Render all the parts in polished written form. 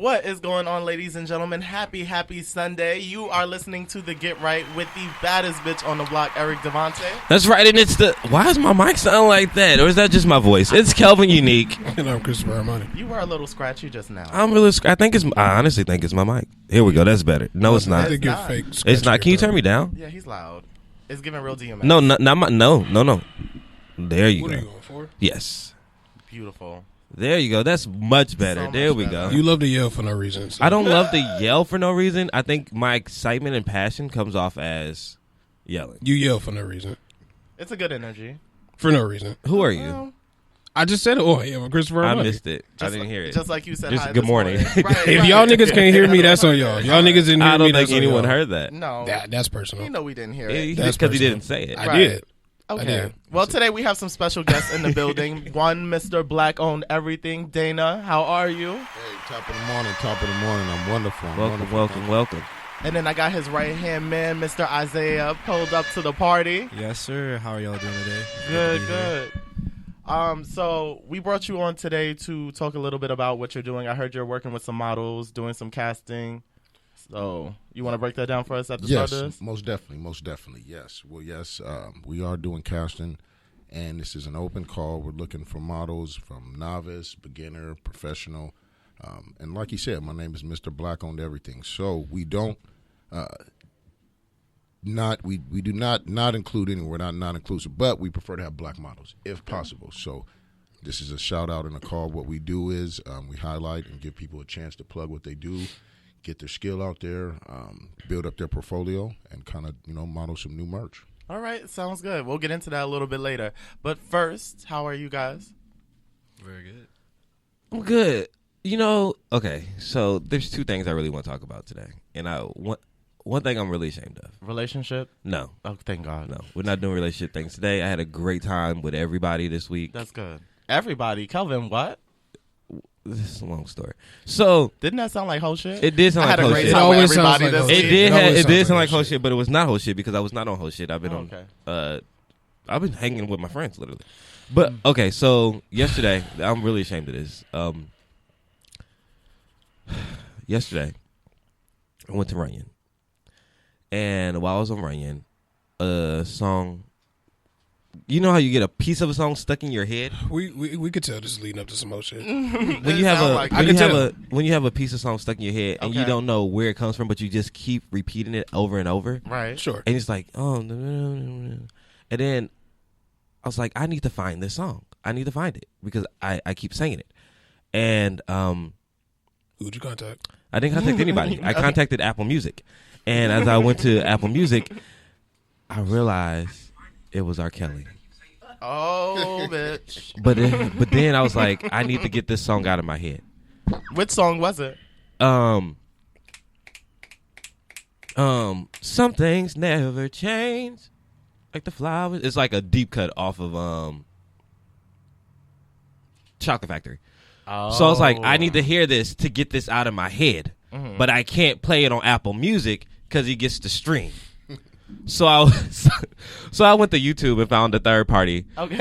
What is going on, ladies and gentlemen? Happy Sunday. You are listening to The Get Right with the baddest bitch on the block, Eric Devante. That's right, and it's the... Why does my mic sound like that? Or is that just my voice? It's Kelvin Unique. And I'm Christopher Armani. You were a little scratchy just now. I honestly think it's my mic. Here we go. That's better. No, it's not. I think you're fake. It's not. Can you turn me down? Yeah, he's loud. It's giving real DMX. No, not my... No. There you What go. are you going for? Yes. Beautiful. There you go. That's much better. So there much we better. go. You love to yell for no reason. So. I don't love to yell for no reason. I think my excitement and passion comes off as yelling. You yell for no reason. It's a good energy. For no reason. Who are you? Well, I just said it. Oh, yeah, I'm Christopher Armani. I missed it. I didn't hear it. Just like you said Just hi good this morning. Right, If y'all niggas can't hear me, that's on y'all. Y'all niggas didn't hear I me, don't that's think on anyone y'all. heard that. No. That's personal. You know we didn't hear it. That's Because he personal. didn't say it. I Right. did. Okay. I did. Well, today we have some special guests in the building. One, Mr. Black Owned Everything. Dana, how are you? Hey, top of the morning. I'm wonderful. Welcome. And then I got his right-hand man, Mr. Isaiah, pulled up to the party. Yes, sir. How are y'all doing today? Good. So we brought you on today to talk a little bit about what you're doing. I heard you're working with some models, doing some casting. So you want to break that down for us at the start of this? Most definitely. Yes. Well, yes, we are doing casting, and this is an open call. We're looking for models from novice, beginner, professional, and like you said, my name is Mr. Black Owned Everything. So we don't we do not include anyone. We're not inclusive, but we prefer to have black models if possible. So this is a shout out and a call. What we do is we highlight and give people a chance to plug what they do, get their skill out there, build up their portfolio, and kind of model some new merch. All right, sounds good. We'll get into that a little bit later. But first, how are you guys? Very good. I'm good. Okay, so there's two things I really want to talk about today. And one thing I'm really ashamed of. Relationship? No. Oh, thank God. No, we're not doing relationship things today. I had a great time with everybody this week. That's good. Everybody. Kelvin, what? This is a long story. So Didn't that sound like whole shit? it did sound I had like a whole great shit. time It with always sounds everybody like this whole week. shit. It always did sounds sound like like whole shit, but it was not whole shit because I was not on whole shit. I've been okay. I've been hanging with my friends literally. But okay, so yesterday, I'm really ashamed of this. Yesterday, I went to Runyon, and while I was on Runyon, a song. You know how you get a piece of a song stuck in your head We could tell this is leading up to some more shit. when you have sound a like when you have a piece of song stuck in your head and you Okay. don't know where it comes from, but you just keep repeating it over and over. Right. Sure. And it's like, oh, and then I was like, I need to find this song. I need to find it because I keep saying it. And Who'd you contact? I didn't contact anybody. I contacted Apple Music. And as I went to Apple Music, I realized it was R. Kelly. Oh, bitch. But then I was like, I need to get this song out of my head. Which song was it? Some things never change. Like the flowers. It's like a deep cut off of Chocolate Factory. Oh. So I was like, I need to hear this to get this out of my head. Mm-hmm. But I can't play it on Apple Music because he gets the stream. So I went to YouTube and found a third party. Okay.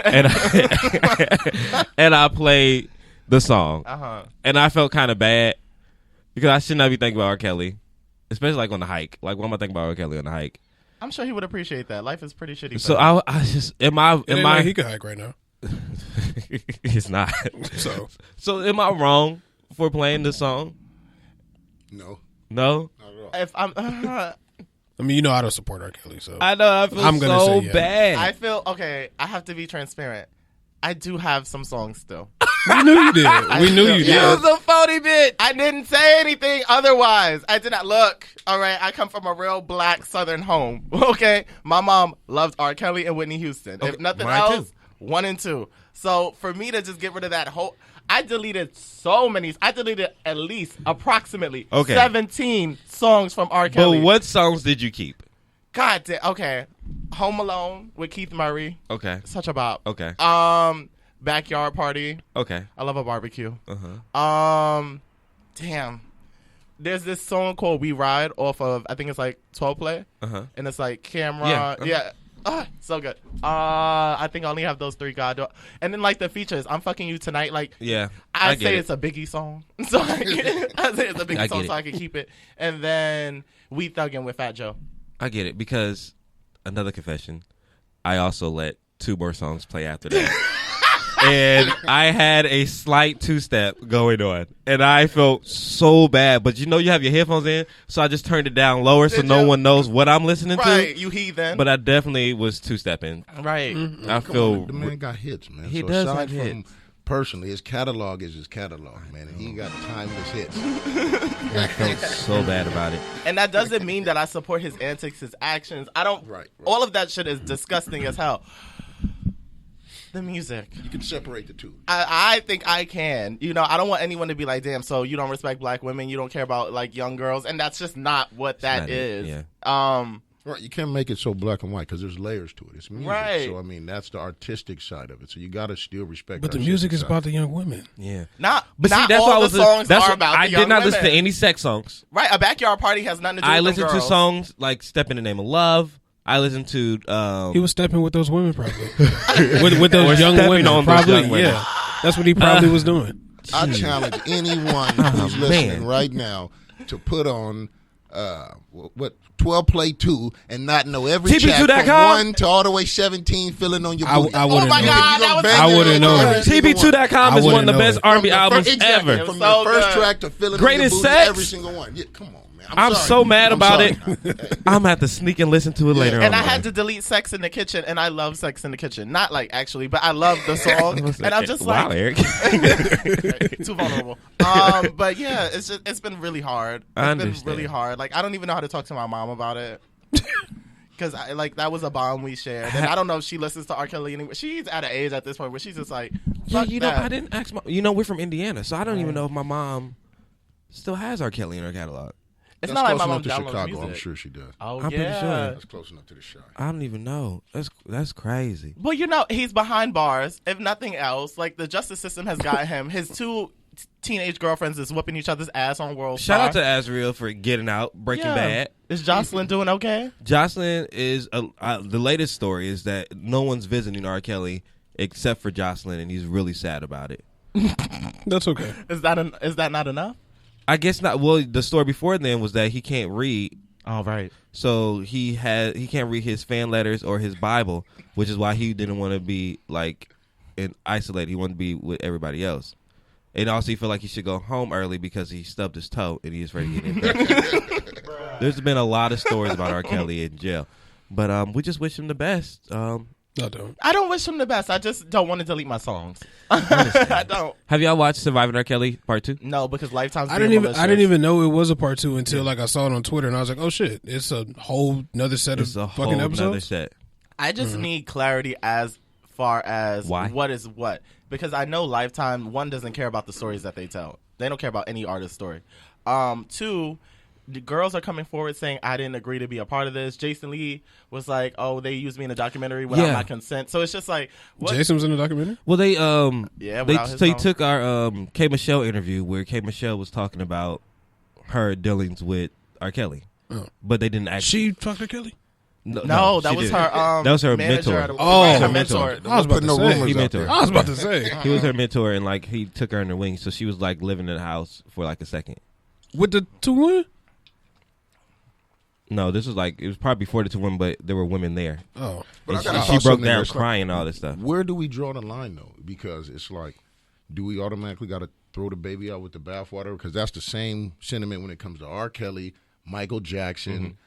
And I played the song. Uh-huh. And I felt kind of bad because I should not be thinking about R. Kelly, especially like on the hike. Like, what am I thinking about R. Kelly on the hike? I'm sure he would appreciate that. Life is pretty shitty. So for him. I just am I He could hike right now. It's not. So Am I wrong for playing this song? No, No. not at all. If I'm, I mean, I don't support R. Kelly, so I know. I feel I'm gonna so say yeah. bad. I feel okay. I have to be transparent. I do have some songs still. we knew you did. We knew you You did. was a phony bitch. I didn't say anything otherwise. I did not look. All right. I come from a real black Southern home. Okay. My mom loved R. Kelly and Whitney Houston. If nothing mine else, 1 and 2. So for me to just get rid of that whole, I deleted so many. I deleted at least approximately 17 songs from R. Kelly. But what songs did you keep? God damn. Okay. Home Alone with Keith Murray. Okay. Such a bop. Okay. Backyard Party. Okay. I love a barbecue. Uh-huh. Damn. There's this song called We Ride off of, I think it's like 12 Play. Uh-huh. And it's like Cameron. Yeah, uh-huh. Yeah. So good. I think I only have those 3. God, and then like the features. I'm fucking you tonight. Like, Yeah, I get say it. it's a Biggie song, so I say it's a Biggie song, so I can keep it. And then We Thuggin' with Fat Joe. I get it because another confession. I also let 2 more songs play after that. And I had a slight 2-step going on. And I felt so bad. But you know you have your headphones in, so I just turned it down lower so no one knows what I'm listening Right, to. you heathen. But I definitely was 2-stepping. Right. I Come feel on, the man got hits, man. He so does aside have from hits. personally, his catalog is his catalog, man, and he got timeless hits. I felt so bad about it. And that doesn't mean that I support his antics, his actions. I don't. Right. All of that shit is disgusting as hell. The music. You can separate the two. I think I can. You know, I don't want anyone to be like, damn, so you don't respect black women, you don't care about like young girls, and that's just not what that not it, is. yeah. Right, you can't make it so black and white because there's layers to it. It's music, Right. so I mean that's the artistic side of it. So you got to still respect. But the artistic music is side. about the young women. Yeah. Not, But not see, that's all why I the was. songs That's are what, about I the did young not listen to women. any sex songs. Right, a backyard party has nothing to do I with them listened to girls. songs like "Step in the Name of Love." I listened to. He was stepping with those women, probably. with those young stepping women, on those probably. young women. Yeah, that's what he probably was doing. I challenge anyone who's Oh, listening man. right now to put on what 12 play 2 and not know every track from TB2.com? 1 to all the way 17 filling on your I booty. wouldn't Oh my know. God, that was I wouldn't know that. TB2.com I is one wouldn't of the know best it. R&B albums Exactly, ever. From So the first good. track to filling Greatest on your booty, Sex? every single one. Yeah, come on, man. I'm sorry. so mad I'm about sorry. it. I'm gonna have to sneak and listen to it later on. And I had to delete Sex in the Kitchen, and I love Sex in the Kitchen. Not like actually, but I love the song. And I'm just wow, like, Eric. too vulnerable. But yeah, it's been really hard. I It's been understand. really hard. Like I don't even know how to talk to my mom about it. Because like that was a bond we shared, and I don't know if she listens to R. Kelly anymore. She's at an age at this point where she's just like, Yeah, fuck you know, that. I didn't ask my. You know, we're from Indiana, so I don't even know if my mom still has R. Kelly in her catalog. It's That's not like close my mom enough to downloads Chicago. music. I'm sure she does. Oh I'm pretty yeah. sure. That's close enough to the shot. I don't even know. That's crazy. Well, you know, he's behind bars. If nothing else, like the justice system has got him. His 2 teenage girlfriends is whooping each other's ass on World Shout out to Star. Azriel for getting out, Breaking Yeah. Bad. Is Jocelyn doing okay? Jocelyn is the latest story is that no one's visiting R. Kelly except for Jocelyn, and he's really sad about it. That's okay. Is that not enough? I guess not. Well, the story before then was that he can't read, Oh right. so he can't read his fan letters or his Bible, which is why he didn't want to be like isolated. He wanted to be with everybody else. And also, he felt like he should go home early because he stubbed his toe and he was ready to get infected. There's been a lot of stories about R. Kelly in jail, but we just wish him the best. No, don't. I don't wish him the best. I just don't want to delete my songs. I don't. Have y'all watched Surviving R. Kelly Part 2? No, because Lifetime's I being didn't malicious. even know it was a part 2 until like I saw it on Twitter and I was like, oh shit, it's a whole another set It's a of whole fucking nother episodes. set. I just need clarity as far as Why? what is what. Because I know Lifetime, 1, doesn't care about the stories that they tell. They don't care about any artist's story. 2, the girls are coming forward saying, I didn't agree to be a part of this. Jason Lee was like, oh, they used me in a documentary without Yeah. my consent. So it's just like, what? Jason was in the documentary. Well, they Yeah, they without his so he phone. took our K Michelle interview where K Michelle was talking about her dealings with R. Kelly, Oh. but they didn't actually. She fucked to Kelly. No, that she was didn't. her That was her manager mentor. at a- Oh, her her mentor. mentor. I was about Put to no say. rumors He out meant there. I was about to say He was her mentor, and like he took her in the wings, so she was like living in the house for like a second. with the 2 women. No, this was like it was probably before the 2 women, but there were women there. Oh, But I And gotta she toss broke something down there. crying and all this stuff. Where do we draw the line though? Because it's like, do we automatically got to throw the baby out with the bathwater? Because that's the same sentiment when it comes to R. Kelly, Michael Jackson.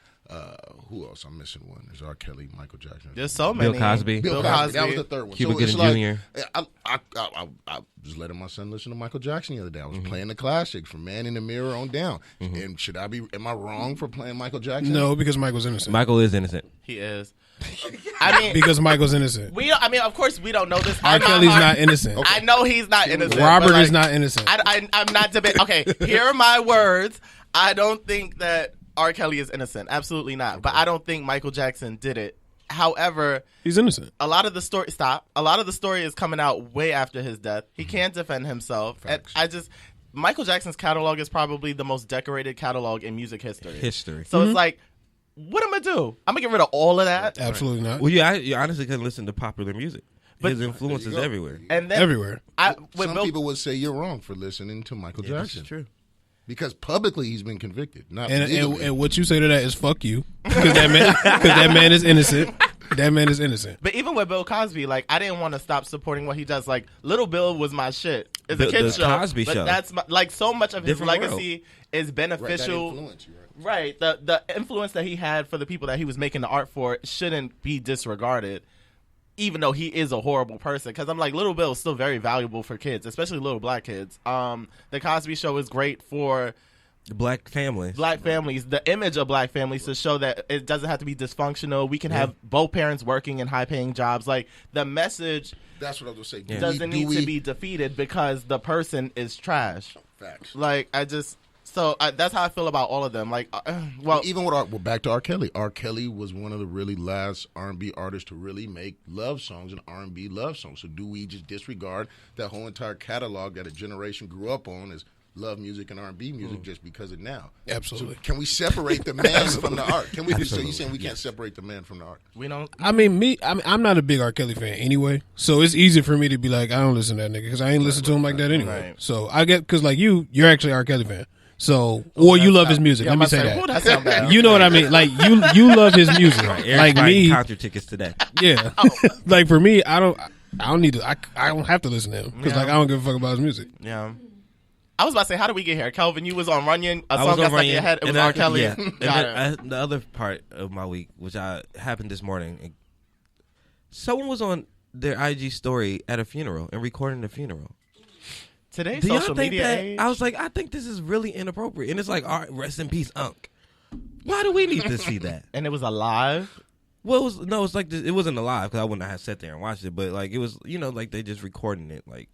Who else? I'm missing one. There's R. Kelly, Michael Jackson. There's so many. Bill Cosby. Bill Cosby. That was the third one. Cuba so it's Gooding like, I was letting my son listen to Michael Jackson the other day. I was playing the classics from Man in the Mirror on down. And am I wrong for playing Michael Jackson? no, because Michael's innocent. Michael is innocent. He is. I mean, Because Michael's innocent. of course, we don't know this. R. Kelly's not innocent. I know he's not innocent. Robert but, like, is not innocent. I'm not debating. Okay, here are my words. I don't think that R. Kelly is innocent. Absolutely not. But I don't think Michael Jackson did it. However, He's innocent. a lot of the story. A lot of the story is coming out way after his death. He can't defend himself. And Michael Jackson's catalog is probably the most decorated catalog in music history. History. So it's like, what am I do? I'm gonna get rid of all of that. Absolutely not. Well, you honestly couldn't listen to popular music. But- His influence is There you go. everywhere. And then Everywhere. with Some Bill, people would say you're wrong for listening to Michael This Jackson is true. because publicly he's been convicted. Not And, legally. and what you say to that is fuck you, because that man is innocent. That man is innocent. but even with Bill Cosby, like I didn't want to stop supporting what he does. Like Little Bill was my shit. It's a The kid's show. Cosby but Show. That's like so much of his Different legacy is Right, that beneficial. influence, you're right. Right. The influence that he had for the people that he was making the art for shouldn't be disregarded, even though he is a horrible person. Because I'm like, Little Bill is still very valuable for kids, especially little black kids. The Cosby Show is great for The black families. black families, the image of black families to show that it doesn't have to be dysfunctional. We can have both parents working in high-paying jobs. Like the message That's what I was going to say. doesn't need to be defeated because the person is trash. Facts. Like that's how I feel about all of them. Like, well, Even with well, back to R. Kelly. R. Kelly was one of the really last R&B artists to really make love songs and R&B love songs. So do we just disregard that whole entire catalog that a generation grew up on as love music and R&B music just because of now? Absolutely. So can we separate the man from the art? Can we just say, you saying we can't separate the man from the art? we don't. I'm not a big R. Kelly fan anyway, so it's easy for me to be like, I don't listen to that nigga because I ain't listen to him like that anyway. Right. So I get because like you're actually R. Kelly fan, so or you love his music. Yeah, Let me say "Ooh, that. sound bad." You know what I mean? Like you love his music, Eric's like buying me. concert tickets today. Yeah, like for me, I don't need to. I don't have to listen to him because Yeah. like I don't give a fuck about his music. Yeah. I was about to say, how did we get here? Kelvin, you was on Runyon. A I song was got on stuck in your Runyon, head. It was and R. Kelly. Yeah. And Got it. then, the other part of my week, which happened this morning, someone was on their IG story at a funeral and recording the funeral. Today's Do y'all social think media that? age. I was like, I think this is really inappropriate, and it's like, all right, rest in peace, Unc. Why do we need to see that? and it was alive. Well, it's like it wasn't alive because I wouldn't have sat there and watched it, but like it was, like they just recording it, like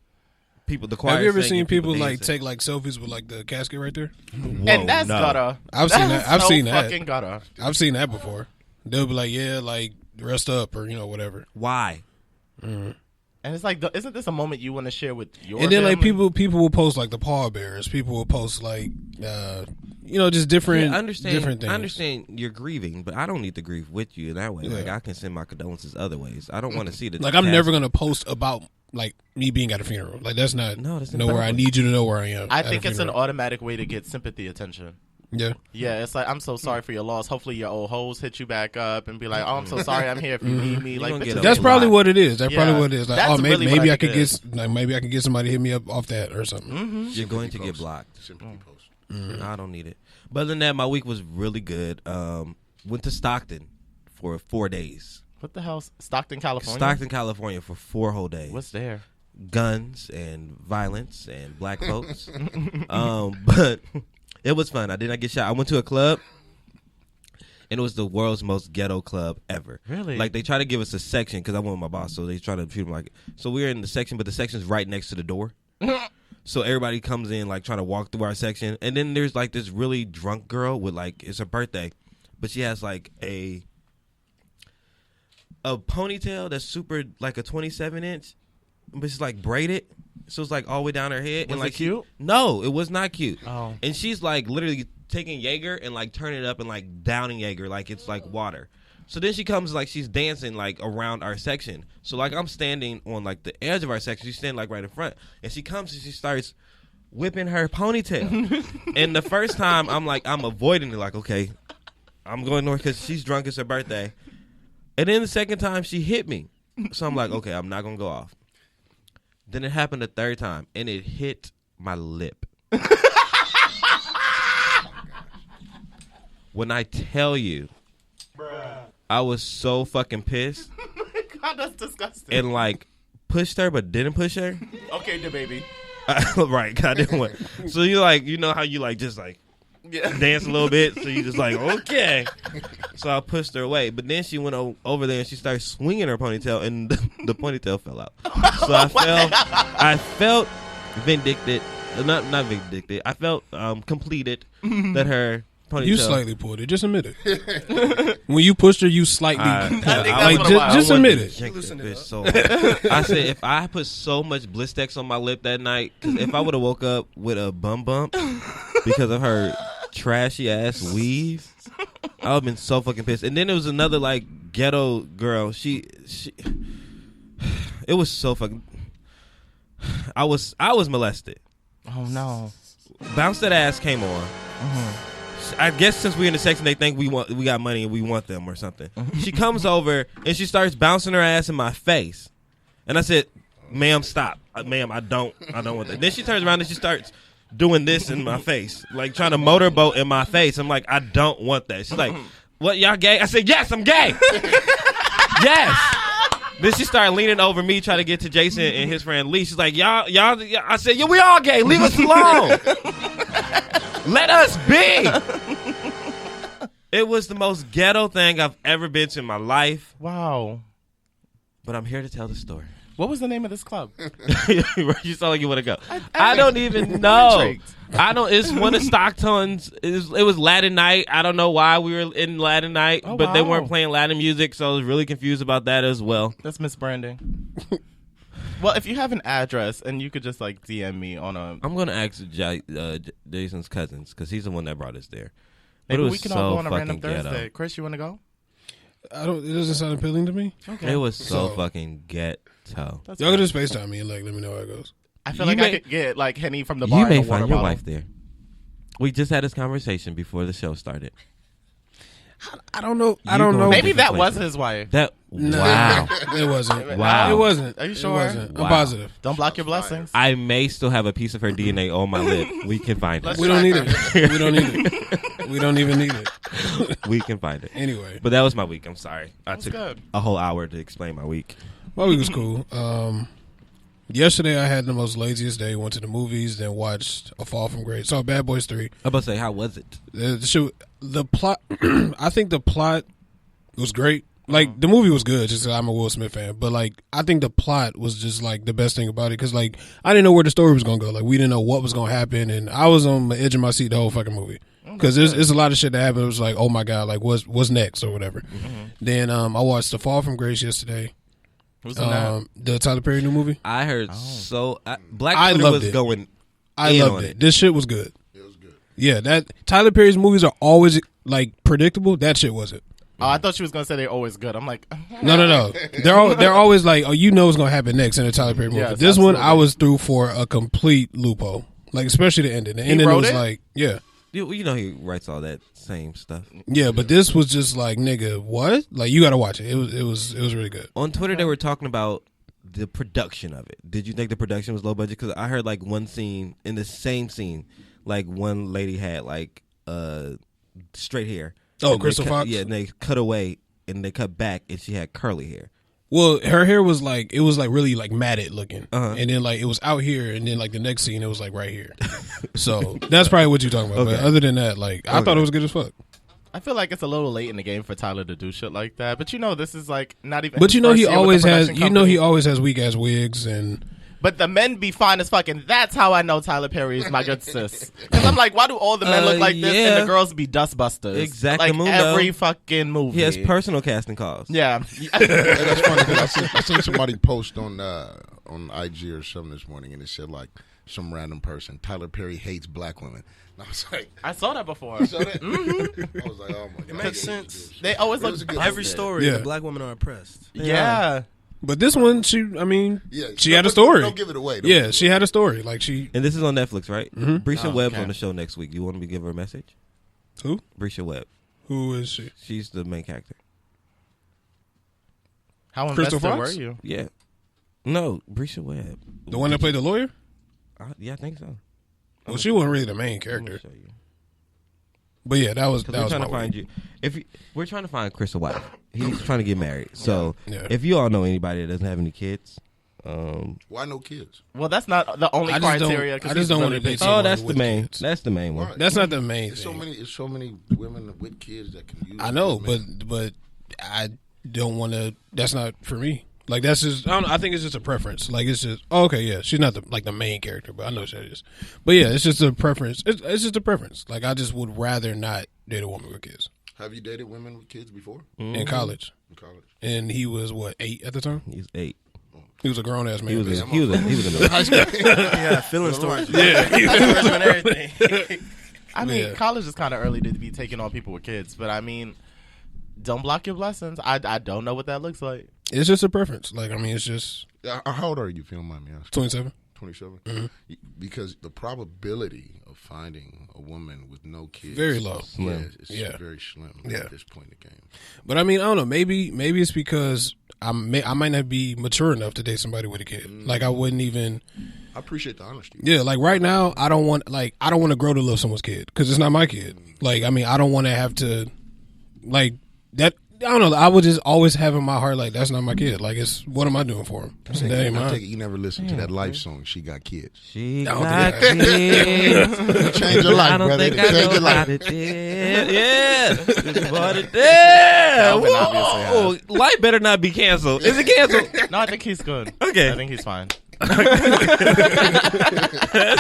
people. The choir. Have you ever singing, seen people like dancing. take like selfies with like the casket right there? Whoa, And that's no. gutter. I've seen That's that. I've so seen that. fucking gutter. I've seen that before. They'll be like, yeah, like rest up or whatever. Why? And it's like, isn't this a moment you want to share with your And then like family? people will post like the pallbearers. People will post like just different Yeah, I understand. different things. I understand you're grieving, but I don't need to grieve with you in that way. Yeah. Like I can send my condolences other ways. I don't want to see the Like I'm never gonna post about like me being at a funeral. Like that's not No, that's nowhere. I improper. need you to know where I am. I at a think it's an funeral. automatic way to get sympathy attention. Yeah. Yeah, it's like, I'm so sorry for your loss. Hopefully your old hoes hit you back up and be like, oh, I'm so sorry. I'm here if you need me. You Like, gonna bitches get a That's ain't probably lying. what it is. That's Yeah. probably what it is. Like, That's maybe, really what maybe I I could think it get like maybe I could get somebody to hit me up off that or something. Mm-hmm. You're going to get post. blocked. Sympathy post. No, I don't need it. But other than that, my week was really good. Went to Stockton for 4 days. What the hell? Stockton, California? Stockton, California for 4 whole days. What's there? Guns and violence and black folks. But it was fun. I did not get shot. I went to a club, and it was the world's most ghetto club ever. Really? Like they try to give us a section because I went with my boss, so they try to treat them like. So we're in the section, but the section's right next to the door. So everybody comes in like trying to walk through our section, and then there's like this really drunk girl with like it's her birthday, but she has like a ponytail that's super like a 27-inch, but it's like braided, so it's like all the way down her head. Was and like it cute? No, it was not cute. Oh. And she's like literally taking Jaeger and like turning it up and like downing Jaeger like it's like water. So then she comes like she's dancing like around our section. So like I'm standing on like the edge of our section. She's standing like right in front, and she comes and she starts whipping her ponytail. And the first time I'm avoiding it, like okay, I'm going north because she's drunk. It's her birthday. And then the second time she hit me, so I'm like okay, I'm not gonna go off. Then it happened the third time, and it hit my lip. When I tell you, I was so fucking pissed God, that's disgusting. and like pushed her but didn't push her. Okay, the baby. Right, 'cause I didn't want. So you like, you know how you like just like Yeah. dance a little bit, so you just like okay. So I pushed her away, but then she went over there and she started swinging her ponytail, and the ponytail fell out. So I felt vindicted, not vindicted. I felt completed that her ponytail. You slightly pulled it. Just admit it. When you pushed her, you slightly. think that's like, what it was. just I wanted admit to it. yank that bitch so hard. I said if I put so much Blistex on my lip that night, because if I would have woke up with a bum bump because of her trashy ass weave, I would have been so fucking pissed. And then there was another like ghetto girl. She it was so fucking. I was molested. Oh no. Bounce That Ass came on. I guess since we're in the section, they think we got money and we want them or something. She comes over and she starts bouncing her ass in my face, and I said, "Ma'am, stop, ma'am, I don't want that." Then she turns around and she starts doing this in my face, like trying to motorboat in my face. I'm like, I don't want that. She's like, "What, y'all gay?" I said, "Yes, I'm gay." Yes. Then she started leaning over me, trying to get to Jason and his friend Lee. She's like, y'all. I said, "Yeah, we all gay. Leave us alone. Let us be." It was the most ghetto thing I've ever been to in my life. Wow. But I'm here to tell the story. What was the name of this club? You sound like you want to go. I don't even know. It's one of Stockton's. It was Latin night. I don't know why we were in Latin night, but they weren't playing Latin music, so I was really confused about that as well. That's misbranding. Well, if you have an address and you could just like DM me on a, I'm gonna ask Jason's cousins because he's the one that brought us there. But maybe it was we can so all go on a random fucking Thursday. ghetto. Chris, you want to go? It doesn't sound appealing to me. Okay. It was so So- fucking ghetto. That's Y'all fine. can just FaceTime me and like let me know how it goes. I feel You like may- I could get like Henny from the bar. You may and a water find your bottle. wife there. We just had this conversation before the show started. I don't know. I You don't going know. to Maybe different that places. was his wife. No. Wow. It wasn't. Wow. It wasn't. Are you It sure? wasn't. Wow. I'm positive. Don't block your blessings. I may still have a piece of her DNA on my lip. We can find it. We don't need it. We don't need it. We don't even need it. We can find it. Anyway, But that was my week. I'm sorry. I took good. a whole hour to explain my week. my week was cool. Yesterday I had the most laziest day. Went to the movies, then watched A Fall from Grace. Saw Bad Boys 3. I'm about to say, how was it? The plot. I think the plot was great. Like the movie was good, just 'cause I'm a Will Smith fan. But like, I think the plot was just like the best thing about it, because like I didn't know where the story was gonna go. Like we didn't know what was gonna happen, and I was on the edge of my seat the whole fucking movie. Because there's a lot of shit that happened. It was like, oh my god, like what's next or whatever. Then I watched The Fall from Grace yesterday. Who's in that? The Tyler Perry new movie. I heard Black I Twitter loved was it. going I in loved on it. This shit was good. It was good. Yeah, that Tyler Perry's movies are always like predictable. That shit wasn't. Oh, I thought she was gonna say they're always good. I'm like, No. They're always like, oh, you know what's gonna happen next in a Tyler Perry movie. Yes, This one, absolutely. I was through for a complete loophole. Like especially the ending. The ending wrote was it? like, yeah, You know he writes all that same stuff. yeah. But this was just like, nigga, what? Like you got to watch it. It was really good. On Twitter, they were talking about the production of it. Did you think the production was low budget? Because I heard like one scene in the same scene, like one lady had like straight hair. Oh, And they Crystal cut- Fox? Yeah, and they cut away and they cut back, and she had curly hair. Well, her hair was like, it was like really like matted looking, Uh-huh. and then like it was out here, and then like the next scene it was like right here. So that's probably what you're talking about. But Okay. other than that, like I thought it was good as fuck. I feel like it's a little late in the game for Tyler to do shit like that. But you know, this is like not even. But his you know first he year with always the has. production You know he company. always has weak ass wigs and. But the men be fine as fuck, and that's how I know Tyler Perry is my good sis. Because I'm like, why do all the men look like this yeah. and the girls be dustbusters? Exactly, Like Mundo. every fucking movie. He has personal casting calls. Yeah. Hey, that's funny because I seen somebody post on IG or something this morning, and it said like some random person, Tyler Perry hates black women. And I was like, I saw that before. you saw that? I was like, oh my god, It makes sense. They always It was look a good Every busted. story, Yeah. the black women are oppressed. Yeah. But this one, she Yeah, she had a story. Don't give it away. Don't give Yeah, it she away. had a story. Like she And this is on Netflix, right? Brisha Oh, Webb's okay. on the show next week. You want me to give her a message? who? Brisha Webb. Who is she? She's the main character. How Crystal invested were Fox? you? Yeah. No, Brisha Webb. The one that played the lawyer? Yeah, I think so. Well, she wasn't really the main I'm character. gonna show you. But yeah, that was 'Cause that we're was trying my to find week. you. We're trying to find Chris a wife. He's trying to get married. So Yeah. if you all know anybody that doesn't have any kids, Why no kids? Well, that's not the only I just don't- criteria. 'cause I just he's don't really wanna date big. someone oh, that's the with main. kids. That's the main one. Right. That's not the main There's thing. There's so many women with kids that can use. I know, men. but I don't want to. That's not for me. Like that's just. I don't know, I think it's just a preference. Like it's just. Oh, okay, yeah, she's not the main character, but I know what that is. But yeah, it's just a preference. It's just a preference. Like I just would rather not date a woman with kids Have you dated women with kids before in college. in college? And he was what 8 at the time. He's 8. He was a grown ass man. He was. basically. He was. He was in the Yeah, feeling stories. yeah, Stories and everything. I mean, Yeah. college is kind of early to be taking on people with kids, but I mean, don't block your blessings. I don't know what that looks like. It's just a preference. Like, I mean, it's just How old are you, if you don't mind me asking? 27. 27? Mm-hmm. Because the probability of finding a woman with no kids Very low. Yeah, it's Yeah. very slim Yeah. at this point in the game. But I mean, I don't know. Maybe it's because I might not be mature enough to date somebody with a kid. Like, I wouldn't even. I appreciate the honesty. Yeah, like right now, I don't want to grow to love someone's kid because it's not my kid. Like, I mean, I don't want to have to, like that. I don't know. I would just always have in my heart like that's not my kid. Like, it's what am I doing for him? That ain't I mine. take it you never listened to that Life song, She Got Kids. She don't got think kids. Change your life, I don't brother. think I Change know your how life. to did. Yeah. But it did. Calvin obviously Whoa. Life better not be canceled. Is it canceled? No, I think he's good. Okay. I think he's fine. Did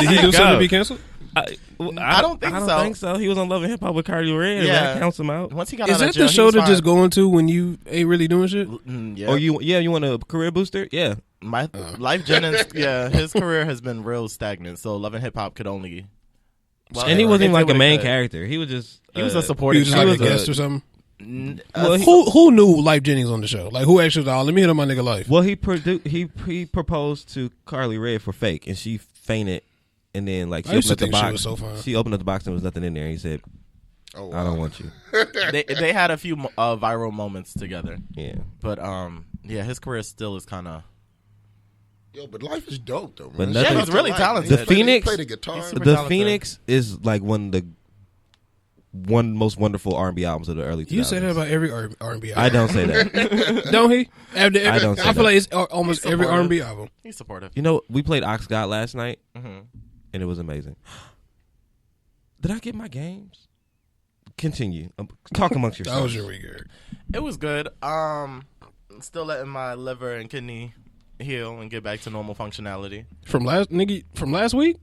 he do something to be canceled? I don't think so. think so. He was on Love and Hip Hop with Cardi Ray. Yeah. That counts him out. Once he got Is out of that jail, the he show was to fine. just go into when you ain't really doing shit? Yeah. Or you want a career booster? Yeah. My Life Jennings, yeah, his career has been real stagnant. So Love and Hip Hop could only. Well, And he wasn't it even like did a what it main could. character. He was just He was a He supporting. was just like a was a- guest or something. Well, he- Who knew Life Jennings on the show? Like, who actually? Oh, let me hit up my nigga Life. Well, he proposed to Carly Rae for fake, and she fainted. And then, like, I used to the think she box. was so fine. She opened up the box and there was nothing in there. And he said, Oh, "I don't want you." They had a few viral moments together, Yeah. but yeah, his career still is kind of. Yo, but Life is dope, though, man. But Shout nothing- out Yeah, he's to really Life. talented. He The play- Phoenix- He play the guitar. He's super The talented. Phoenix is like one most wonderful R&B albums of the early 2000s. You say that about every R&B album. I don't say that. Don't he? After every, I don't say I feel that. like it's almost He's every supportive. R&B album. He's supportive. You know, we played Ox God last night, hmm and it was amazing. Did I get my games? Continue. Talk amongst That yourselves. was your week, Eric. It was good. Still letting my liver and kidney heal and get back to normal functionality. From last week.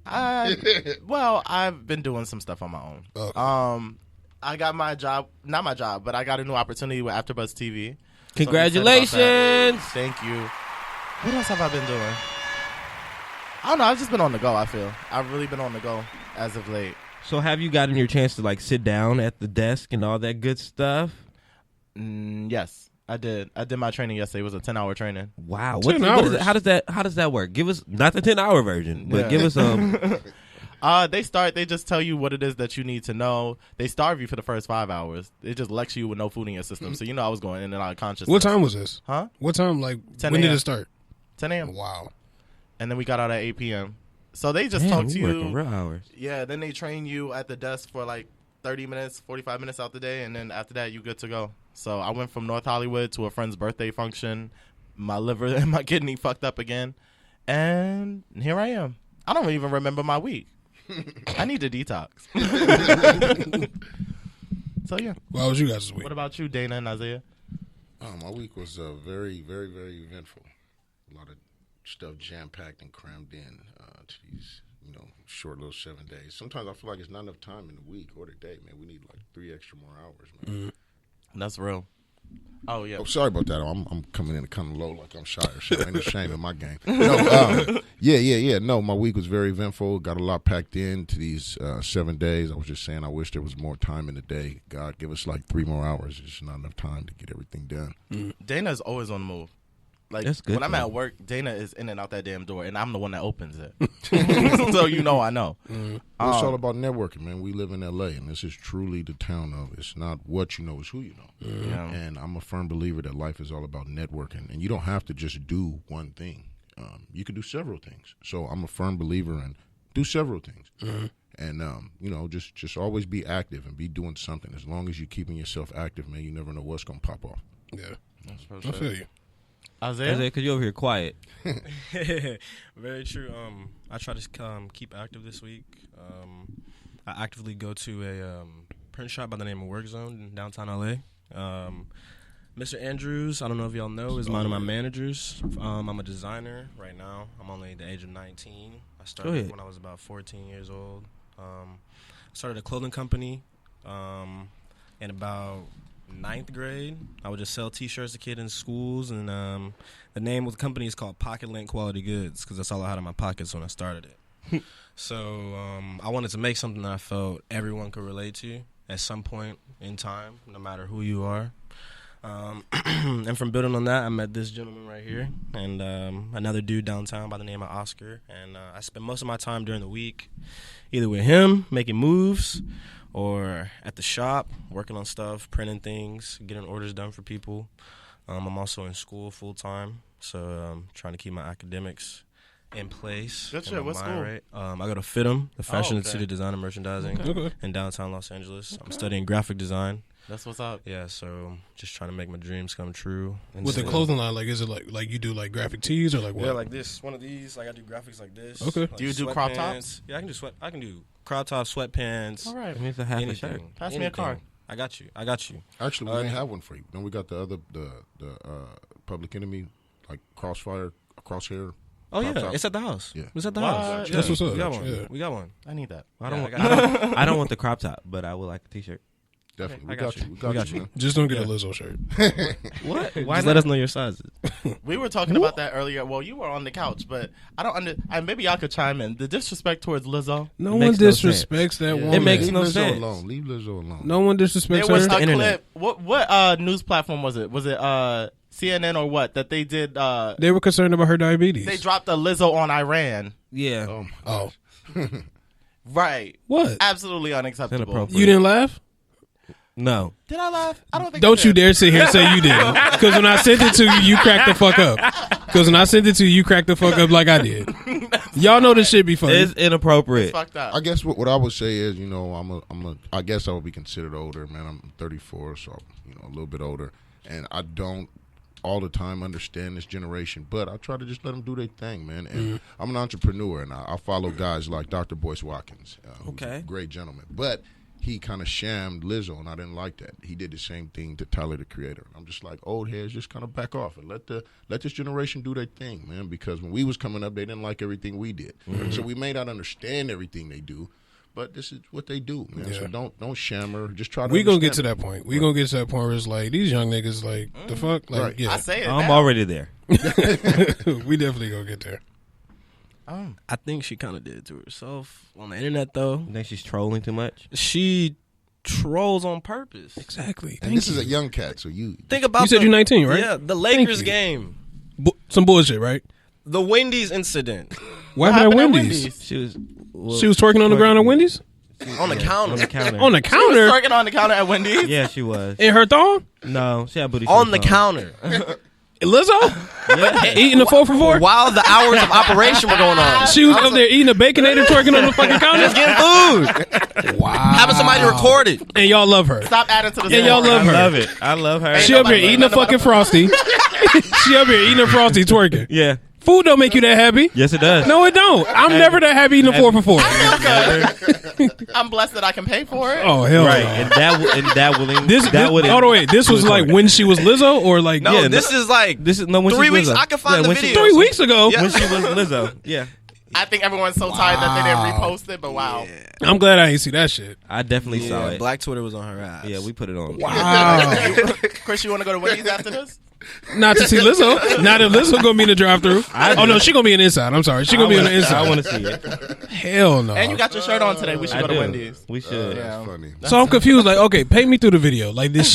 Well, I've been doing some stuff on my own. Okay. I got my job, not my job, but I got a new opportunity with AfterBuzz TV. Congratulations. So I'm excited about that. Thank you. What else have I been doing? I don't know. I've just been on the go, I feel. I've really been on the go as of late. So have you gotten your chance to like sit down at the desk and all that good stuff? Yes, I did. I did my training yesterday. It was a 10-hour training. Wow. 10 What is hours. it? How does that work? Give us not the 10-hour version, but Yeah. give us They just tell you what it is that you need to know. They starve you for the first 5 hours. They just lecture you with no food in your system. So, I was going in and out of consciousness. What time was this? Huh? What time? Like 10 when did a.m. it start? 10 a.m. Wow. And then we got out at 8 p.m. So they just Damn, talk to you working you. real hours. Yeah, then they train you at the desk for like 30 minutes, 45 minutes out the day, and then after that, you good to go. So I went from North Hollywood to a friend's birthday function. My liver and my kidney fucked up again. And here I am. I don't even remember my week. I need to detox. So, yeah. Well, how was you guys this week? What about you, Dana and Isaiah? My week was very, very, very eventful. A lot of stuff jam-packed and crammed in to these, short little 7 days. Sometimes I feel like it's not enough time in the week or the day, man. We need like 3 extra more hours, man. That's real. Oh, yeah. Oh, sorry about that. I'm coming in kind of low like I'm shy or something. Ain't no shame in my game. No, yeah. No, my week was very eventful. Got a lot packed in to these 7 days. I was just saying I wish there was more time in the day. God, give us like 3 more hours. There's just not enough time to get everything done. Dana's always on the move. Like, That's good, when I'm though. at work, Dana is in and out that damn door, and I'm the one that opens it. So I know. It's all about networking, man. We live in L.A., and this is truly the town of it's not what you know, it's who you know. Yeah. And I'm a firm believer that life is all about networking, and you don't have to just do one thing. You can do several things. So I'm a firm believer in do several things. And, just always be active and be doing something. As long as you're keeping yourself active, man, you never know what's going to pop off. Yeah, That's for I sure. feel you. Isaiah? Because you're over here quiet. Very true. I try to keep active this week. I actively go to a print shop by the name of Work Zone in downtown LA. Mr. Andrews, I don't know if y'all know, is one of my managers. I'm a designer right now. I'm only the age of 19. I started ahead. when I was about 14 years old. Started a clothing company in about 9th grade. I would just sell T-shirts to kids in schools, and the name of the company is called Pocket Link Quality Goods because that's all I had in my pockets when I started it. So I wanted to make something that I felt everyone could relate to at some point in time, no matter who you are. And from building on that, I met this gentleman right here and another dude downtown by the name of Oscar. And I spent most of my time during the week either with him, making moves, or at the shop, working on stuff, printing things, getting orders done for people. I'm also in school full-time, so I'm trying to keep my academics in place. Good shit. What school? Right. I go to FITM, the Fashion okay. Institute of Design and Merchandising Okay. in downtown Los Angeles. I'm studying graphic design. That's what's up. Yeah, so just trying to make my dreams come true. And With the still- clothing line, like, is it like you do like graphic tees or like what? Yeah, like this. One of these. Like I do graphics like this. Okay. Like Do you do crop sweatpants. tops? Yeah, I can do crop tops, sweatpants. All right. I mean, it's a half a Anything. shirt. Pass me a card. I got you. I got you. Actually, we may have one for you. Then we got the other the Public Enemy, like crosshair. Oh Crop yeah, top. it's at the house. Yeah. It's at the What? house. That's what's up. We got one. Yeah. We got one. I need that. I don't, Yeah, want, I don't want the crop top, but I would like a t-shirt. Definitely, I we got got you. you. We We got got you. you. Man. Just don't get a Lizzo shirt. What? Why Just not? let us know your sizes. We were talking about that earlier. Well, you were on the couch, but I don't maybe y'all could chime in. The disrespect towards Lizzo. No It one makes no disrespects that Yeah. woman. It makes Leave no Lizzo sense. alone. Leave Lizzo alone. No one disrespects There was her. a internet. clip. What news platform was it? Was it CNN or what? That they did. They were concerned about her diabetes. They dropped a Lizzo on Iran. Yeah. Oh, Oh, Right. what? Absolutely unacceptable. Inappropriate. You didn't laugh? No. Did I laugh? I don't think. Don't I you did. dare sit here and say you did. Because when I sent it to you, you cracked the fuck up. Because when I sent it to you, you cracked the fuck up like I did. Y'all know this shit be funny. It's inappropriate. Fucked up. I guess what I would say is, you know, I guess I would be considered older, man. I'm 34, so you know, a little bit older, and I don't all the time understand this generation, but I try to just let them do their thing, man. And I'm an entrepreneur, and I follow guys like Dr. Boyce Watkins, who's Okay. a great gentleman, but he kind of shammed Lizzo, and I didn't like that. He did the same thing to Tyler, the Creator. I'm just like, old heads, just kind of back off and let this generation do their thing, man. Because when we was coming up, they didn't like everything we did, so we may not understand everything they do, but this is what they do, man. Yeah. So don't shammer. Just try to. We gonna get to understand that point. We gonna get to that point where it's like these young niggas, like the fuck, like Right. yeah. I say it. I'm now. already there. We definitely gonna get there. I think she kind of did it to herself on the internet, though. You think she's trolling too much? She trolls on purpose. Exactly. And this is a young cat, so you. Think about You said you're 19, right? Yeah, the Lakers you. game, Some bullshit, right? the Wendy's incident What happened at happened at Wendy's? Wendy's? She was. Well, She was twerking on the ground at Wendy's on the counter. on the counter. on the She was counter twerking on the counter at Wendy's. Yeah, she was. in her thong. No, she had booty. On shorts the counter Lizzo Yeah. eating the 4 for $4. while the hours of operation were going on. She was up there eating a baconator, twerking on the fucking counter. Getting food. Wow. Having somebody record it. And y'all love her. Stop adding to the And y'all story. love I her. love it. I love her. She up here nobody- eating a fucking frosty. She up here eating a frosty, twerking. Yeah. Food don't make you that happy. Yes, it does. No, it don't. I'm never that happy eating a 4 for $4. I'm blessed that I can pay for it. Oh hell Right, no. and that will. This would. hold on, wait. This was like when she was Lizzo, or like No, Yeah, this is like This is no when 3 she weeks. Lizzo. I can find the when she- video. 3 weeks ago. Yeah. when she was Lizzo. Yeah, I think everyone's so tired that they didn't repost it, but wow. I'm glad I ain't see that shit. I definitely saw Yeah, it. Black Twitter was on her ass. Yeah, we put it on. Wow. Chris, you want to go to Wendy's after this? Not to see Lizzo. Not if Lizzo gonna be in the drive-through. Oh no, she gonna be on the inside. I'm sorry, she gonna be on the I inside. want to see it. Hell no. And you got your shirt on today. We should I go to do. Wendy's. We should. Yeah. That's funny. So I'm confused. Like, okay, paint me through the video. Like, was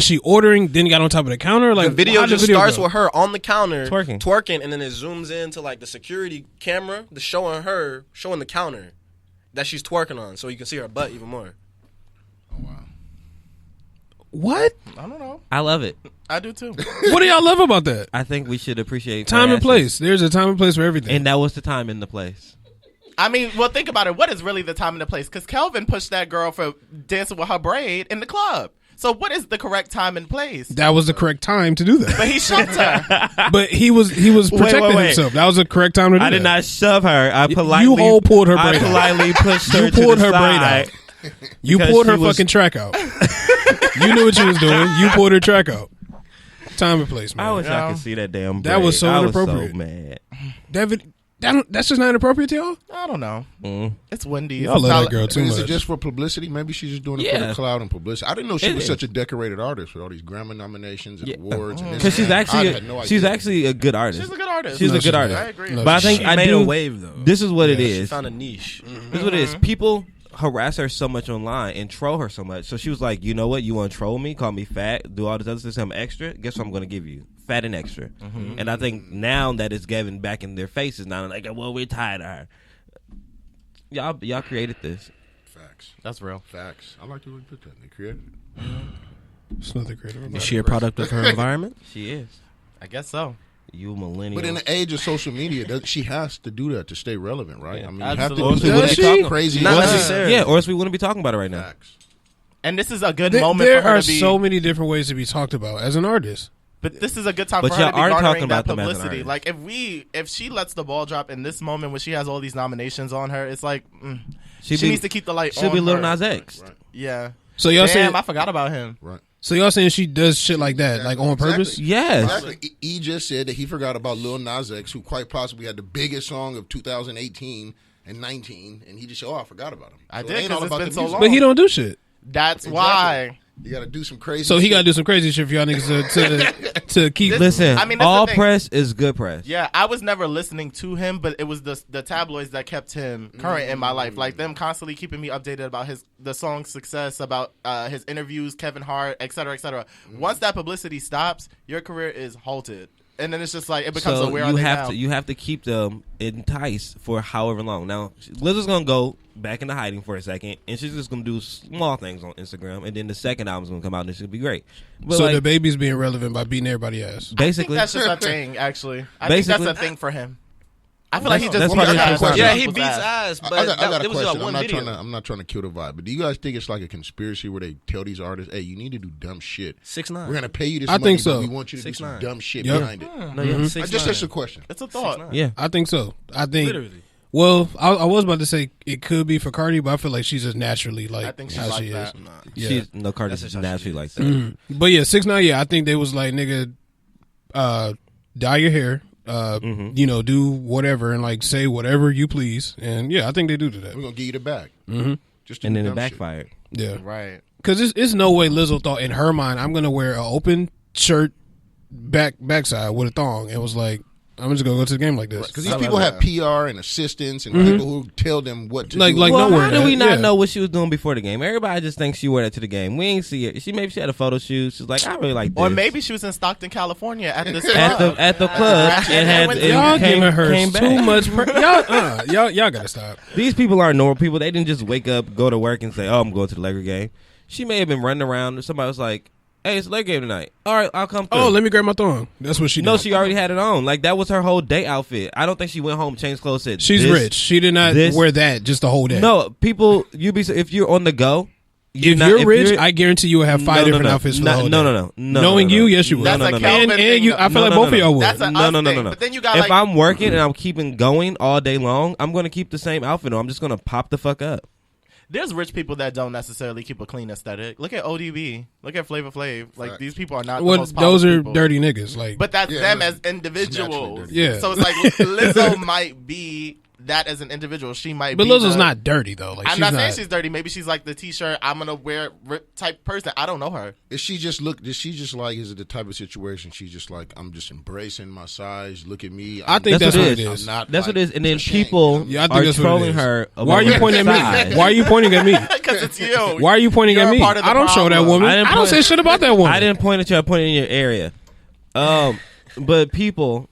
she ordering? Then got on top of the counter. Like, The video how'd just starts with her on the counter Twerking. and then it zooms into like the security camera, showing the counter that she's twerking on, so you can see her butt even more. What? I don't know. I love it. I do too. What do y'all love about that? I think we should appreciate Time her and asses. place. There's a time and place for everything. and that was the time and the place. I mean, well, think about it. What is really the time and the place? Because Kelvin pushed that girl for dancing with her braid in the club. So what is the correct time and place? that was the correct time to do that. But he shoved her. But he was protecting wait. himself. That was the correct time to do I that. did not shove her. I politely. you whole pulled her I braid out. politely pushed You her to pulled the her braid side. out. You because pulled her she was- fucking track out. You knew what you was doing. You pulled her track out. Time and place, man. I wish I Yeah. could see that damn. That was braid. so I inappropriate. Was so mad. That That's just not inappropriate to y'all? I don't know. Mm. It's windy. Y'all It's love not- that girl I too mean, is it much. just for publicity? Maybe she's just doing it for Yeah. the cloud and publicity. I didn't know she It was is. such a decorated artist with all these Grammy nominations and Yeah. awards. And this Because she's and that. actually I had no she's idea. actually a good artist. She's a good artist. She's No, a good she's artist. I agree. No, But I she- think She I made do. a wave though. This is what it Yeah, She is. found a niche. This is what it is. People harass her so much online and troll her so much. So she was like, you know what? You want to troll me? Call me fat? Do all this other stuff? I'm extra? Guess what I'm going to give you? Fat and extra. And I think now that it's given back in their faces, now they're like, well, we're tired of her. Y'all created this. Facts. That's real. Facts. I like the way you put that. They created it. It's nothing creative about Is it. she a product of her environment? She is. I guess so. You millennial. But in the age of social media, she has to do that to stay relevant, right? Yeah. I mean, you have to do Absolutely. Does that she? crazy. Not stuff. necessarily. Yeah, or else we wouldn't be talking about it right now. Facts. And this is a good There, moment there for her are to be. so many different ways to be talked about as an artist. But this is a good time But for her y'all to be aren't garnering talking that about them as an publicity. artist. Like if she lets the ball drop in this moment when she has all these nominations on her, it's like She she needs to keep the light on. She'll be Lil her. Nas X. Right. Yeah. So y'all saying Damn, I forgot about him. Right. so y'all saying she does shit like that, like on purpose? Exactly. Yes. Exactly. E just said that he forgot about Lil Nas X, who quite possibly had the biggest song of 2018 and 19, and he just said, "Oh, I forgot about him." I So did, it ain't 'cause all it's about been the so music. long. But he don't do shit. That's Exactly. why. You got to do some crazy. So he shit. got to do some crazy shit for y'all niggas to keep. Listen, I mean, that's all the thing. press is good press. Yeah, I was never listening to him, but it was the tabloids that kept him current in my life. Like them constantly keeping me updated about the song's success, about his interviews, Kevin Hart, et cetera, et cetera. Once that publicity stops, your career is halted. And then it's just like it becomes So a where you are they have now? to you have to keep them enticed for however long. Now Lizzo's gonna go back into hiding for a second, and she's just gonna do small things on Instagram, and then the second album's gonna come out, and it's gonna be great. But So like, the baby's being relevant by beating everybody ass. I think basically, that's just a thing, actually. I think Basically- that's a thing for him. I feel like he just That's beats probably ass. the question. Yeah, People's he beats ass. ass, but I got that, a it was question. one I'm not video. I'm not trying to kill the vibe, but do you guys think it's like a conspiracy where they tell these artists, "Hey, you need to do dumb shit. 6ix9ine. We're gonna pay you this I money, think but so. we want you to do some 6ix9ine. dumb shit Yep. behind it." No, yeah, 6ix9ine. Just a question. It's a thought. 6ix9ine. yeah. I think so. I think. Literally. Well, I was about to say it could be for Cardi, but I feel like she's just naturally like I think she's how like she that. is. Nah. Yeah. she's no Cardi's That's just just how she naturally like is. that. But yeah, 6ix9ine. Yeah, I think they was like, nigga, dye your hair, you know, do whatever and like say whatever you please, and yeah, I think they do that. We're gonna give you the bag. Mhm. Just to And do then it dumb shit. backfired. Yeah, Right. because it's no way Lizzo thought in her mind I'm gonna wear an open shirt backside with a thong and was like, I'm just gonna go to the game like this. Because these people have PR and assistants and people who tell them what to Like- do. like, Well, don't how wear do we that. not Yeah. know what she was doing before the game? Everybody just thinks she wore that to the game. We ain't see it. Maybe she had a photo shoot. She's like, I really like this. Or maybe she was in Stockton, California at this at club. the club and had went- and Y'all came, giving her came too back. much. Y'all gotta stop. These people aren't normal people. They didn't just wake up, go to work, and say, "Oh, I'm going to the Laker game." She may have been running around. And somebody was like, "Hey, it's the Laker game tonight. All right, I'll come through." Oh, let me grab my thong. That's what she did. No, she already had it on. Like that was her whole day outfit. I don't think she went home, changed clothes. Said, She's "This- rich. She did not this- wear that just the whole day. No, people, if you're on the go, if you're rich, I guarantee you will have five different outfits for the whole day. No. Knowing you, yes, you will. That's no, a no, no. Calvin And you, thing. I feel No, like no, both no, of y'all would. That's a No, us no, no, thing. no, no. But then you got If like I'm working and I'm keeping going all day long, I'm going to keep the same outfit on. I'm just going to pop the fuck up. there's rich people that don't necessarily keep a clean aesthetic. Look at ODB. Look at Flavor Flav. Like Facts. these people are not. the Well, most those polished are people. dirty niggas. Like, But that's Yeah, them it's as individuals. dirty. Yeah. So it's like Lizzo might be that as an individual. She might. but be Lizzo's the- not dirty though. Like, I'm she's not not. saying she's dirty. Maybe she's like the T-shirt. I'm gonna wear type person. I don't know her. Is she just is it the type of situation she's just like, I'm just embracing my size, look at me. I think That's that's what what it it is. is. I'm not That's like, what it is. And then it's a shame, people you know? Yeah, I think are that's what it trolling is. her. Why are you about pointing her at me? size. Why are you pointing at me? Because it's you. Why are you pointing You're at a me? part of the I don't show that problem. woman. I I, didn't don't point- say shit about that woman. I didn't point at you. I pointed in your area. But people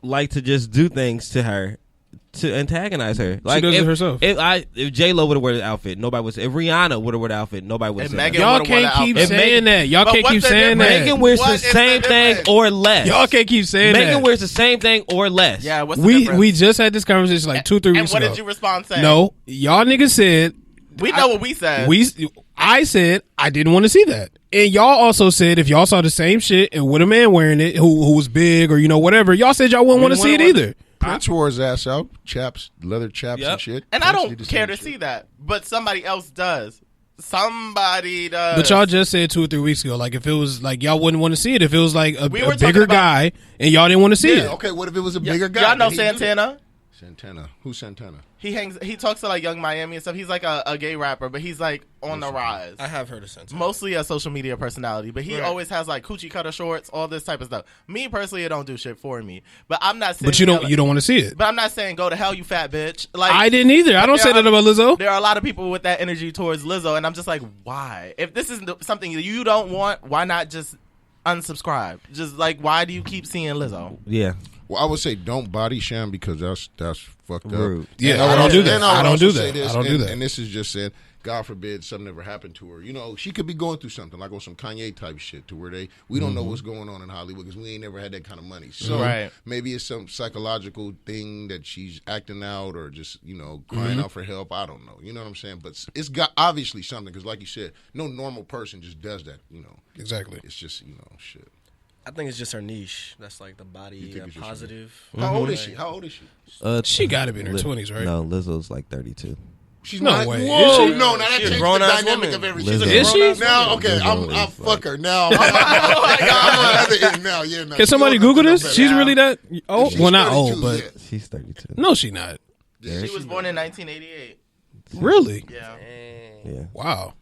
like to just do things to her to antagonize her. Like does it if, herself. If J Lo would have worn the outfit, nobody would say. If Rihanna would have worn the outfit, nobody would And say. Megan that. Y'all would've worn can't that keep outfit. saying that. Y'all But can't what's keep the saying difference? that. Megan wears What the is the same thing difference? or less. Y'all can't keep saying Megan that. wears the same thing or less. Yeah. What's the we difference? just had this conversation like 2-3 And weeks what ago. did you respond saying? No, y'all niggas said We know what we said. I said I didn't want to see that, and y'all also said if y'all saw the same shit and with a man wearing it who was big or whatever, y'all said y'all wouldn't want to see it either. Prince wore his ass out, chaps, leather chaps Yep. and shit. And I Prince don't did the care same to shit. see that, but somebody else does. Somebody does. But y'all just said 2 or 3 weeks ago, like if it was like y'all wouldn't want to see it if it was like a We were bigger talking about- guy and y'all didn't want to see Yeah, it. okay, what if it was a bigger guy? Y'all know Did he do that? Santana? Santana. Who's Santana? He talks to like Young Miami and stuff. He's like a gay rapper, but he's like on the rise. I have heard of Santana. Mostly a social media personality, but he Right. always has like coochie cutter shorts, all this type of stuff. Me personally, it don't do shit for me. But I'm not saying. But you don't want to see it. But I'm not saying go to hell, you fat bitch. Like I didn't either. I don't say that about Lizzo. There are a lot of people with that energy towards Lizzo, and I'm just like, why? If this is something you don't want, why not just unsubscribe? Just like, why do you keep seeing Lizzo? Yeah. Well, I would say don't body sham because that's fucked up. Rude. Yeah, And I don't would- do that. and I would don't also do say that. this, I don't do and- that. And this is just saying, God forbid something never happened to her. You know, she could be going through something like on some Kanye type shit to where we don't know what's going on in Hollywood because we ain't never had that kind of money. So Right. maybe it's some psychological thing that she's acting out or just, crying out for help. I don't know. You know what I'm saying? But it's got obviously something because like you said, no normal person just does that, Exactly. It's just, shit. I think it's just her niche. That's like the You body think it's just her positive. How old is she? How old is she? She got to be in her 20s, right? No, Lizzo's like 32. She's No not. way. Whoa, Is she? no, now that She's a changes the grown-ass dynamic woman. of everything. Lizzo. Is she? Now, okay, I'm Lizzo is fuck her. Now, I'm on the other end now. Yeah, now. Can somebody Google this? She's really that old? She's Well, not 32, old, but yeah. She's 32. no, she not. Yeah, She was born in 1988. Really? Yeah. Yeah. Wow.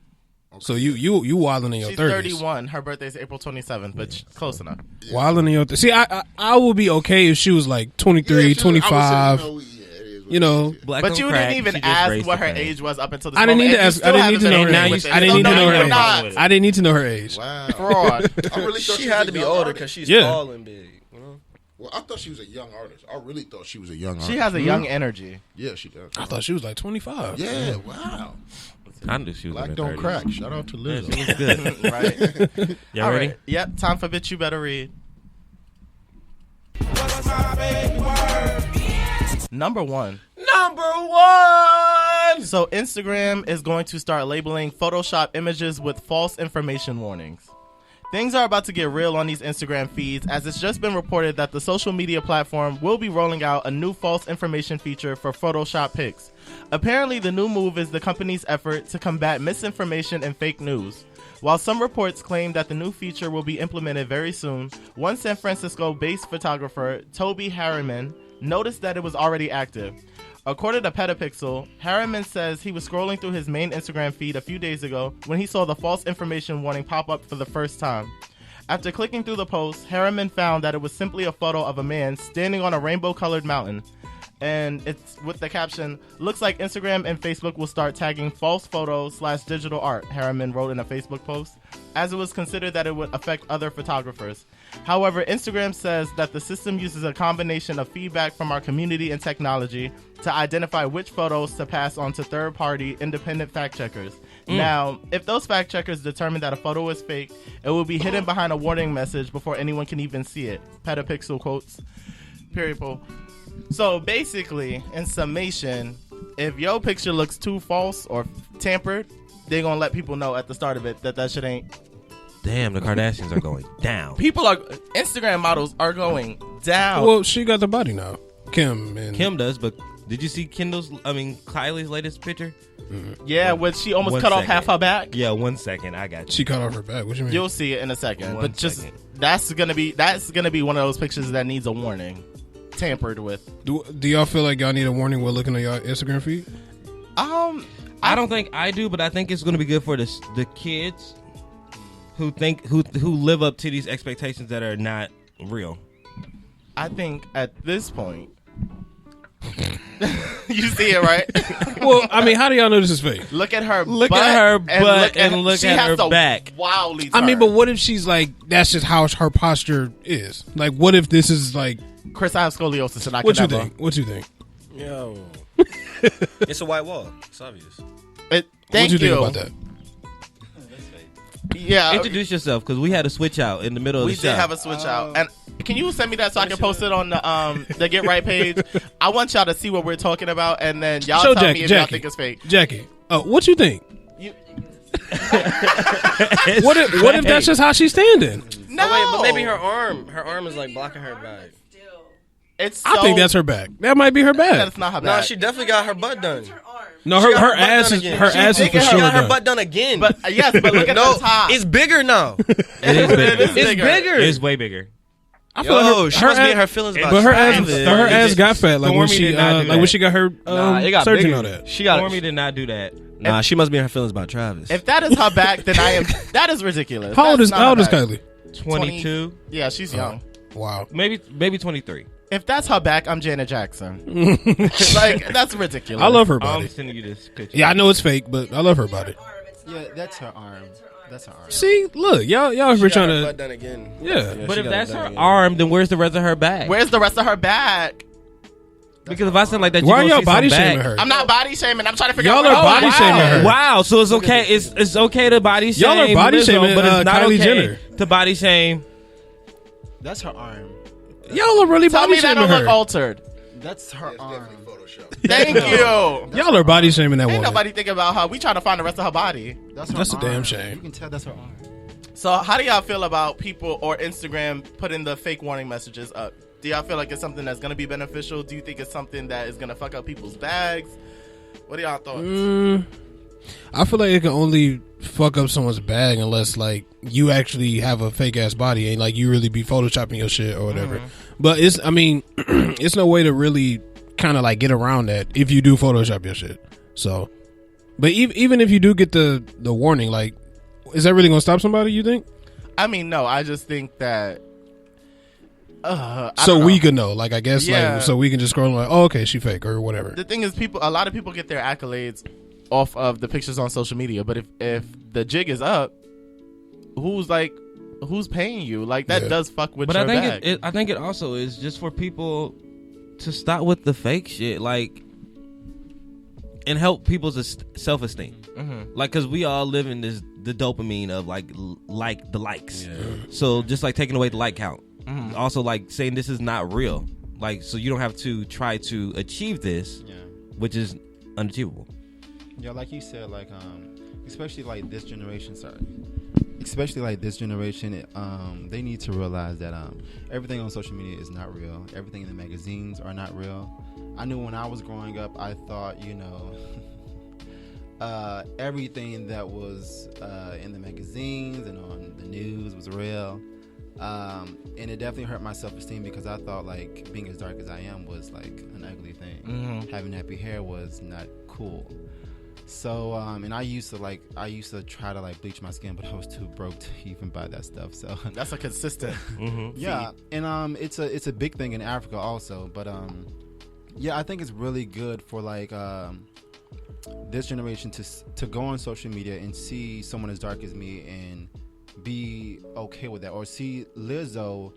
So you wilding in your She's 30s. 31. Her birthday's April 27th, but close enough. Wilding in your See, I would be okay if she was like 23, Yeah, she was- 25. I would say, it is what You know, it is. Black But on you crack, didn't even she just ask raised what the her fame. age was up until this I didn't moment. need to and you ask. I still didn't need haven't to know been her okay age. with it. I didn't So need to no, know her you're age. not. I didn't need to know her age. Wow. Fraud. I really thought She had to was be a young older artist. because she's Yeah. tall and big. You know? Well, I thought she was a young artist. I really thought she was a young artist. She has a young energy. Yeah, she does. I thought she was like 25. Yeah, wow. I knew she was Black in her don't 30s. crack. Shout out to Yeah, Lizzo. she was good. Right. Y'all All ready? right. Yep. Time for Bitch You Better Read. Number one. So Instagram is going to start labeling Photoshop images with false information warnings. Things are about to get real on these Instagram feeds, as it's just been reported that the social media platform will be rolling out a new false information feature for Photoshop pics. Apparently, the new move is the company's effort to combat misinformation and fake news. While some reports claim that the new feature will be implemented very soon, one San Francisco-based photographer, Toby Harriman, noticed that it was already active. According to Petapixel, Harriman says he was scrolling through his main Instagram feed a few days ago when he saw the false information warning pop up for the first time. After clicking through the post, Harriman found that it was simply a photo of a man standing on a rainbow-colored mountain. And it's with the caption, "Looks like Instagram and Facebook will start tagging false photos / digital art," Harriman wrote in a Facebook post, as it was considered that it would affect other photographers. However, Instagram says that the system uses a combination of feedback from our community and technology to identify which photos to pass on to third-party independent fact-checkers. Now, if those fact-checkers determine that a photo is fake, it will be hidden behind a warning message before anyone can even see it. Petapixel quotes. Period. So basically, in summation, if your picture looks too false or tampered, they're going to let people know at the start of it that shit ain't. Damn, the Kardashians are going down. Instagram models are going down. Well, she got the body now. Kim does, but did you see Kylie's latest picture? yeah, when she almost 1 cut off second. half her back. Yeah, 1 second. I got you. She cut off her back. What you mean? You'll see it in a second. One But just second. that's gonna be one of those pictures that needs a warning. Tampered with. Do y'all feel like y'all need a warning while looking at y'all Instagram feed? I don't think I do, but I think it's going to be good for the kids who live up to these expectations that are not real. I think at this point, you see it, right? Well, I mean, how do y'all know this is fake? Look at her Look butt. at her and butt and look she at has her to back. Wildly I mean, turn. but what if she's like, that's just how her posture is? Like, what if this is like, Chris, I have scoliosis and I what can you never. think? What you think? Yo. It's a white wall. It's obvious. Thank What you think about that? Yeah, Introduce yourself, because we had a switch out in the middle of we the did show. have a switch out. And can you send me that so I can post it on the Get Right page? I want y'all to see what we're talking about, and then y'all Show tell me if y'all Jackie. think it's fake. Jackie, what you think? You, What if that's just how she's standing? no, Oh, wait, but maybe her arm is like blocking her back. It's I think that's her back. That might be her back. That's not her No, back. she definitely got her butt done. No, She got her butt ass done is again. her She ass is thinking for she sure got her done. butt done again. But yes, but look at no, the top. it's bigger now. It is bigger. It's bigger. It's way bigger. I feel like Yo, she must be in her feelings about But her ass, Travis. but her ass got fat like when Stormy she did not do like that. when she got her Nah, it got surgery bigger. and all that. She got. Stormy did not do that. Nah, she must be in her feelings about Travis. If that is her back, then I am. That is ridiculous. How old That's is not how old her is back. Kylie? 22, Yeah, she's young. Wow. maybe 23. If that's her back, I'm Janet Jackson. Like that's ridiculous. I love her I'm body. sending you this picture. Yeah, I know it's fake, but I love her body. Yeah, that's her arm. That's her arm. See, look, y'all she were got trying her to. butt done again. Yeah. But she if got that's it done her again. arm, then where's the rest of her back? Where's the rest of her back? Because if I said like that, you Why are gonna y'all see some body back. shaming her? I'm not body shaming. I'm trying to figure Y'all out. are where body wow. shaming her. Wow, so it's okay. It's okay to body shame. Y'all are body Lizzo, shaming, but it's not Kylie okay Jenner. to body shame. That's her arm. Y'all are really Tell body me that shaming don't look her. altered. That's her arm. Thank you. Y'all are body shaming that Ain't woman. nobody thinking about her. We trying to find the rest of her body. That's her That's a arm. damn shame. You can tell that's her arm. So how do y'all feel about people or Instagram putting the fake warning messages up? Do y'all feel like it's something that's going to be beneficial? Do you think it's something that is going to fuck up people's bags? What are y'all thoughts? I feel like it can only fuck up someone's bag unless like you actually have a fake ass body and like you really be photoshopping your shit or whatever. But it's, I mean, it's no way to really kind of like get around that if you do Photoshop your shit. So, but even if you do get the warning, like, is that really gonna stop somebody? You think? I mean, no. I just think that. I So don't know. we could know, like, I guess, Yeah. like, so we can just scroll and like, oh, okay, she fake or whatever. The thing is, a lot of people get their accolades off of the pictures on social media. But if the jig is up, who's paying you? Like that Yeah. does fuck with But your I think bag. I think it also is just for people to stop with the fake shit, like, and help people's self esteem. Like, cause we all live in the dopamine of like the likes. So just like taking away the like count. Also like saying this is not real. Like, so you don't have to try to achieve this, Yeah. which is unachievable. Yeah, like you said, like especially like this generation. Especially like this generation, they need to realize that everything on social media is not real. Everything in the magazines are not real. I knew when I was growing up, I thought, everything that was in the magazines and on the news was real. And it definitely hurt my self-esteem because I thought like being as dark as I am was like an ugly thing. Having nappy hair was not cool. So and I used to try to like bleach my skin, but I was too broke to even buy that stuff. So That's a consistent. yeah, and it's a big thing in Africa also. But yeah, I think it's really good for like this generation to go on social media and see someone as dark as me and be okay with that, or see Lizzo,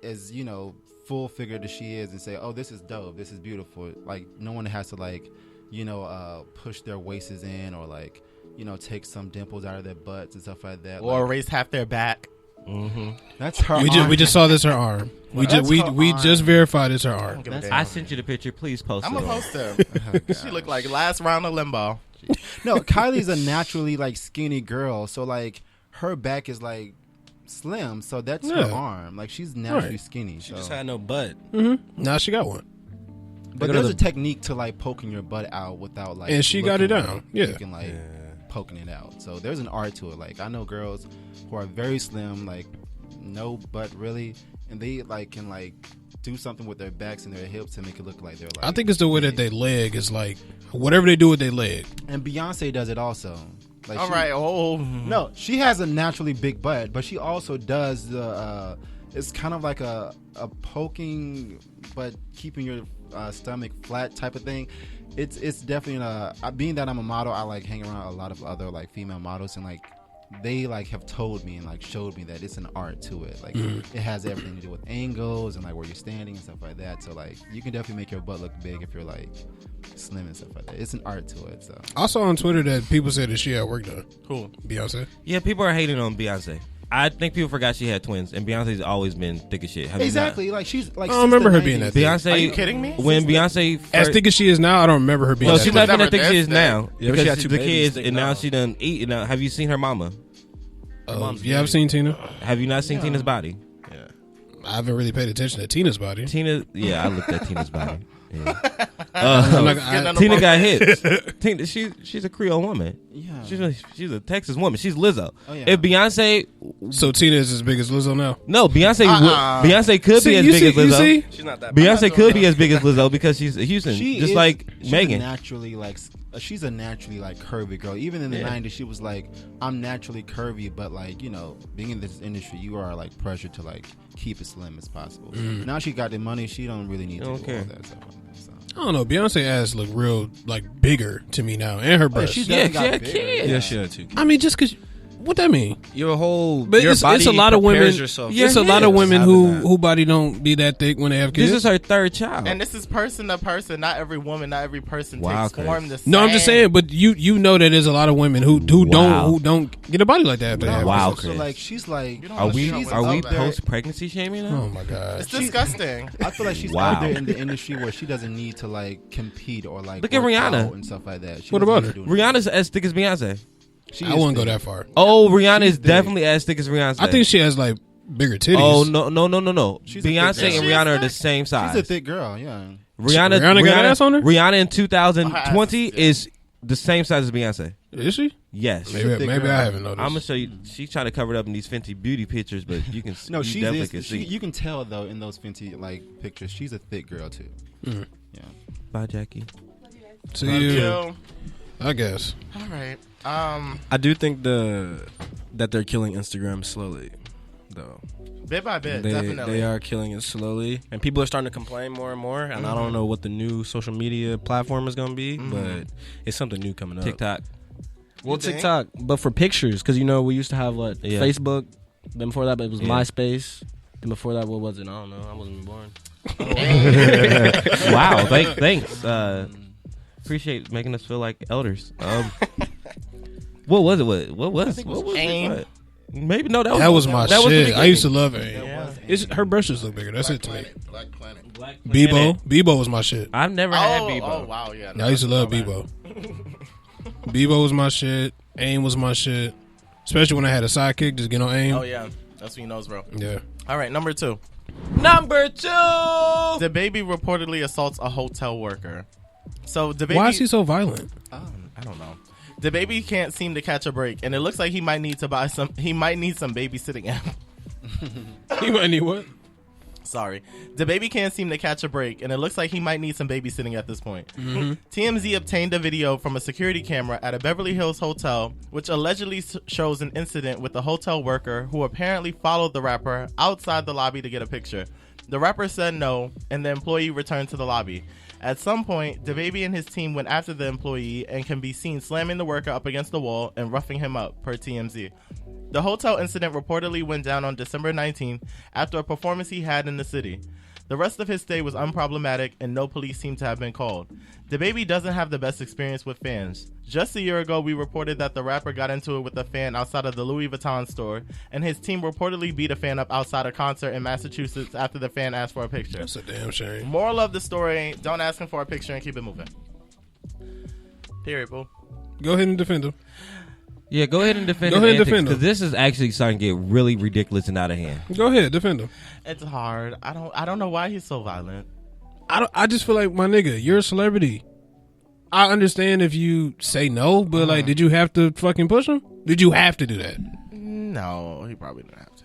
as full figured as she is, and say, oh, this is dope, this is beautiful. Like no one has to like push their waists in, or like take some dimples out of their butts and stuff like that, Or like, erase half their back. that's her We just saw this her arm. We just verified it's her arm. Give a damn. I sent you the picture. Please post I'm it. gonna on. post them. She looked like last round of limbo. No, Kylie's a naturally like skinny girl, so like her back is like slim, so that's her Yeah. arm. Like she's naturally Right. skinny. She so. just had no butt. Now she got one. But Look at there's a the- technique to like poking your butt out without like. And she got it looking down. like Yeah. you can like poking it out. So there's an art to it. Like I know girls who are very slim, like no butt really, and they like can like do something with their backs and their hips to make it look like they're like. I think it's the way that they leg is like whatever they do with their leg. And Beyonce does it also. Like All she- right. Oh. No, she has a naturally big butt, but she also does the. It's kind of like a poking, but keeping your stomach flat type of thing. It's definitely being that I'm a model, I like hang around a lot of other like female models, and like they like have told me and like showed me that it's an art to it. Like it has everything to do with angles and like where you're standing and stuff like that. So like you can definitely make your butt look big if you're like slim and stuff like that. It's an art to it. So I saw on Twitter that people said that she had work done. Cool. Beyonce. Yeah, people are hating on Beyonce. I think people forgot she had twins, and Beyonce's always been thick as shit. Have you not? exactly, like she's like. I don't since remember the her being 90s. that thick. Beyonce. Are you kidding me? When Beyonce As first, thick as she is now, I don't remember her being no, that she's thick. not even never as thick as she is this now. Yeah, but she because had she's two the babies kids, thick and now now. she done eat. And now, have you seen her mama? Yeah, I've seen Tina. Have you not seen Tina's body? I haven't really paid attention to Tina's body. Tina, yeah, I looked at Tina's body. Yeah. Tina got hit. Tina, she's a Creole woman. Yeah. She's a Texas woman. She's Lizzo. Oh, yeah. If Beyonce, So Tina is as big as Lizzo now. no, Beyonce could be as you big as you Lizzo. see? She's not that. Beyonce could be as big as Lizzo because she's Houston, She just is- like she's Megan. Naturally, like she's a naturally like curvy girl. Even in the '90s, she was like, "I'm naturally curvy," but like being in this industry, you are like pressured to like keep as slim as possible. Now she got the money; she don't really need to do all Okay. that stuff. So. I don't know. Beyonce ass look real like bigger to me now, and her breasts. she's Yeah, definitely she got had bigger. kids. Yeah, she had two. I mean, just because. What that mean? Your whole, But your it's body a lot of women. prepares yourself. It's a lot of women who body don't be that thick when they have kids. This is her third child. And this is person to person. Not every woman, not every person Wow, takes form the same. No, I'm just saying, but you know that there's a lot of women who don't get a body like that after they have Wow, kids. So Chris. like she's like, You don't Are know we she's she's are we out there. post pregnancy shaming now? Oh my god. It's disgusting. I feel like she's Wow. out there in the industry where she doesn't need to like compete or like Look at work Rihanna. out and stuff like that. She What doesn't about need to her? do anything. Rihanna's as thick as Beyonce. She I is wouldn't go thick. that far. Oh, Rihanna is She's thick. definitely as thick as Beyonce. I think she has like bigger titties. Oh no! She's a thick Beyonce girl. and Rihanna are the same size. She's a thick girl. Yeah. Rihanna got ass on her? Rihanna in 2020 Her ass, yeah. is the same size as Beyonce. Is she? Yes. Maybe thick maybe girl. I haven't noticed. I'm gonna show you. She's trying to cover it up in these Fenty beauty pictures, but you can. No, you she definitely is. can see. You can tell though in those Fenty like pictures, she's a thick girl too. Mm. Yeah. Bye, Jackie. See Thank you. you. I guess. All right. I do think that they're killing Instagram slowly, though. Bit by bit, definitely. They are killing it slowly, and people are starting to complain more and more. And I don't know what the new social media platform is going to be, but it's something new coming up. TikTok. Well, You think? TikTok, but for pictures, because we used to have Yeah. Facebook. Then before that, it was Yeah. MySpace. Then before that, what was it? I don't know. I wasn't even born. Wow. Thanks. Appreciate making us feel like elders. What was it? What was it? AIM. What? Maybe no. That was my that was the shit. I used to beginning. love it. Yeah. It's, her breasts just look bigger. That's it to me. Black Planet. Bebo was my shit. I've never had Oh, Bebo. oh, wow, yeah. I used to love Okay. Bebo. Bebo was my shit. AIM was my shit. Especially when I had a sidekick, just get on AIM. Oh, yeah. That's when you know it's real. Yeah. All right, number 2. Number 2. The baby reportedly assaults a hotel worker. So the baby, Why is he so violent? I don't know. The baby can't seem to catch a break, and it looks like he might need to buy some. He might need some babysitting help. He might need what? Sorry, the baby can't seem to catch a break, and it looks like he might need some babysitting at this point. TMZ obtained a video from a security camera at a Beverly Hills hotel, which allegedly shows an incident with a hotel worker who apparently followed the rapper outside the lobby to get a picture. The rapper said no, and the employee returned to the lobby. At some point, the baby and his team went after the employee and can be seen slamming the worker up against the wall and roughing him up, per TMZ. The hotel incident reportedly went down on December 19th after a performance he had in the city. The rest of his stay was unproblematic and no police seem to have been called. The baby doesn't have the best experience with fans. Just a year ago, we reported that the rapper got into it with a fan outside of the Louis Vuitton store, and his team reportedly beat a fan up outside a concert in Massachusetts after the fan asked for a picture. That's a damn shame. Moral of the story, don't ask him for a picture and keep it moving. Period, boo. Go ahead and defend him. Yeah, go ahead and defend Go him. ahead and defend him. Because this is actually starting to get really ridiculous and out of hand. Go ahead, defend him. It's hard. I don't know why he's so violent. I just feel like, my nigga, you're a celebrity. I understand if you say no, but like, did you have to fucking push him? Did you have to do that? No, he probably didn't have to.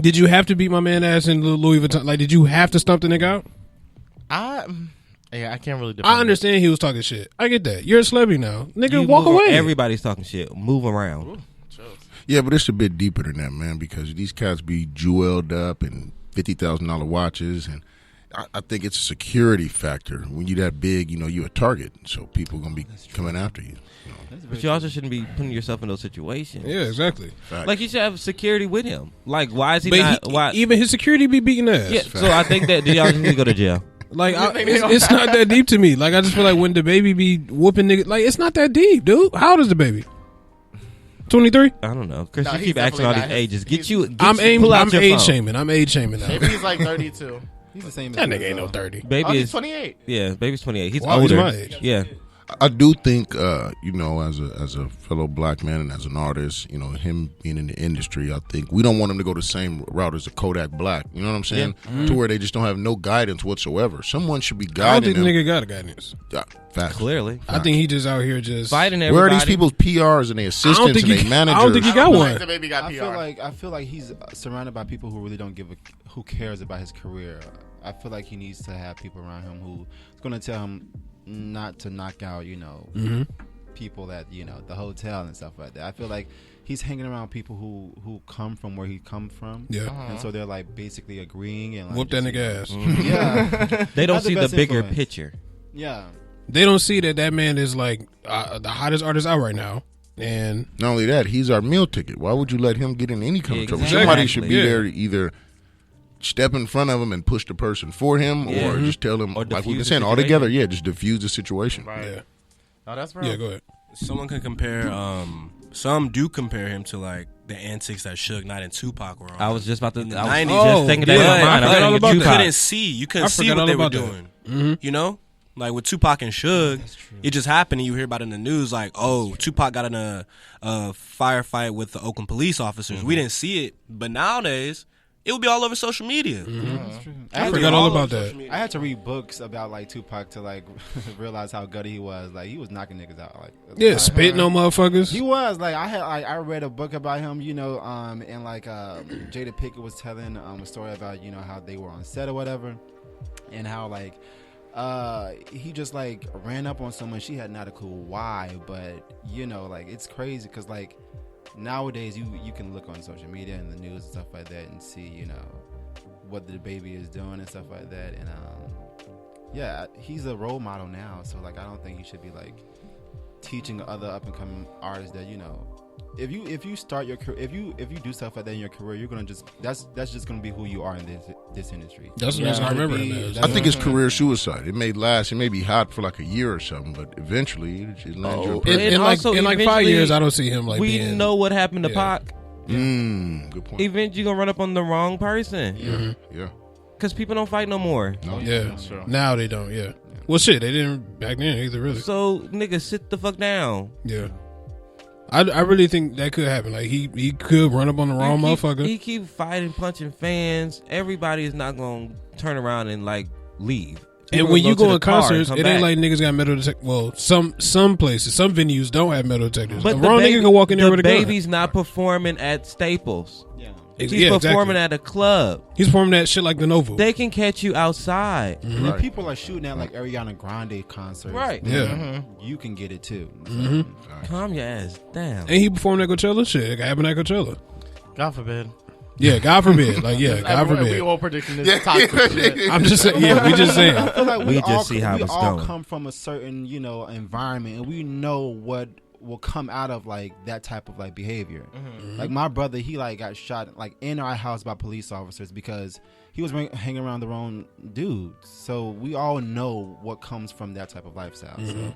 Did you have to beat my man ass in Louis Vuitton? Like, did you have to stump the nigga out? I can't really defend I understand he was talking shit. I get that. You're a celebrity now. Nigga, You walk move- away. Everybody's talking shit. Move around. Yeah, but it's a bit deeper than that, man, because these cats be jeweled up and $50,000 watches, and I think it's a security factor. When you that big, you're a target, so people gonna be coming after you. But you also shouldn't be putting yourself in those situations. Yeah, exactly. Like, you should have security with him. Like, why is he But not? Why? even his security be beating ass. Yeah, so I think that y'all need to go to jail. Like, it's not that deep to me. Like, I just feel like when the baby be whooping niggas, like, it's not that deep, dude. How old is the baby? 23? I don't know. Chris, No, you he's keep asking all these definitely not. ages. I'm pull out I'm your age phone. shaming. I'm age shaming now. Maybe he's like 32. He's the same. That as nigga ain't no Lizzo. 30. Baby Oh, he's is 28. yeah. Baby's 28. He's Wow, he's older. my age. Yeah. I do think, as a fellow black man and as an artist, him being in the industry, I think we don't want him to go the same route as a Kodak Black. You know what I'm saying? To where they just don't have no guidance whatsoever. Someone should be I don't guiding think the him. nigga got a guidance. Facts. Clearly, I think he just out here just fighting everybody. Where are these people's PRs and their assistants and their managers? I don't think he got one. The baby got PR. I feel like he's surrounded by people who really don't who cares about his career. I feel like he needs to have people around him who's going to tell him not to knock out, people at the hotel and stuff like that. I feel like he's hanging around people who come from where he come from. Yeah. And so they're like basically agreeing and like, Whoop that nigga ass. Yeah. They don't Not the see the best bigger influence. picture. Yeah. They don't see that man is like the hottest artist out right now. And Not only that, he's our meal ticket. Why would you let him get in any kind of trouble? Exactly. Somebody should be Yeah. there to either step in front of him and push the person for him, or just tell him, Or like we've been diffuse saying, the all together, just diffuse the situation. Right. yeah. No, that's real. Yeah, go ahead. Someone can compare. Some do compare him to like the antics that Suge Knight and Tupac were on. I was just about to. In the I was 90s. just thinking that yeah, in my mind. I forgot I'm all thinking about Tupac. that. You I couldn't see forgot what all they were about that. doing. You know, like with Tupac and Suge, it just happened, and you hear about it in the news. Like, oh, Tupac got in a firefight with the Oakland police officers. We didn't see it, but nowadays it would be all over social media. I forgot all about that. I had to read books about like Tupac to like realize how gutty he was. Like he was knocking niggas out. Like Yeah, spitting on motherfuckers. he was like I read a book about him, and like Jada Pinkett was telling a story about how they were on set or whatever, and how like he just like ran up on someone. She had not a clue why, but like it's crazy because like nowadays you can look on social media and the news and stuff like that and see what the baby is doing and stuff like that, and yeah, he's a role model now, so like I don't think he should be like teaching other up and coming artists that if you start your career, if you do stuff like that in your career, you're gonna just that's just gonna be who you are in this industry. That's the reason I remember him as. I think it's career suicide. It may last, it may be hot for like a year or something, but eventually it lands you in prison. In like 5 eventually, years, I don't see him like we being. know what happened to Yeah. Pac. Good point. Eventually, you gonna run up on the wrong person. Yeah. Because people don't fight no more. No. Yeah. Sure. Now they don't. Yeah. Well, shit, they didn't back then either. Really. So niggas, sit the fuck down. Yeah. I really think that could happen. Like he could run up on the wrong motherfucker. He keep fighting, punching fans. Everybody is not gonna turn around and like leave. And People when gonna you to go the in car and concerts, come it ain't back. like niggas got metal detectors. Well, some places, some venues don't have metal detectors. But the wrong nigga can walk in there the with a gun. baby's not performing at Staples. Yeah. He's Yeah, performing exactly. at a club. He's performing that shit like the Novo. They can catch you outside. And Right. people are shooting at like Ariana Grande concerts. Right. Yeah. You can get it too. Calm your ass down. And he performed at Coachella. Shit, it happened at Coachella. God forbid. Yeah, God forbid. Like, yeah, God We forbid. all predicting this toxic shit. I'm just saying. Yeah, we just saying. I feel like We we, just all, see how we it's all going. come from a certain environment, and we know what will come out of like that type of like behavior. Like my brother, he like got shot like in our house by police officers because he was hanging around the wrong dudes. So we all know what comes from that type of lifestyle. So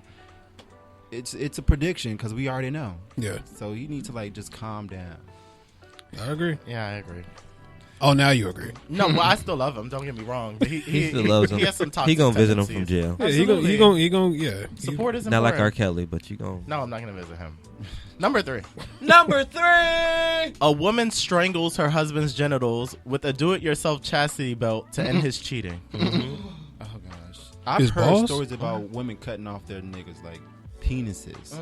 it's a prediction because we already know. Yeah, So you need to like just calm down. I agree. Yeah, I agree. Oh, now you agree. No, well, I still love him. Don't get me wrong. But He still loves him. He has some toxic He gonna visit him tendencies. from jail. Yeah, Absolutely. he gonna, yeah. Support is Not like R. important. Kelly, but you gonna. No, I'm not going to visit him. Number 3. Number 3. A woman strangles her husband's genitals with a do-it-yourself chastity belt to end his cheating. Oh gosh, I've His heard balls? stories about women cutting off their niggas like penises.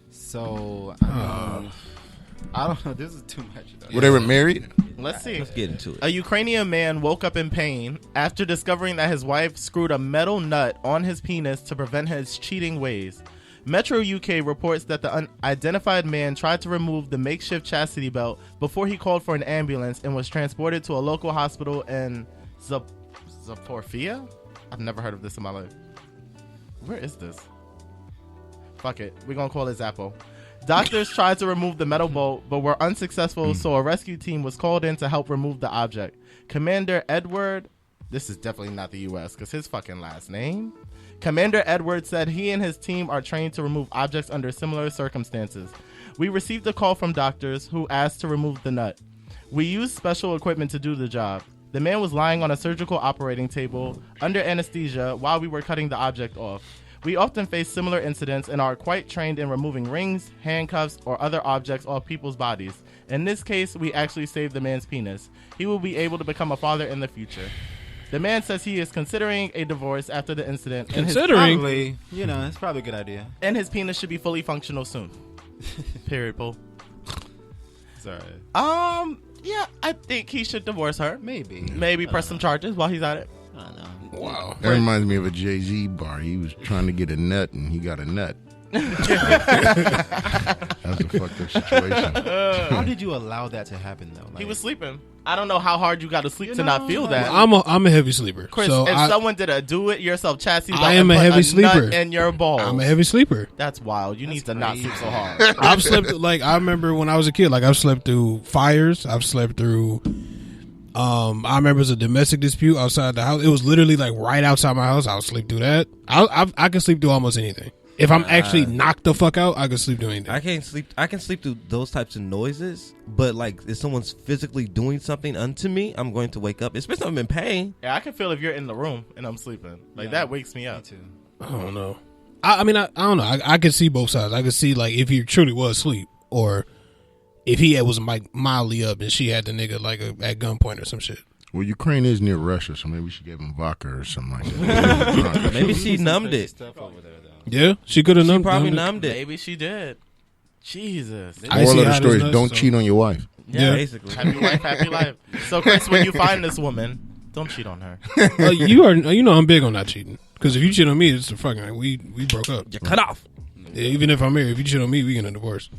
So I don't know. This is too much. Were they married? Let's see. Let's get into it. A Ukrainian man woke up in pain after discovering that his wife screwed a metal nut on his penis to prevent his cheating ways. Metro UK reports that the unidentified man tried to remove the makeshift chastity belt before he called for an ambulance and was transported to a local hospital in Zaporizhzhia? I've never heard of this in my life. Where is this? Fuck it. We're going to call it Zappo. Doctors tried to remove the metal bolt but were unsuccessful, so a rescue team was called in to help remove the object. Commander Edward, this is definitely not the U.S. because his fucking last name. Commander Edward said he and his team are trained to remove objects under similar circumstances. We received a call from doctors who asked to remove the nut. We used special equipment to do the job. The man was lying on a surgical operating table under anesthesia while we were cutting the object off. We often face similar incidents and are quite trained in removing rings, handcuffs, or other objects off people's bodies. In this case, we actually saved the man's penis. He will be able to become a father in the future. The man says he is considering a divorce after the incident, and Probably, it's probably a good idea. his penis should be fully functional soon. Period, Paul. Sorry. Yeah, I think he should divorce her. Maybe. Maybe press some charges while he's at it. I don't know. Wow. That reminds me of a Jay-Z bar. He was trying to get a nut, and he got a nut. That's a fucked up situation. How did you allow that to happen, though? He was sleeping. I don't know how hard you got to sleep to not feel that. I'm a heavy sleeper. Chris, so if someone did a do-it-yourself chassis belt I am and a put heavy sleeper. nut in your balls, I'm a heavy sleeper. that's wild. You need to not sleep so hard. I've slept like I remember when I was a kid. Like I've slept through fires. I've slept through. I remember it was a domestic dispute outside the house. It was literally like right outside my house. I would sleep through that. I can sleep through almost anything. If I'm actually knocked the fuck out, I can sleep through anything. I can't sleep. I can sleep through those types of noises, but like if someone's physically doing something unto me, I'm going to wake up, especially if I'm in pain. Yeah, I can feel if you're in the room and I'm sleeping. Like that wakes me Me up. too. I don't know. I mean, I don't know. I could see both sides. I could see like if he truly was asleep, or if he was like mildly up and she had the nigga like at gunpoint or some shit. Well, Ukraine is near Russia, so maybe we should give him vodka or something like that. Maybe she numbed it. Stuff over there, though. Yeah, she could have She numbed. probably it. numbed it. Maybe she did. Jesus. I Moral see of the how story this is nuts, don't so- cheat on your wife. Yeah. Basically. Happy wife, happy life. So, Chris, when you find this woman, don't cheat on her. You know I'm big on not cheating. Because if you cheat on me, it's the fucking we broke up. You're cut off. Yeah, even if I'm married, if you cheat on me, we get a divorce.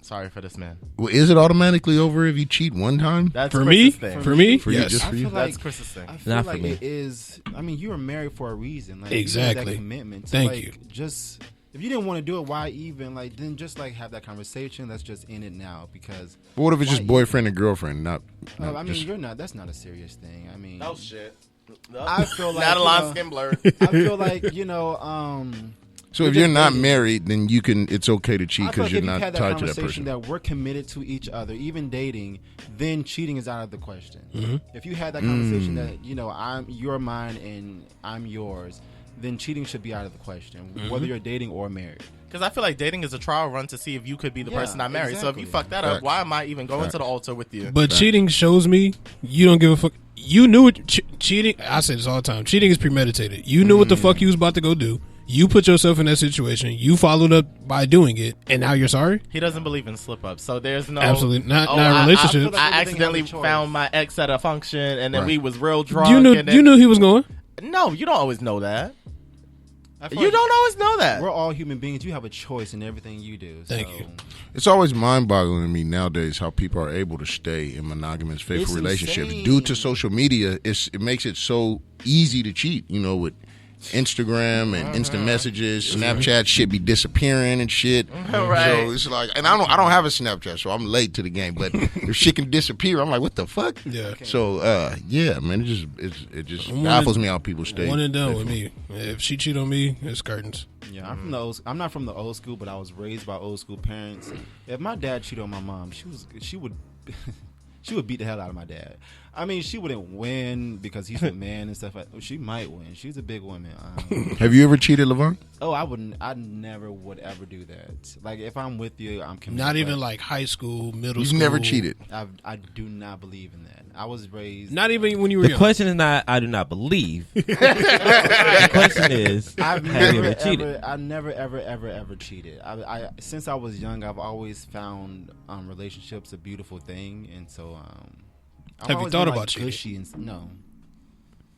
Sorry for this man. Well, is it automatically over if you cheat one time? That's For Chris's me, thing. for me, For you, yes. just I for you? feel That's like Chris's thing. I feel Not for like me. it is. I mean, you were married for a reason. Like, you Exactly. made that commitment. So, Thank like, you. Just if you didn't want to do it, why even like? Then just like have that conversation. Let's just end it now because. But what if it's why just boyfriend and girlfriend? Not I mean, just, you're not. That's not a serious thing. I mean, Oh, shit. I feel like Not a you line know, skin blurred. I feel like so if we're you're just not dating. married, then you can. It's okay to cheat I feel because like you're if you've not had that tied to that conversation person. that we're committed to each other, even dating, then cheating is out of the question. Mm-hmm. If you had that conversation that you're mine and I'm yours, then cheating should be out of the question, Mm-hmm. whether you're dating or married. Because I feel like dating is a trial run to see if you could be the Yeah, person I marry. So if you exactly. fuck that up, Facts. why am I even going Facts. to the altar with you? But cheating shows me you don't give a fuck. You knew it. Cheating. I say this all the time. Cheating is premeditated. You knew what the fuck you was about to go do. You put yourself in that situation. You followed up by doing it, and now you're sorry. He doesn't believe in slip ups. So there's no. Absolutely not. Oh, Not I- a relationship. feel like I everything accidentally has a choice. found my ex at a function, and then Right. we was real drunk. you knew. and then, You knew he was going. No, you don't always know that. I feel You like don't always know that. We're all human beings. You have a choice in everything you do. Thank so. you. It's always mind-boggling to me nowadays how people are able to stay in monogamous, faithful It's relationships. insane. Due to social media, it makes it so easy to cheat. You know, with Instagram and instant messages, Snapchat shit be disappearing and shit. Right. So it's like, and I don't have a Snapchat, so I'm late to the game. But if shit can disappear, I'm like, what the fuck? Yeah. So yeah, man, it just One baffles and- me how people stay. One and done with faithful. me. If she cheat on me, it's curtains. Yeah, I'm not from the old school, but I was raised by old school parents. If my dad cheated on my mom, she would she would beat the hell out of my dad. I mean, she wouldn't win because he's a man and stuff. She might win. She's a big woman. Have you ever cheated, Levon? Oh, I wouldn't. I never would ever do that. Like if I'm with you, I'm committed. Not even but like high school, middle You've school. never cheated. I do not believe in that. I was raised. Not even when you were The young. question is not, I do not believe. The question is, I've have you never ever cheated? ever, I never ever cheated. I since I was young, I've always found relationships a beautiful thing, and so I've Have you always thought been, about like, cheating? gushy and no,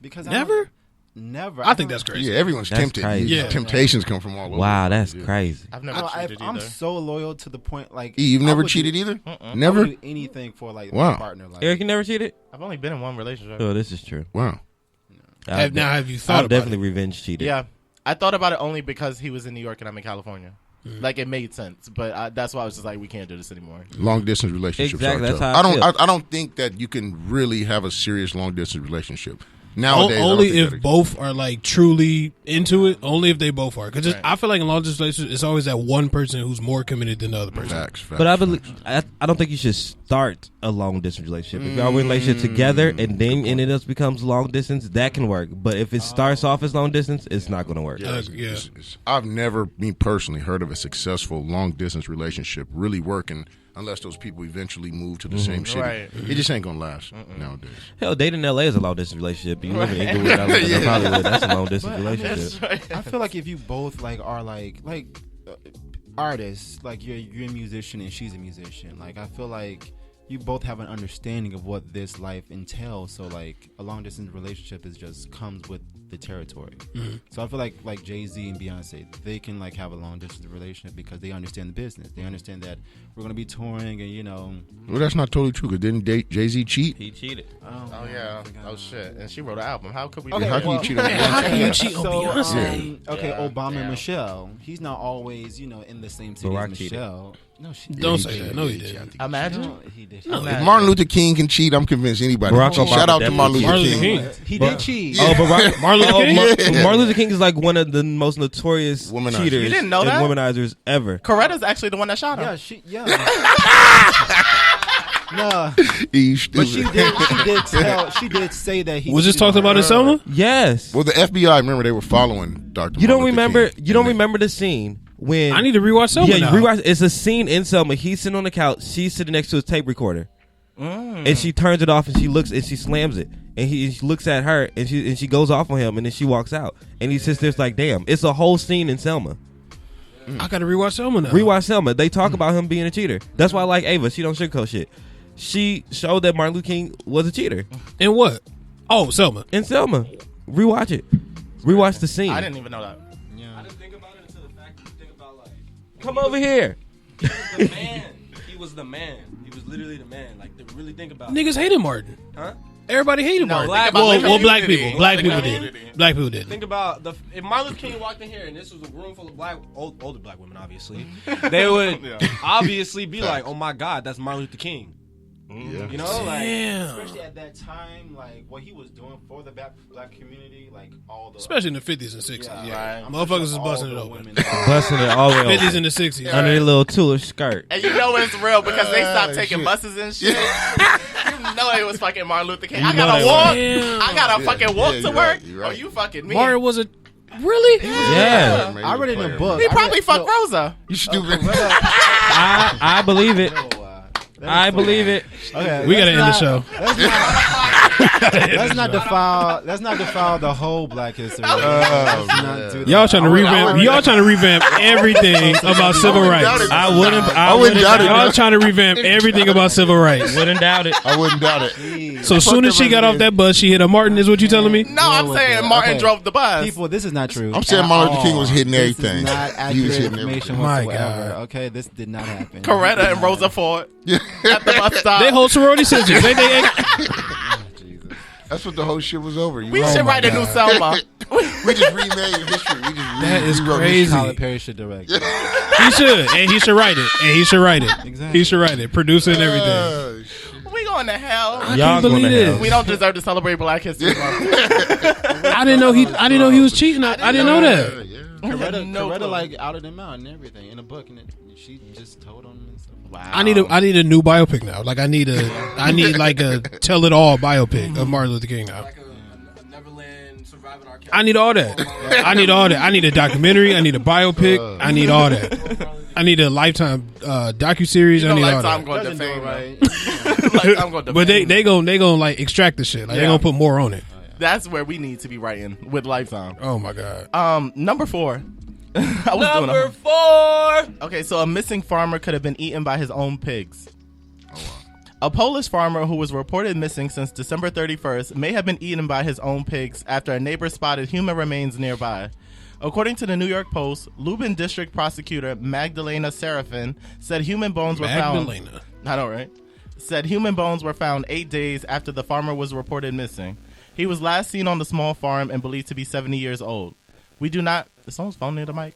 because Never? never. I think that's crazy. Yeah, everyone's That's tempted. crazy. Yeah. Temptations come from all over. Wow, that's Yeah. crazy. I've never cheated I'm either. so loyal to the point like E, you've I never would cheated do, either? I Never? would do anything for like Wow. my partner. Like Eric, you never cheated? I've only been in one relationship. Oh, this is true. Wow. Have you thought I've about definitely it? revenge cheated. Yeah, I thought about it only because he was in New York and I'm in California. Like it made sense, but that's why I was just like, we can't do this anymore. Long distance relationships Exactly, are that's tough. how I feel. I don't think that you can really have a serious long distance relationship nowadays. I don't Only think if that both are like truly into it. Only if they both are. Because I feel like in long distance relationships, it's always that one person who's more committed than the other person. Facts. But I believe I don't think you should start a long distance relationship. If y'all in a relationship together and then and it becomes long distance, that can work. But if it starts off as long distance, it's not going to work. I've never, me personally, heard of a successful long distance relationship really working unless those people eventually move to the same city. Right. It just ain't gonna last nowadays. Hell, dating in LA is a long distance relationship. You live in Inglewood, I live in Hollywood. That's a long distance relationship. I feel like if you both are artists, like you're a musician and she's a musician, like I feel like you both have an understanding of what this life entails. So like a long distance relationship is just comes with the territory. So I feel like Jay-Z and Beyonce, they can like have a long distance relationship because they understand the business. They understand that we're gonna be touring and Well, that's not totally true. Cause didn't Jay-Z cheat? He cheated. Oh yeah. Oh shit. And she wrote an album. How could we? Okay, How can you cheat on How can you Beyonce? cheat on Beyonce? Obama Damn. and Michelle. He's not always in the same city Barack as cheated. Michelle. No, she Don't didn't. say that. No, he didn't. Imagine. No, he did. If Martin Luther King can cheat, I'm convinced anybody. Barack can cheat. Shout Obama out to Martin definitely Luther King. Martin Luther He did cheat. Oh, but Martin Luther King? Martin Luther King is like one of the most notorious Womanizers. cheaters You didn't know and that? womanizers ever. Coretta's actually the one that shot him. Yeah. No, He's but she stupid. did say that he Was this cheated talked on about her. in Selma? Yes. Well, the FBI, remember, they were following Dr. You don't Martin Luther remember? King. You don't And remember the scene when I need to rewatch Selma Yeah, you now. rewatch. It's a scene in Selma. He's sitting on the couch. She's sitting next to his tape recorder, and she turns it off and she looks and she slams it. And he looks at her and she goes off on him and then she walks out. And he sits there like, damn, it's a whole scene in Selma. I gotta rewatch Selma now. Rewatch Selma. They talk about him being a cheater. That's why I like Ava. She don't sugarcoat shit. She showed that Martin Luther King was a cheater And what? Oh, Selma. in Selma. Rewatch it. Rewatch the scene. I didn't even know that. I didn't think about it until the fact that you think about like Come over here. he was the man. He was the man. He was literally the man. Like to really think about it. Niggas hated Martin. Huh? Everybody hated No, Martin. think about Well, women. black people. Black Think people about did. women. Black people did. Think about if Martin Luther King walked in here and this was a room full of older black women, obviously, they would obviously be like, "Oh my God, that's Martin Luther King." Yeah. You know, like Damn. Especially at that time, like what he was doing for the black community, like all the Especially in the 50s and 60s. right. I'm Motherfuckers pretty was sure busting all it the open. women- Busting it all the way 50s over. and the 60s. Under the little Tulish skirt. And you know it's real because they stopped taking shit. buses and shit. You know it was fucking Martin Luther King. I know gotta they walk. Damn. I gotta fucking walk Yeah, to you're work. right, you're right. Oh, you fucking me. Martin was a. Really? Yeah. I read it in a book. He I probably read- fucked no, Rosa. You stupid. I believe it. that I is believe it. Okay, We gotta end the let's show. Let's not defile the whole Black History. Let's not do that. Y'all trying to revamp. Y'all trying to revamp everything about civil doubt rights. it. I wouldn't doubt it. Y'all trying to revamp everything about civil rights. Wouldn't doubt it. I wouldn't doubt it. So as soon as she got off that bus, she hit a Martin. Is what you telling me? No, I'm with saying it. Martin Okay. drove the bus. People, this is not true. I'm saying at Martin Luther King all. was hitting This everything. is not He accurate was hitting information everything. My whatsoever. God. Okay, this did not happen. Coretta and Rosa fought at the bus stop. They hold sorority sisters. They That's what the whole shit was over. You we know? should write a new Selma. We just remade history. We just That is rewrote crazy. Tyler Perry should direct. it. He should, and he should write it, and he should write it. Exactly. He should write it, produce it, and everything. We going to hell. I Y'all can't going believe to this. hell. We don't deserve to celebrate Black History Month. I didn't know he was cheating. I didn't know that. Yeah. Coretta like outed him out and everything in a book, and she just told him and stuff. Wow. I need a new biopic now. Like I need like a tell it all biopic of Martin Luther King now. like a Neverland surviving our I need all that. I need all that. I need a documentary. I need a biopic. I need all that. I need a Lifetime docuseries. You I know, need all Lifetime that. going to Doesn't do defame it right. right. Lifetime going to But defame. they gonna like extract the shit. Like they Yeah. gonna put more on it. That's where we need to be writing with Lifetime. Oh my god. Number 4. I was doing Number a 4. Okay, so a missing farmer could have been eaten by his own pigs. A Polish farmer who was reported missing since December 31st may have been eaten by his own pigs after a neighbor spotted human remains nearby. According to the New York Post, Lubin District Prosecutor Magdalena Serafin said human bones were Magdalena. found. I know, right? Said human bones were found 8 days after the farmer was reported missing. He was last seen on the small farm and believed to be 70 years old. We do not. Is someone's phone near the mic?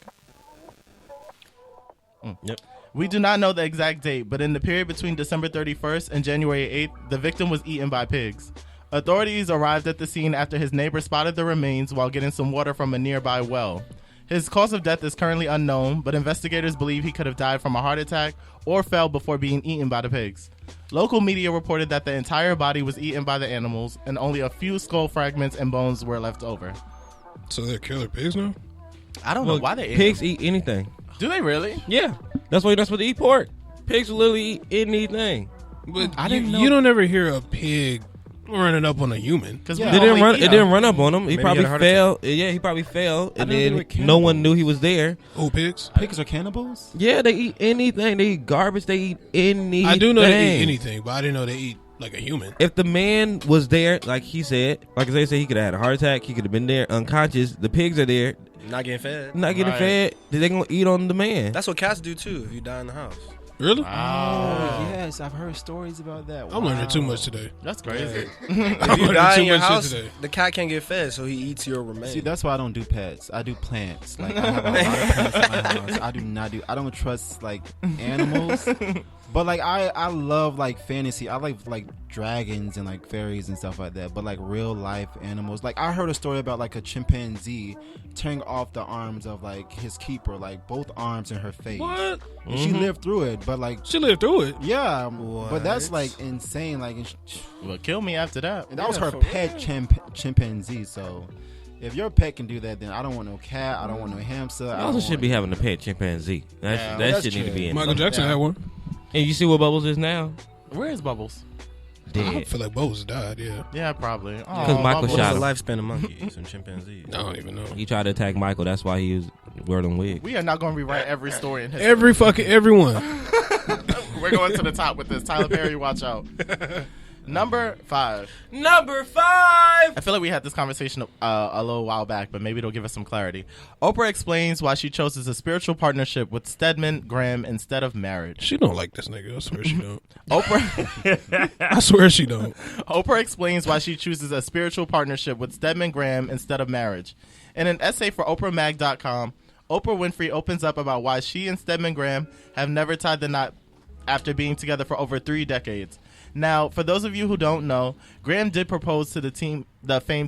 Yep. We do not know the exact date, but in the period between December 31st and January 8th, the victim was eaten by pigs. Authorities arrived at the scene after his neighbor spotted the remains while getting some water from a nearby well. His cause of death is currently unknown, but investigators believe he could have died from a heart attack or fell before being eaten by the pigs. Local media reported that the entire body was eaten by the animals and only a few skull fragments and bones were left over. So they're killer pigs now? I don't know why they ate pigs them. eat anything. Do they really? Yeah, that's why you're not supposed to eat pork. Pigs will literally eat anything. But I didn't know. you don't ever hear a pig running up on a human. Because Yeah. It didn't run up on him. He Maybe probably he had a heart fell. Yeah, he probably fell, and know they then were no one cannibals. knew he was there. Oh, pigs? Pigs are cannibals? Yeah, they eat anything. They eat garbage. They eat anything. I do know they eat anything, but I didn't know they eat like a human. If the man was there, like he said, like they said, he could have had a heart attack. He could have been there unconscious. The pigs are there, Not getting fed. not getting Right. fed. They gonna eat on the man. That's what cats do too. If you die in the house. Really? Oh, yes. I've heard stories about that. I'm learning too much today. That's crazy. If learning you die too in your much shit house, today. the cat can't get fed, so he eats your remains. See, that's why I don't do pets. I do plants. Like, I have a lot of plants in my house. I don't trust, like, animals. But, like, I love, like, fantasy. I like dragons and, like, fairies and stuff like that. But, like, real life animals. Like, I heard a story about, like, a chimpanzee tearing off the arms of, like, his keeper. Like, both arms in her face. What? And she lived through it. But, like, She lived through it. yeah. But that's, What? like, insane. Like, and Well, kill me after that. that was Yeah, her for pet chimpanzee. So, if your pet can do that, then I don't want no cat. I don't want no hamster. You I also don't should want- be having a pet chimpanzee. Yeah, That that's shit need to true. be in. Michael Jackson Yeah. had one. And you see what Bubbles is now? Where is Bubbles? I Dead. feel like Bose died, yeah. Yeah, probably. Because Michael Bubbles. What's shot the him. lifespan of monkeys and chimpanzees? I don't even know. He tried to attack Michael. That's why he was wearing them wigs. We are not going to rewrite every story in history. Everyone. We're going to the top with this. Tyler Perry, watch out. Number 5. Number 5. I feel like we had this conversation a little while back, but maybe it'll give us some clarity. Oprah explains why she chose a spiritual partnership with Stedman Graham instead of marriage. She don't like this nigga. I swear she don't. Oprah I swear she don't. Oprah explains why she chooses a spiritual partnership with Stedman Graham instead of marriage. In an essay for OprahMag.com, Oprah Winfrey opens up about why she and Stedman Graham have never tied the knot after being together for over 3 decades. Now, for those of you who don't know, Graham did propose to the famed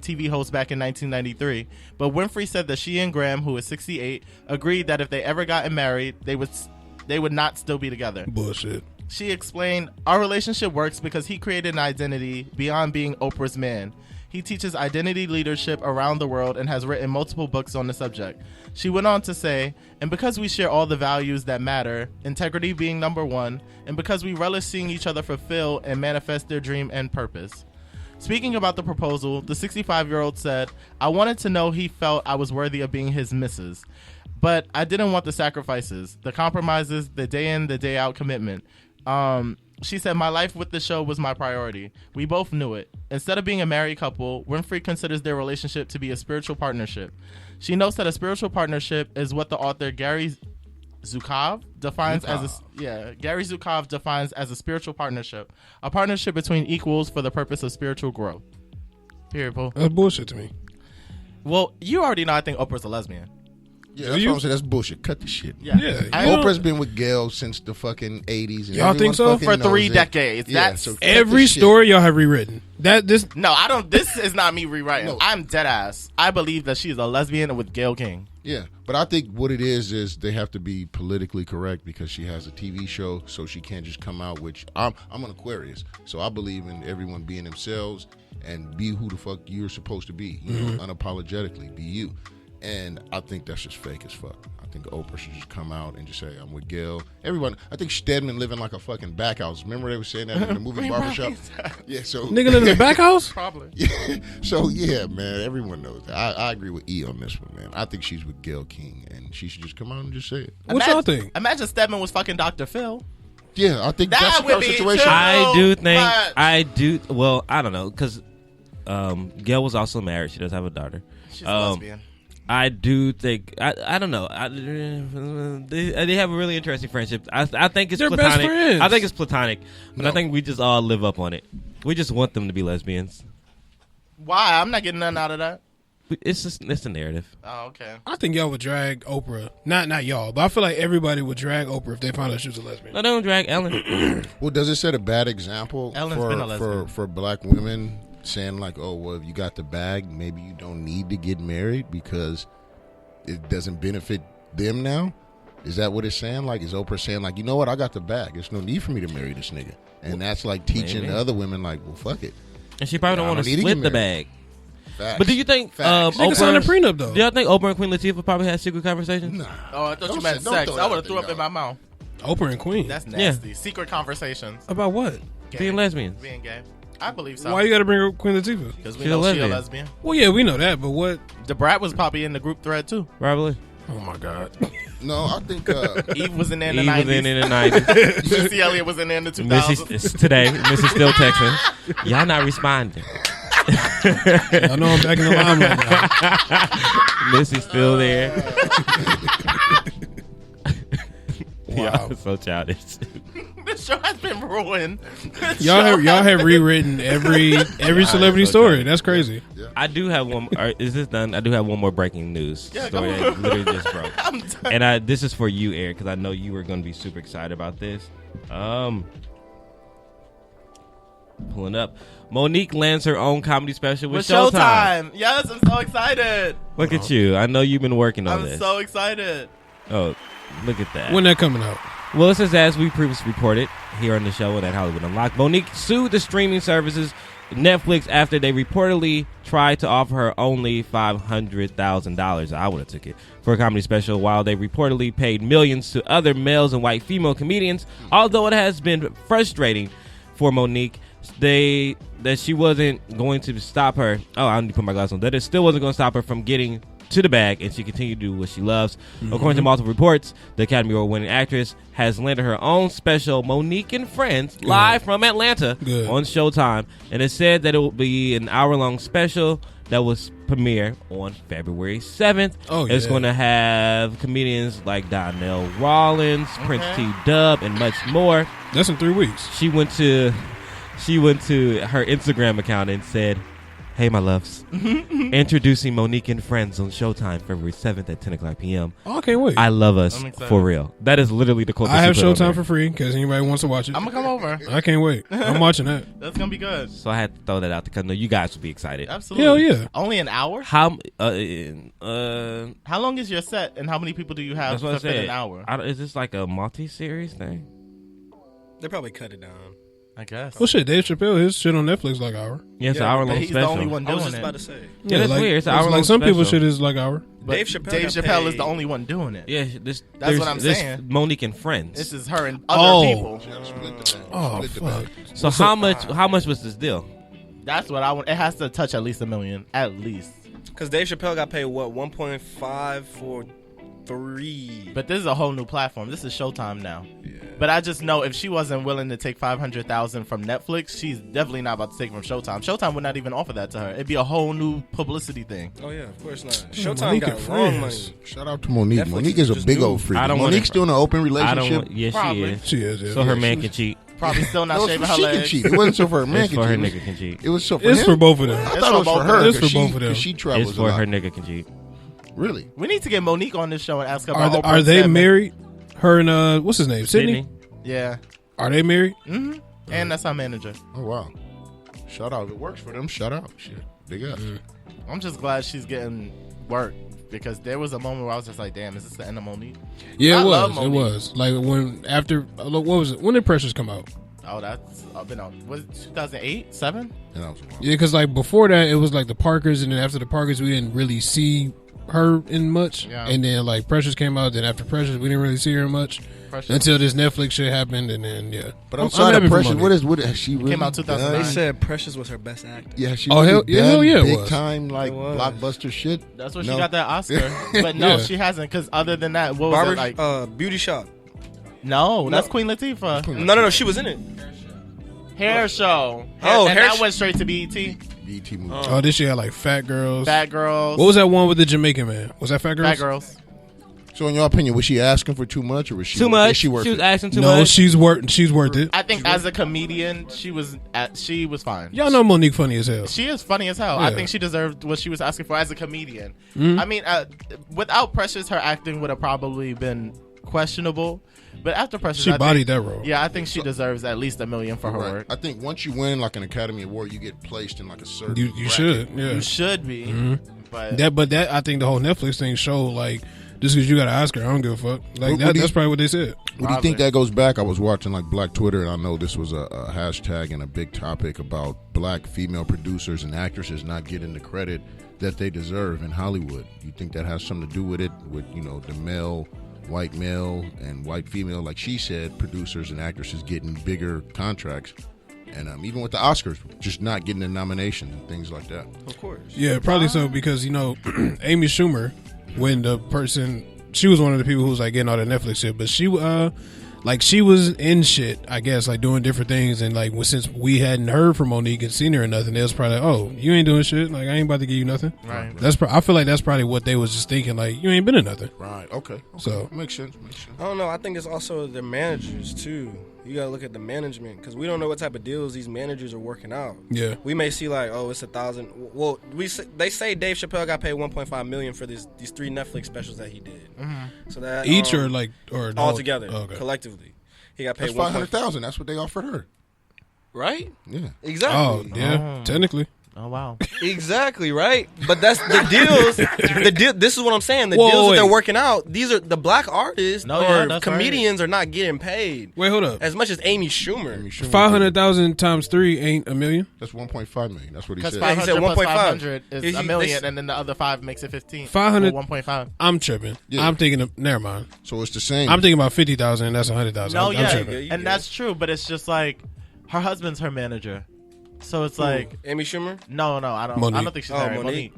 TV host back in 1993, but Winfrey said that she and Graham, who is 68, agreed that if they ever gotten married, they would not still be together. Bullshit. She explained, "Our relationship works because he created an identity beyond being Oprah's man. He teaches identity leadership around the world and has written multiple books on the subject." She went on to say, "And because we share all the values that matter, integrity being number one, and because we relish seeing each other fulfill and manifest their dream and purpose." Speaking about the proposal, the 65-year-old said, "I wanted to know he felt I was worthy of being his missus. But I didn't want the sacrifices, the compromises, the day in, the day out commitment." She said, "My life with the show was my priority. We both knew it. Instead of being a married couple, Winfrey considers their relationship to be a spiritual partnership. She notes that a spiritual partnership is what the author Gary Zukav defines Gary Zukav defines as a spiritual partnership, a partnership between equals for the purpose of spiritual growth." Period, Paul. That's bullshit to me. Well, you already know I think Oprah's a lesbian. Yeah, that's you? what I'm saying. That's bullshit. Cut the shit. Yeah. I- Oprah's been with Gail since the fucking 80s. And Y'all think everyone so? fucking For knows 3 it. decades. Yeah, That's so cut Every the shit. story y'all have rewritten. No, I don't. This is not me rewriting. No. I'm dead ass. I believe that she's a lesbian with Gayle King. Yeah, but I think what it is they have to be politically correct because she has a TV show, so she can't just come out. Which I'm an Aquarius, so I believe in everyone being themselves and be who the fuck you're supposed to be. You know, unapologetically be you. And I think that's just fake as fuck. I think Oprah should just come out and just say, "I'm with Gail." Everyone, I think Stedman living like a fucking back house. Remember they were saying that in the movie Barbershop? Yeah, so Nigga living in the back house? Probably. so yeah, man, everyone knows that. I agree with E on this one, man. I think she's with Gayle King, and she should just come out and just say it. What y'all think? Imagine Stedman was fucking Dr. Phil. Yeah, I think That that's the would kind of be situation. too- I do think much. Well, I don't know because Gail was also married. She does have a daughter. She's a lesbian. I do think I don't know. They have a really interesting friendship. I think it's They're platonic. best friends. I think it's platonic, but I think we just all live up on it. We just want them to be lesbians. Why? I'm not getting nothing out of that. It's a narrative. Oh, okay. I think y'all would drag Oprah. Not y'all, but I feel like everybody would drag Oprah if they found out she was a lesbian. No, they don't drag Ellen. Well, does it set a bad example Ellen's been a lesbian. for black women saying like, oh, well, if you got the bag, maybe you don't need to get married because it doesn't benefit them now? Is that what it's saying? Like, is Oprah saying, like, you know what? I got the bag. There's no need for me to marry this nigga. And that's like teaching Maybe. the other women, like, well, fuck it. And she probably I don't want don't to need to split get the married. bag. Facts. But do you think Facts. Nigga signed a Oprah? prenup though. Do y'all think Oprah and Queen Latifah probably had secret conversations? Nah. Oh, I thought Don't you meant say- don't sex. throw I that would have threw thing up in out. my mouth. Oprah and Queen. That's nasty. Secret conversations. About what? Gay. Being lesbians. Being gay. I believe so. Why you got to bring up Queen Latifah? Because we She's a know she a lesbian. lesbian. Well, yeah, we know that, but what? The Brat was probably in the group thread too. Probably. Oh my God. No, I think Eve was in there in the Eve was in 90s. the 90s. Missy Elliott was in there in the 2000s. Missy's today. Missy's still texting. Y'all not responding. I know I'm back in the limelight now. Missy's still there. Wow. Y'all so childish. This show has been ruined. Y'all have rewritten every celebrity so story. tired. That's crazy. I do have one. Is this done? I do have one more breaking news Yeah, story go that literally just broke. I'm done. And this is for you, Eric, because I know you were going to be super excited about this. Pulling up. Monique lands her own comedy special with With Showtime. Showtime. Yes, I'm so excited. Look at you. I know you've been working on I'm this. so excited. Oh, look at that. When that coming out? Well, this is as we previously reported here on the show and at Hollywood Unlocked. Monique sued the streaming services Netflix after they reportedly tried to offer her only $500,000. I would have took it for a comedy special, while they reportedly paid millions to other males and white female comedians. Although it has been frustrating for Monique, that she wasn't going to stop her. Oh, I need to put my glasses on. That it still wasn't going to stop her from getting to the bag, and she continued to do what she loves. According to multiple reports, the Academy Award-winning actress has landed her own special, Monique and Friends, live from Atlanta on Showtime, and it said that it will be an hour-long special that will premiere on February 7th. It's going to have comedians like Donnell Rawlins, Prince T. Dub, and much more. That's in 3 weeks. She went to her Instagram account and said, "Hey, my loves. Introducing Monique and Friends on Showtime February 7th at 10 o'clock p.m. Oh, I can't wait. I love us I'm excited. for real." That is literally the quote. I have she put on Showtime there. for free in case anybody wants to watch it. I'm going to come over. I can't wait. I'm watching that. That's going to be good. So I had to throw that out because I know you guys would be excited. Absolutely. Hell yeah. Only an hour? How How long is your set, and how many people do you have that's what I to fit said. an hour? Is this like a multi-series thing? They probably cut it down. I guess. Well, shit, Dave Chappelle, his shit on Netflix like hour. Yeah, it's an Yeah, hour But long he's special. the only one I was doing just it. about to say. Yeah, that's weird. It's an hour-long like some people special. shit is like hour. But Dave Chappelle Dave got Chappelle is paid. the only one doing it. Yeah, That's there's what I'm this saying. Monique and Friends. This is her and other people. Oh, Split the fuck. bag. So how much was this deal? That's what I want. It has to touch at least $1 million. At least. Because Dave Chappelle got paid, what, 1.5 for 3. But this is a whole new platform. This is Showtime now. But I just know if she wasn't willing to take $500,000 from Netflix, she's definitely not about to take it from Showtime. Showtime would not even offer that to her. It'd be a whole new publicity thing. Oh, yeah, of course not. Showtime Monique got and wrong Friends. money. Shout out to Monique. Netflix Monique is a just big new. old freak. I don't want Monique's it. still in an open I relationship. don't want. Yeah, Probably. she is. She is, yeah. So her she man was- can cheat. Probably still That not was shaving for her she can legs. cheat. It wasn't so for her man It's can for her cheat. nigga can cheat. It was so for It's him. for both of them. I It's thought for it was both for of her. them. It's for 'cause both of them. She travels It's a for lot. her nigga can cheat. Really? We need to get Monique on this show and ask her about Oprah Are they 7. married? Her and what's his name? Sydney? Yeah. Are they married? hmm And that's our manager. Oh wow! Shout out. If it works for them, shout out. Shit, big up. I'm just glad she's getting work because there was a moment where I was just like, damn, is this the end of Monique? Yeah, I it love was. It Monique. was. Like when after what was it? When did Precious come out? Oh, that's been on. Was it 2008, 7? And that was wild. Yeah, because like before that, it was like the Parkers, and then after the Parkers, we didn't really see her in much. Yeah. And then like Precious came out. Then after Precious, we didn't really see her much Precious. until this Netflix shit happened. And then yeah, But I'm outside happy of for Precious, Monique. what has she really came out 2009. They done? said Precious was her best actor. Yeah, she Oh, really hell- yeah, hell done yeah, it big was. time like It was. blockbuster shit. That's where No. she got that Oscar. But no, Yeah. she hasn't. Because other than that, what was Barber, it like? Beauty Shop. No, that's Queen Latifah. No, she was in it. Hair show. Oh, and hair that sh- went straight to BET. BT movie. Oh, this shit had like Fat Girls. Bad Girls. What was that one with the Jamaican man? Was that Fat Girls? Bad Girls. So in your opinion, was she asking for too much, or was she Too much. Is she worth was it? asking too No, much. she's worth. She's worth it. I think as a comedian, she was fine. Y'all know Monique funny as hell. She is funny as hell. I Yeah. think she deserved what she was asking for as a comedian. Mm-hmm. I mean, without Precious, her acting would have probably been questionable. But after Precious, She I bodied think, that role. Yeah, I think she deserves at least $1 million for her Right. work. I think once you win like an Academy Award, you get placed in like a certain. You bracket. should. Yeah. You should be. But But that I think the whole Netflix thing showed like just because you got an Oscar, I don't give a fuck. Like What do you- that's probably what they said. What do you think that goes back? I was watching like Black Twitter, and I know this was a hashtag and a big topic about black female producers and actresses not getting the credit that they deserve in Hollywood. You think that has something to do with it, with the white male and white female, like she said, producers and actresses getting bigger contracts, and even with the Oscars, just not getting the nominations and things like that. Of course. Yeah, probably so because Amy Schumer, when the person she was one of the people who was like getting all the Netflix shit, but she she was in shit, I guess, like doing different things, and like since we hadn't heard from Monique and seen her or nothing, it was probably like, oh, you ain't doing shit, like I ain't about to give you nothing. Right. I feel like that's probably what they was just thinking, like you ain't been in nothing. Right. Okay. So makes sense. I don't know. I think it's also the managers too. You gotta look at the management because we don't know what type of deals these managers are working out. Yeah. We may see like, oh, it's 1,000. Well, they say Dave Chappelle got paid $1.5 million for these 3 Netflix specials that he did. So that each or the all whole- together, okay. collectively, he got paid That's $500,000. That's what they offered her. right? Yeah. Exactly. Oh yeah, technically. Oh wow. Exactly, right? But that's the deals. This is what I'm saying. The Whoa, deals that they're wait. working out. These are the black artists No, yeah, or that's comedians are not getting paid Wait, hold up. as much as Amy Schumer. 500,000 times 3 ain't a million. That's 1.5 million. That's what he Because said. 500 said plus 1.5. 500 is He- a million, they- and then the other 5 makes it 15. 500 Well, 1.5. I'm tripping. Yeah. I'm thinking of never mind. So it's the same. I'm thinking about 50,000 and that's 100,000. No, I'm yeah, tripping. You and good. that's true, but it's just like her husband's her manager, so it's like Amy Schumer. no, I don't Monique. think she's Oh, married. Monique.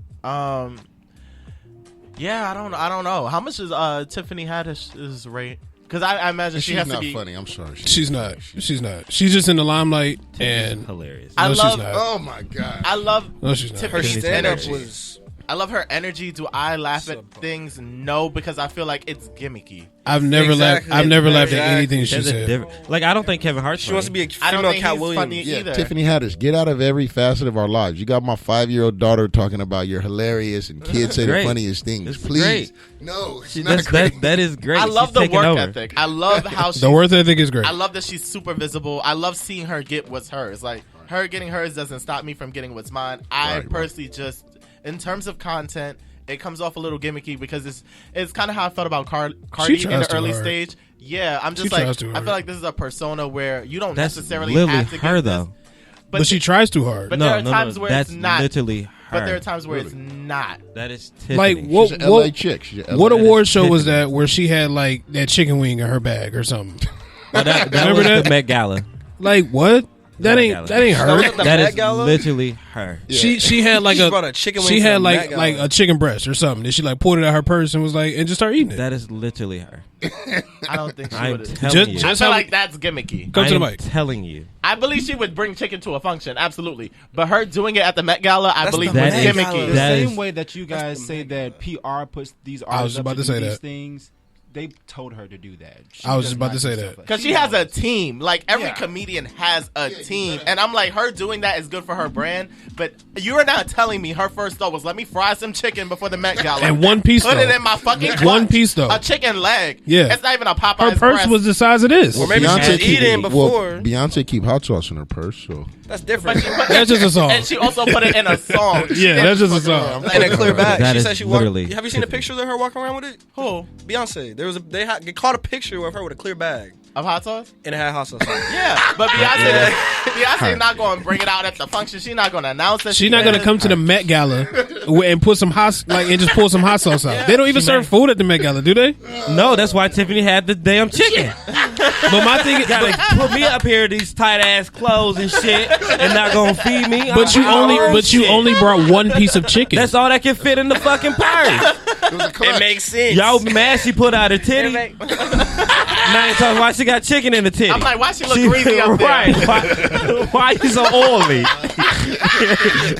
Yeah, I don't know. How much is Tiffany Haddish's rate? Because I imagine she She's has to not be. funny. I'm sorry. She's not. She's not. She's just in the limelight and Hilarious. I no, love. she's not. Oh my god. I love No, she's not. Her Tiffany's stand up energy. was. I love her energy. Do I laugh at Subpar. things? No, because I feel like it's gimmicky. I've never Exactly. laughed. I've never laughed at Exactly. anything she There's a said. different, like I don't think Kevin Hart's She wants to be a I don't female think Cat he's Williams. funny Yeah, either. Tiffany Haddish, get out of every facet of our lives. You got my 5-year-old daughter talking about you're hilarious and kids say the Great. funniest things. It's Please. great. No, it's not great. That is great. I love She's the taking work over. ethic. I love how she. The worth ethic is great. I love that she's super visible. I love seeing her get what's hers. Like her getting hers doesn't stop me from getting what's mine. I Right. personally just, in terms of content, it comes off a little gimmicky because it's kind of how I felt about Cardi in tries the too early hard. stage. Yeah, I'm She just like tries too I hard. feel like this is a persona where you don't That's necessarily literally have to her get though. this. but she tries too hard. But No, there are no, times no. where That's it's not. literally her. But there are times where it's not. That is Tiffany. like She's an LA chick. She's an LA what award show was Tiffany. that where she had like that chicken wing in her bag or something? Oh, that Remember was that? the Met Gala. Like what? That Met ain't Gala. that ain't That was her. at the That Met is Gala? literally her. She had like She brought a chicken wing she to had the like Met Gala. like a chicken breast or something. And she like pulled it out her purse and was like and just started eating it. That is literally her. I don't think she I'm would. telling Just- you. I just feel how- like that's gimmicky. Come to the I'm mic. telling you. I believe she would bring chicken to a function, absolutely. But her doing it at the Met Gala, I That's believe the was Met Gala. gimmicky. The That same is- way that you guys the say Met that PR puts these I was artists just up about to to do say these that. things. They told her to do that. She I was does just about not to do say stuff that. like Because she has a team. Like, every Yeah. comedian has a team. And I'm like, her doing that is good for her brand. But you're not telling me her first thought was, let me fry some chicken before the Met Gala. And one piece Put though. it in my fucking clutch. One piece, though. A chicken leg. Yeah. It's not even a Her Popeye's purse breast. was the size of this. Or maybe she was eating before. Beyonce keep hot sauce in her purse, so That's But different. she put That's just a song. And she also put it in a song. Yeah, that's just a song. In a clear bag. That She is said she walked. literally Have you seen the pictures of her walking around with it? Who? Beyonce. They caught a picture of her with a clear bag Of hot sauce? and it had hot sauce on it. Yeah. But Beyonce not going to bring it out at the function. She's not going to announce it. She's not gonna come to the Met Gala and put some hot and just pull some hot sauce out. They don't even serve food at the Met Gala, do they? No, that's why Tiffany had the damn chicken. But my thing is, Gotta put me up here in these tight ass clothes and shit, and not gonna feed me. but you only brought one piece of chicken. That's all that can fit in the fucking purse. it was a clutch. It makes sense. Y'all mad she put out a titty? Now you talking why she got chicken in the titty? I'm like, why she look greasy up there? Right. Why you so oily?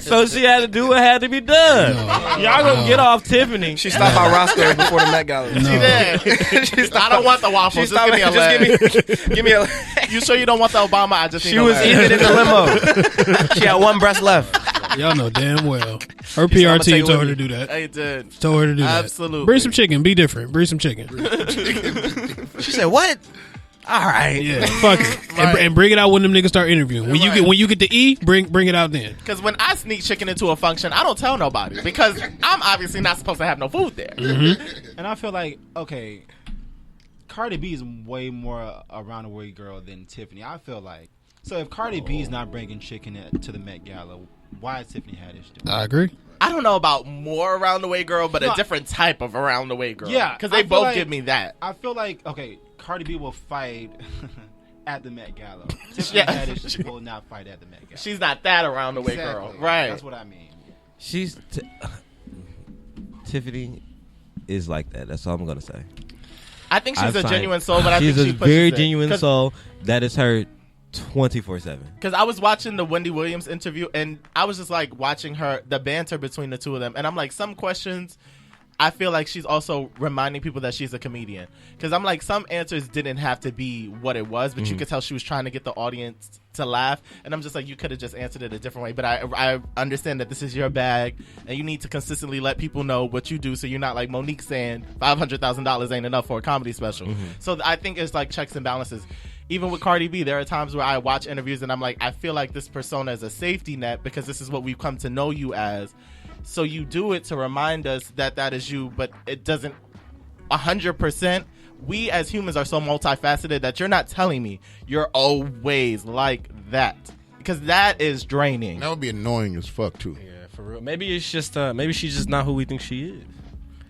So she had to do what had to be done. Y'all gonna get off Tiffany. She stopped by Roscoe's before the Met Gala. She did. She stopped I don't want the waffles. She Just give me a leg. give me a. You sure you don't want the Obama? I just need She a was leg. eating it in the limo. She had one breast left. Y'all know damn well. Her I'ma PR take team it told her with to me. do that. I did. Told her to do that. Absolutely. Bring some chicken. Be different. Bring some chicken. She said, "What? All right. Yeah, fuck it, Right. and bring it out when them niggas start interviewing. When you get the E, bring it out then. Because when I sneak chicken into a function, I don't tell nobody because I'm obviously not supposed to have no food there. And I feel like, okay, Cardi B is way more around the way girl than Tiffany. I feel like. So if Cardi B is not bringing chicken to the Met Gala, why is Tiffany Haddish doing it? I agree. I don't know about more around the way girl, but No, a different type of around the way girl. Yeah, because I they feel both like- give me that. I feel like, okay, Cardi B will fight at the Met Gala. Tiffany Yeah. Haddish will not fight at the Met Gala. She's not that around the way girl, Exactly. right? That's what I mean. She's Tiffany is like that. That's all I'm gonna say. I think she's I a find- genuine soul, but I she's think she a pushes very it. genuine soul. That is her 24/7. Because I was watching the Wendy Williams interview, and I was just like watching the banter between the two of them, and I'm like, some questions, I feel like she's also reminding people that she's a comedian. Because I'm like, some answers didn't have to be what it was, but you could tell she was trying to get the audience to laugh, and I'm just like, you could have just answered it a different way. But I understand that this is your bag, and you need to consistently let people know what you do, so you're not like Monique saying $500,000 ain't enough for a comedy special. So I think it's like checks and balances. Even with Cardi B, there are times where I watch interviews and I'm like, I feel like this persona is a safety net because this is what we've come to know you as. So you do it to remind us that that is you, but it doesn't 100%. We as humans are so multifaceted that you're not telling me you're always like that, because that is draining. That would be annoying as fuck too. Yeah, for real. Maybe it's just maybe she's just not who we think she is.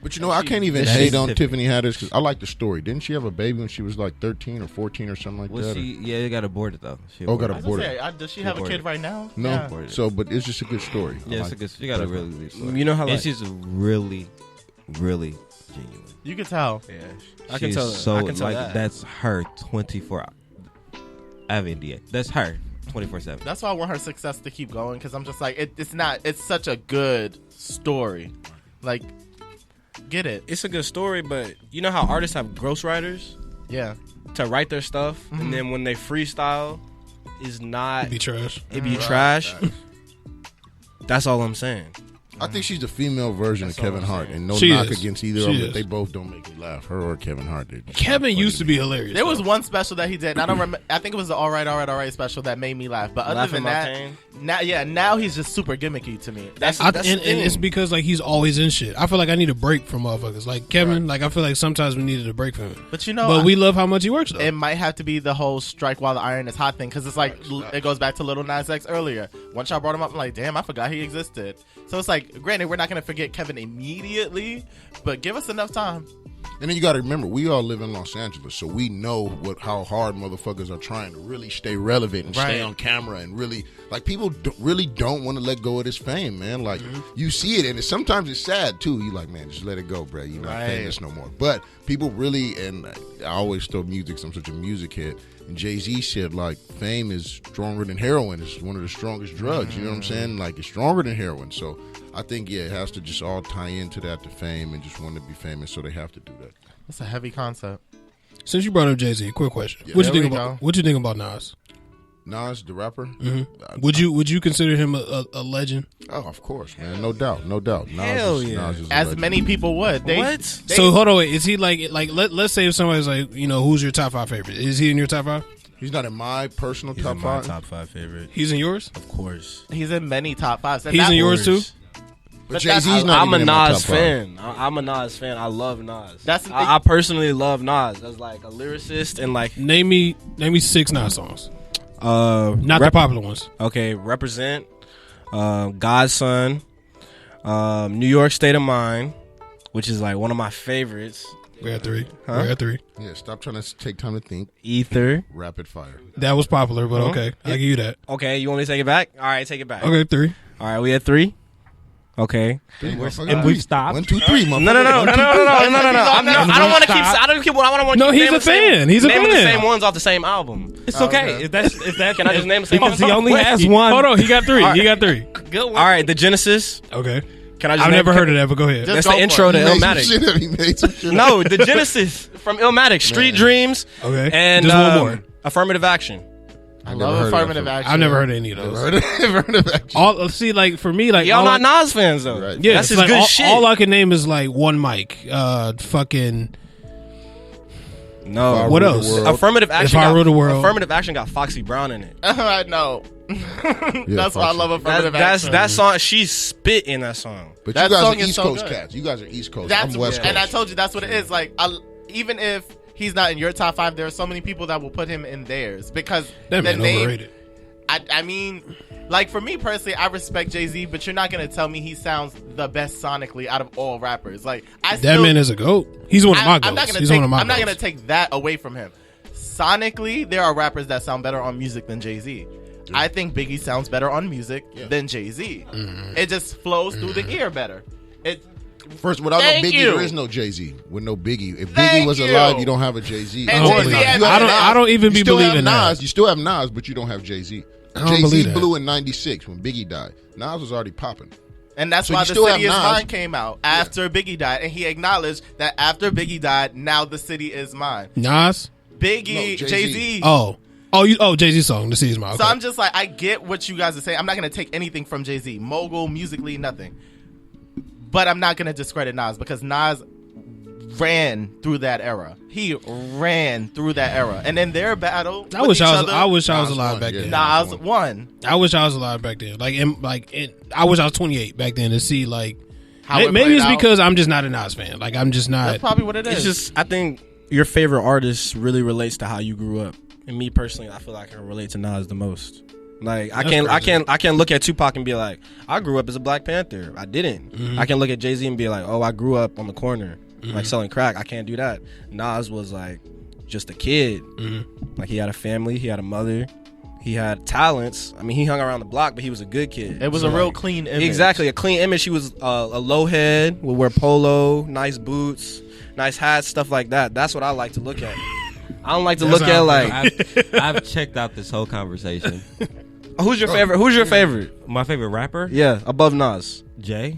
But you know, I can't even She's hate on Tiffany. Tiffany Haddish because I like the story. Didn't she have a baby when she was like 13 or 14 or something like Was that? she? Yeah, they got aborted though. She Oh, got I was aborted. gonna say, does she have a kid right now? No, Yeah. so but it's just a good story. I Yeah, it's like a good. She got a really good story. You know how, and like- she's really, really genuine. You can tell. Yeah, I can She's tell. So I can tell like that. that's her 24. I have NDA. That's her 24/7. That's why I want her success to keep going, because I'm just like, it's such a good story. Like, get it. It's a good story, but you know how artists have ghostwriters Yeah. to write their stuff, and then when they freestyle, is not Be trash. it be trash. That's all I'm saying. I think she's the female version That's of Kevin all I'm Hart, saying. and no She knock is. against either She of them. is. But they both don't make me laugh. Her or Kevin Hart. They're just Kevin not used to funny be hilarious. There was though. one special that he did, and I don't remember. I think it was the All Right special that made me laugh. But other Laughing than that, Mountain? now he's just super gimmicky to me. That's And the it's thing. because like he's always in shit. I feel like I need a break from motherfuckers. Like Kevin, like I feel like sometimes we needed a break from him. but you know, But we love how much he works though. it might have to be the whole strike while the iron is hot thing, because it's like it goes back to Lil Nas X earlier. Once y'all brought him up, I'm like, damn, I forgot he existed. So it's like, granted, we're not gonna forget Kevin immediately, but give us enough time. And then you got to remember, we all live in Los Angeles, so we know how hard motherfuckers are trying to really stay relevant and stay Right. on camera and really like people really don't want to let go of this fame, man. Like you see it, and sometimes it's sad too. You like, man, just let it go, bro. You're not Right. famous no more. But people really, and I always throw music. 'Cause I'm such a music head. And Jay-Z said like fame is stronger than heroin. It's one of the strongest drugs. You know what I'm saying? Like it's stronger than heroin. So I think it has to just all tie into that, the fame, and just want to be famous. So they have to do that. That's a heavy concept. Since you brought up Jay-Z, quick question: Yeah. What you There think we about go. what you think about Nas? Nas, the rapper. Would you consider him a legend? Oh, of course, man. No doubt. Nas Hell is, yeah. Nas is a As legend. many people would. What? So hold on, wait. Is he like let's say if somebody's like, you know, who's your top 5 favorite? Is he in your top 5? He's not in my personal He's top in my five. top 5 favorite. He's in yours. Of course. He's in many top fives. And He's that- in yours too. But But Jay Z's that's- not I'm a even in my Nas top five. fan. I'm a Nas fan. I love Nas. That's- I personally love Nas as like a lyricist and like Name me 6 Nas songs. Not the rep- popular ones. Okay, Represent, Godson, New York State of Mind, which is like one of my favorites. We got 3. Huh? We got 3. Yeah, stop trying to take time to think. Ether. Rapid fire. That was popular, but okay, I give you that. Okay, you want me to take it back? All right, take it back. Okay, 3. All right, we had 3. Okay. And we've stopped. 1, 2, 3. No. I don't want to keep. I don't keep. I don't want to. No, he's a fan. He's a naming the fan. same ones off the same album. It's okay. If that Can I just name the same because one? he only Wait, has one. Hold on, he got 3. He got 3. Good one. All right, the Genesis. Okay. Can I just? I've name- never heard of that, but go ahead. Just That's go the for intro it. to He made some Illmatic. shit up. He made some shit up. No, the Genesis from Illmatic. Street Dreams. Okay. And Just one more. Affirmative Action. I never heard love of affirmative that. action. I've never heard of any of those. Never heard of that. All see, like for me, like Y'all all not Nas fans though. Right. yeah, That's it's his like good shit. all I can name is like one mic. Fucking No. What Rule the else? World. Affirmative action. I got- Rule the World. Affirmative action got Foxy Brown in it. I know. That's why I love affirmative That's action. that song. She spit in that song. But That you guys song are is East so Coast good. cats. You guys are East Coast. That's I'm West Coast. and I told you that's what it is. Like, even if he's not in your top 5, there are so many people that will put him in theirs because That the man name. overrated. I mean, like for me personally, I respect Jay-Z, but you're not gonna tell me he sounds the best sonically out of all rappers. Like That man is a goat. He's one of my I'm goats. not gonna He's take. one of my I'm not goats. gonna take that away from him. Sonically, there are rappers that sound better on music than Jay-Z. I think Biggie sounds better on music than Jay-Z. It just flows through the ear better. It. First, without no Thank Biggie, you. there is no Jay-Z. With no Biggie, if Biggie Thank was you. alive, you don't have a Jay-Z. And Or Jay-Z Nas. had- You have Nas. I don't even You be still have believing Nas. that. You still have Nas, but you don't have Jay-Z. I don't Jay-Z believe that. blew in '96 when Biggie died. Nas was already popping. And that's So why you the still City have is Nas. Mine came out after Biggie died, and he acknowledged that after Biggie died, now the city is mine. Nas. Biggie, No, Jay-Z. Jay-Z. Oh, Jay-Z song. The City's Mine. So Okay. I'm just like, I get what you guys are saying. I'm not gonna take anything from Jay-Z, mogul, musically, nothing. But I'm not gonna discredit Nas because Nas ran through that era. He ran through that era, and in their battle, I with wish each I was. other, I wish I was Nas alive won, back yeah. then. Nas won. I wish I was alive back then. I wish I was 28 back then to see How it maybe played it's out. because I'm just not a Nas fan. Like I'm just not. That's probably what it is. It's just I think your favorite artist really relates to how you grew up. And me personally, I feel like I can relate to Nas the most. Like I can't look at Tupac and be like, I grew up as a Black Panther. I didn't. I can look at Jay-Z and be like, oh, I grew up on the corner like selling crack. I can't do that. Nas was like just a kid. Like he had a family, he had a mother, he had talents. I mean, he hung around the block, but he was a good kid. it was a real clean image. Exactly, a clean image. He was a low head, would wear polo, nice boots, nice hats, stuff like that. That's what I like to look at. I don't like to look at like I've checked out this whole conversation. who's your favorite? Who's your favorite? My favorite rapper, Yeah, above Nas. Jay.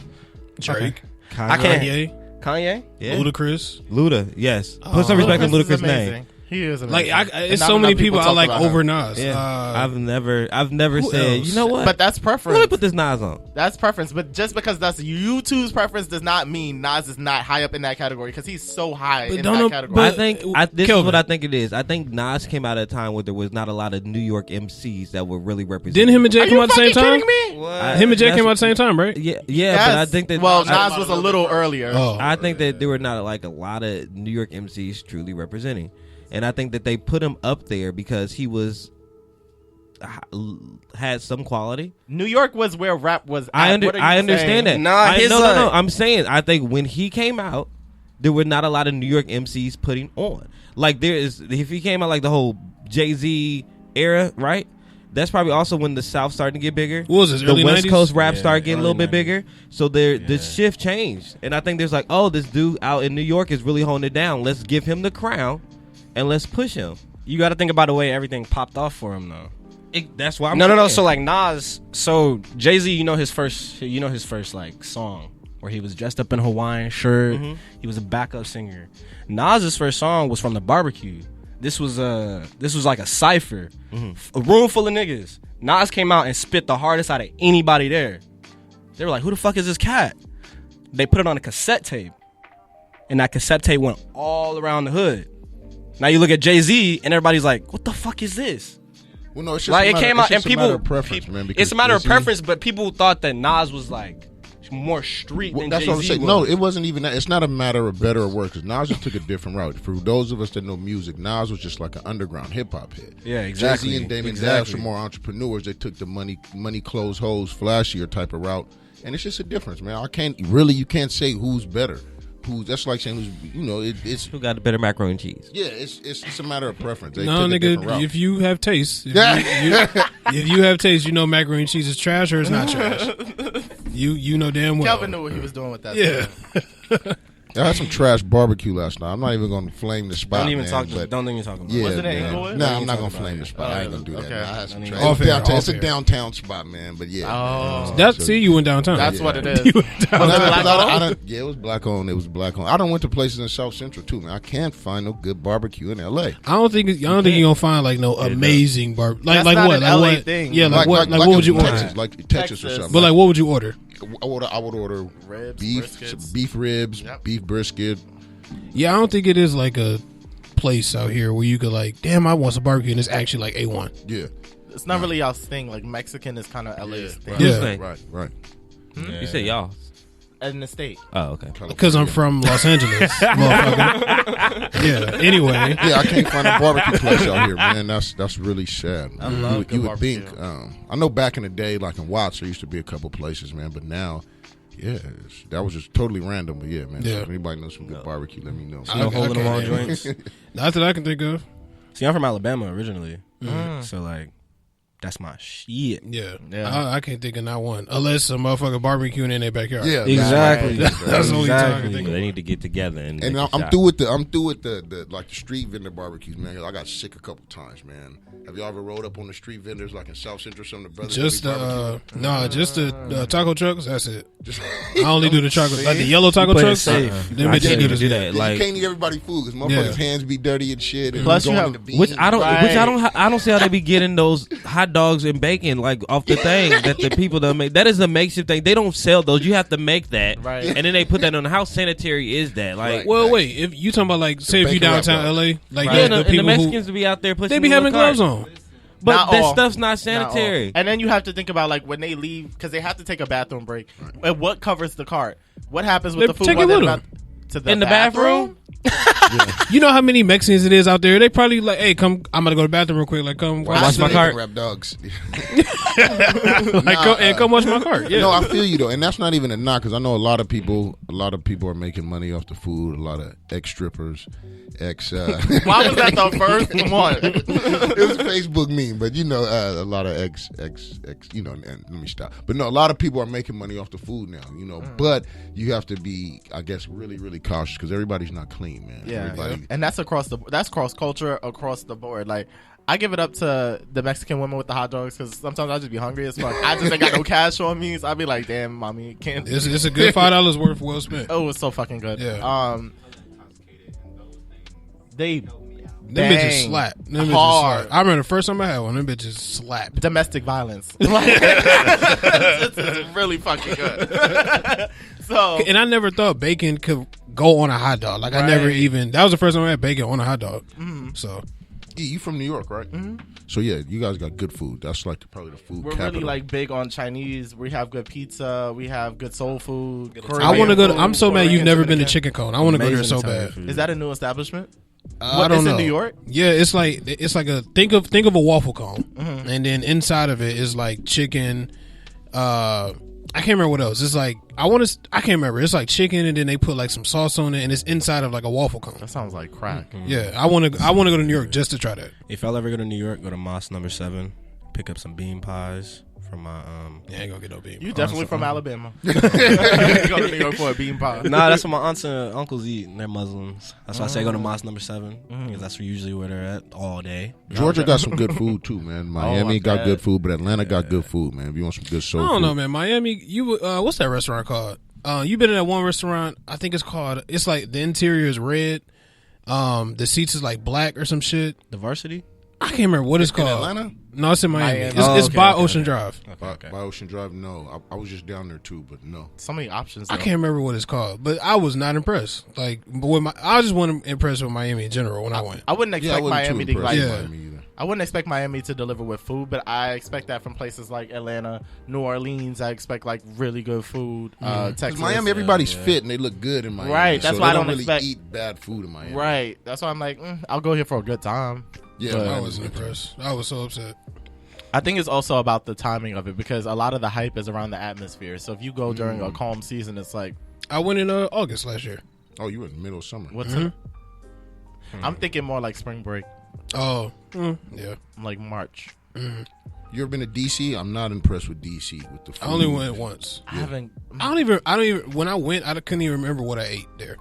Drake, I can't. Kanye, Kanye. Yeah. Ludacris. Luda, yes. Put some respect on Ludacris is Ludacris' amazing. name. He is Like amazing. it's And so not many enough people I talk like about over him. Nas. Yeah, I've never who said. else? You know what? But that's Let me preference. put this Nas on. That's preference. But just because that's YouTube's preference does not mean Nas is not high up in that category because he's so high But in don't that know- category. but- I think this is Kelvin. what I think it is. I think Nas came out at a time where there was not a lot of New York MCs that were really represented. Didn't him and Jay Are come you out at the same fucking time? kidding me? What? Him and Jay That's- came out at the same time, right? Yeah, Yes. but I think that well, Nas was a little earlier. Oh, I think that there were not like a lot of New York MCs truly representing, and I think that they put him up there because he was had some quality. New York was where rap was. At. I What are you understand saying? that. Nah, his, No. I'm saying I think when he came out, there were not a lot of New York MCs putting on. Like there is, if he came out like the whole Jay-Z era, right? That's probably also when the South started to get bigger. What was this, The early West 90s? Coast rap Yeah, started getting a little early bit bigger. So the shift changed, and I think there's like, oh, this dude out in New York is really holding it down. Let's give him the crown, and let's push him. You got to think about the way everything popped off for him, though. That's why I'm No. saying. So like Nas, so Jay-Z, you know his first like song where he was dressed up in a Hawaiian shirt. He was a backup singer. Nas's first song was from the Barbecue. This was like a cipher, a room full of niggas. Nas came out and spit the hardest out of anybody there. They were like, "Who the fuck is this cat?" They put it on a cassette tape, and that cassette tape went all around the hood. Now you look at Jay-Z, and everybody's like, "What the fuck is this?" Well, no, it's just Like a it matter, came it's out, and just a people, matter of preference, man. Because it's a matter of Jay-Z preference, but people thought that Nas was like more street Well, than that's Jay-Z what I'm saying. was. No, it wasn't even that. It's not a matter of better or worse. Because Nas just took a different route. For those of us that know music, Nas was just like an underground hip hop hit. Yeah, exactly. Jay-Z and Damon Dash were more entrepreneurs. They took the money, clothes, hoes, flashier type of route. And it's just a difference, man. You can't say who's better. That's like saying who's, it's Who got the better macaroni and cheese? yeah, it's a matter of preference. They no, took a different nigga. route. If you have taste, if you have taste, you know macaroni and cheese is trash or it's not trash. You know damn well. Kelvin knew what he was doing with that. Yeah. song. I had some trash barbecue last night. I'm not even going to flame the spot. Don't even man, talk. but Don't even talk about. yeah, it. Wasn't it man. Inglewood? Nah, Don't I'm even not talk gonna about flame it. the spot. I ain't gonna do that. Okay. Man. I had some Don't trash. even- Off air, It's a off air. downtown spot, man. But yeah. Oh. That see you went downtown. That's Yeah. what it is. You went down. Was it Nah, black I owned? done- yeah, it was black owned. It was black owned. I done went to places in South Central too, man. I can't find no good barbecue in L.A. I don't think you're gonna find like no amazing bar. Like That's not what? an Like LA what? thing. Yeah, like what? Like what in would you Texas, order? like Texas or Texas. something. But like what would you order? I would order Ribs, beef, briskets. beef ribs, Yep. beef brisket. Yeah, I don't think it is like a place out here where you could like, damn, I want some barbecue, and it's actually like A1. Yeah. It's not really y'all's thing. Like Mexican is kind of LA's thing. Right, Yeah. right. You said y'all. In the state. Oh, okay. Because I'm from Los Angeles, motherfucker. Yeah. Anyway, Yeah, I can't find a barbecue place out here, man. That's really sad. I love you, good you would barbecue. think. I know back in the day, like in Watts, there used to be a couple places, man. But now, yeah, that was just totally random. But yeah, man. Yeah. So if anybody knows some good barbecue, let me know. No hole in the wall Okay. joints. not that I can think of. See, I'm from Alabama originally, so like that's my shit. Yeah. Yeah. I can't think of not one. Unless a motherfucker barbecuing in their backyard. Yeah, Exactly. That's the only time I can Exactly. think They of. need to get together and And make a I'm shot. through with the like the street vendor barbecues, man. I got sick a couple times, man. Have y'all ever rolled up on the street vendors like in South Central? Some of the brothers Just that be barbecuing? just the taco trucks. That's it. Just I only do the chocolate, like the yellow taco play it trucks. safe. Them I bitches can't do even this. do that. you Like, can't eat everybody food because motherfuckers' hands be dirty and shit. And Plus you going have- in the beans. which I don't Right. I don't see how they be getting those hot dogs and bacon like off the thing that the people don't make. That is a makeshift thing. They don't sell those. You have to make that, Right. And then they put that on. How sanitary is that? Like, Right. Well, wait. If you talking about like, say if you bacon wrap downtown dogs. LA, like yeah, the and the people who Mexicans be out there pushing. they be the having little gloves cart. on. But Not that all. stuff's not Not all. sanitary. And then you have to think about like when they leave because they have to take a bathroom break. And what covers the cart? What happens with They the food take while it they're with about to the In the bathroom? You know how many Mexicans it is out there? They probably like, hey, come. I'm gonna go to the bathroom real quick. Like, come Wash watch my Bacon cart. wrap dogs. Like, come watch my cart. Yeah. No, I feel you though, and that's not even a knock because I know a lot of people are making money off the food. A lot of ex strippers, ex. Why was that the first one? It was a Facebook meme, but you know, a lot of ex. You know, and let me stop. But no, a lot of people are making money off the food now. You know, but you have to be, I guess, really, really cautious because everybody's not clean, man. Yeah, Everybody, and that's cross culture across the board. Like I give it up to the Mexican women with the hot dogs because sometimes I just be hungry as fuck. I just ain't got no cash on me, so I be like, damn, mommy, can't. It's a good $5 worth well spent. Oh, it's so fucking good. Yeah. They Them bang bitches slap. Them bitches hard. slap. I remember the first time I had one. Them bitches slap. Domestic violence. Like, it's really fucking good. So And I never thought bacon could go on a hot dog. Like I never Right. even. That was the first time I had bacon on a hot dog. So you from New York, right? Mm-hmm. So yeah, you guys got good food. That's like probably the food we're capital. really like big on Chinese. We have good pizza. We have good soul food. I want to go. I'm so mad you've Korean never food been to again. Chicken Cone. I want to go there Amazing so Italian bad. food. Is that a new establishment? I What, don't it's know. in New York? Yeah, it's like a think of a waffle cone, and then inside of it is like chicken. I can't remember what else. It's like I can't remember. It's like chicken, and then they put like some sauce on it, and it's inside of like a waffle cone. That sounds like crack. Yeah, I want to go to New York just to try that. If y'all ever go to New York, go to Moss number 7. Pick up some bean pies from my Yeah, I ain't gonna get no bean. You definitely from Alabama. You go to New York for a bean pie. Nah, that's what my aunts and uncles eat. And they're Muslims. That's why I say go to Moss number 7 because that's usually where they're at all day. Georgia got some good food too, man. Miami I got bet. good food, but Atlanta got good food, man. If you want some good soul I don't food. know, man. Miami, you what's that restaurant called? You been in that one restaurant? I think it's called. It's like the interior is red. The seats is like black or some shit. The Varsity? I can't remember what it's In called. Atlanta? No, it's in Miami. Miami. It's Okay, by okay. Ocean Drive. Okay. By Ocean Drive, no. I was just down there too, but no. So many options. I though. can't remember what it's called, but I was not impressed. Like, but I just wasn't impressed with Miami in general when I went. I wouldn't Yeah, I expect wasn't Miami too to like. impressed Yeah. with Miami either. I wouldn't expect Miami to deliver with food, but I expect that from places like Atlanta, New Orleans. I expect like really good food. Texas, 'Cause Miami, everybody's fit and they look good in Miami. Right, that's so why they I don't really expect- eat bad food in Miami. right? That's why I'm like, I'll go here for a good time. Yeah, But- I Miami's wasn't good too. impressed. I was so upset. I think it's also about the timing of it because a lot of the hype is around the atmosphere. So if you go during a calm season, it's like, I went in August last year. Oh, you were in the middle of summer. what's it? I'm thinking more like spring break, Oh, yeah. like March. You ever been to DC? I'm not impressed with DC with the food. I only went once. I haven't. I don't even. When I went, I couldn't even remember what I ate there.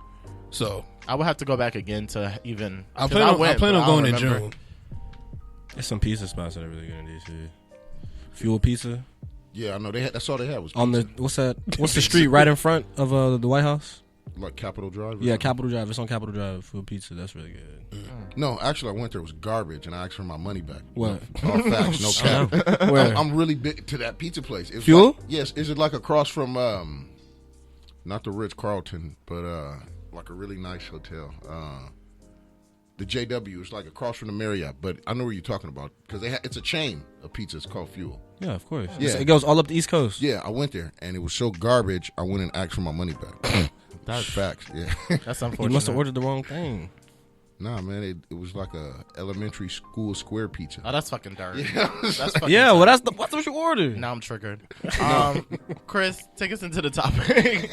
So I would have to go back again to even. I 'cause plan on but I going don't in remember. June. There's some pizza spots that are really good in DC. Fuel Pizza Yeah, I know. That's all they had was on the pizza. what's that? What's the street right in front of the White House? like Capitol Drive. or Yeah, something? Capitol Drive. It's on Capitol Drive. Fuel Pizza. That's really good. No, actually, I went there. It was garbage, and I asked for my money back. What? All facts, no cap. Where? I'm really big to that pizza place. It's Fuel? Like, yes. Is it like across from not the Ritz Carlton, but like a really nice hotel? The JW is like across from the Marriott, but I know where you're talking about because it's a chain of pizza. It's called Fuel. Yeah, of course. Yeah. It goes all up the East Coast. Yeah, I went there and it was so garbage. I went and asked for my money back. That's Facts. Yeah. That's You unfortunate. must have ordered the wrong thing. Nah, man, it was like a elementary school square pizza. Oh, that's fucking dirt. Yeah. That's fucking Yeah, well, dirt. that's what you ordered. Now I'm triggered. Chris, take us into the topic.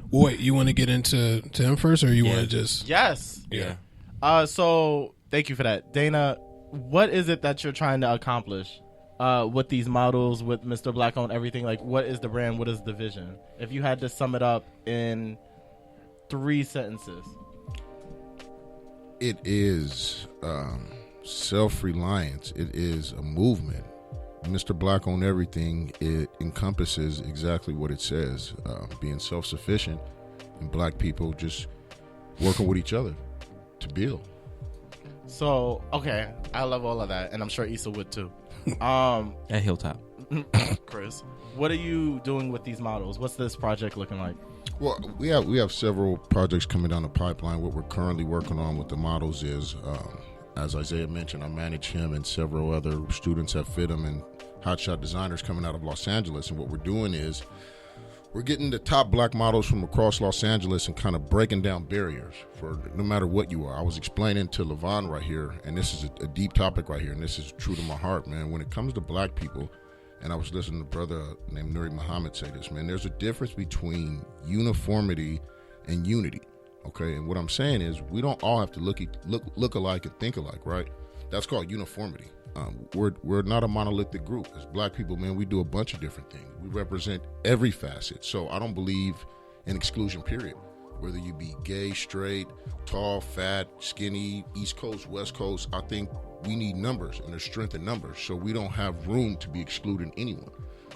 Wait, you want to get into him first, or you want to just? Yes. Yeah. So thank you for that, Dana. What is it that you're trying to accomplish with these models, with Mr. Black Owned, everything? Like, what is the brand? What is the vision? If you had to sum it up in 3 sentences. It is self-reliance. It is a movement. Mr. Black on Everything, it encompasses exactly what it says, being self-sufficient and black people just working with each other to build. So, okay, I love all of that, and I'm sure Issa would too. At Hilltop. Chris, what are you doing with these models? What's this project looking like? Well, we have several projects coming down the pipeline. What we're currently working on with the models is, as Isaiah mentioned, I manage him and several other students at FITM and hotshot designers coming out of Los Angeles. And what we're doing is we're getting the top black models from across Los Angeles and kind of breaking down barriers for no matter what you are. I was explaining to Levon right here, and this is a deep topic right here, and this is true to my heart, man. When it comes to black people, and I was listening to a brother named Nuri Muhammad say this, man, there's a difference between uniformity and unity, okay? And what I'm saying is we don't all have to look alike and think alike, right? That's called uniformity. We're not a monolithic group. As black people, man, we do a bunch of different things. We represent every facet. So I don't believe in exclusion, period. Whether you be gay, straight, tall, fat, skinny, East Coast, West Coast, I think we need numbers, and there's strength in numbers. So we don't have room to be excluding anyone.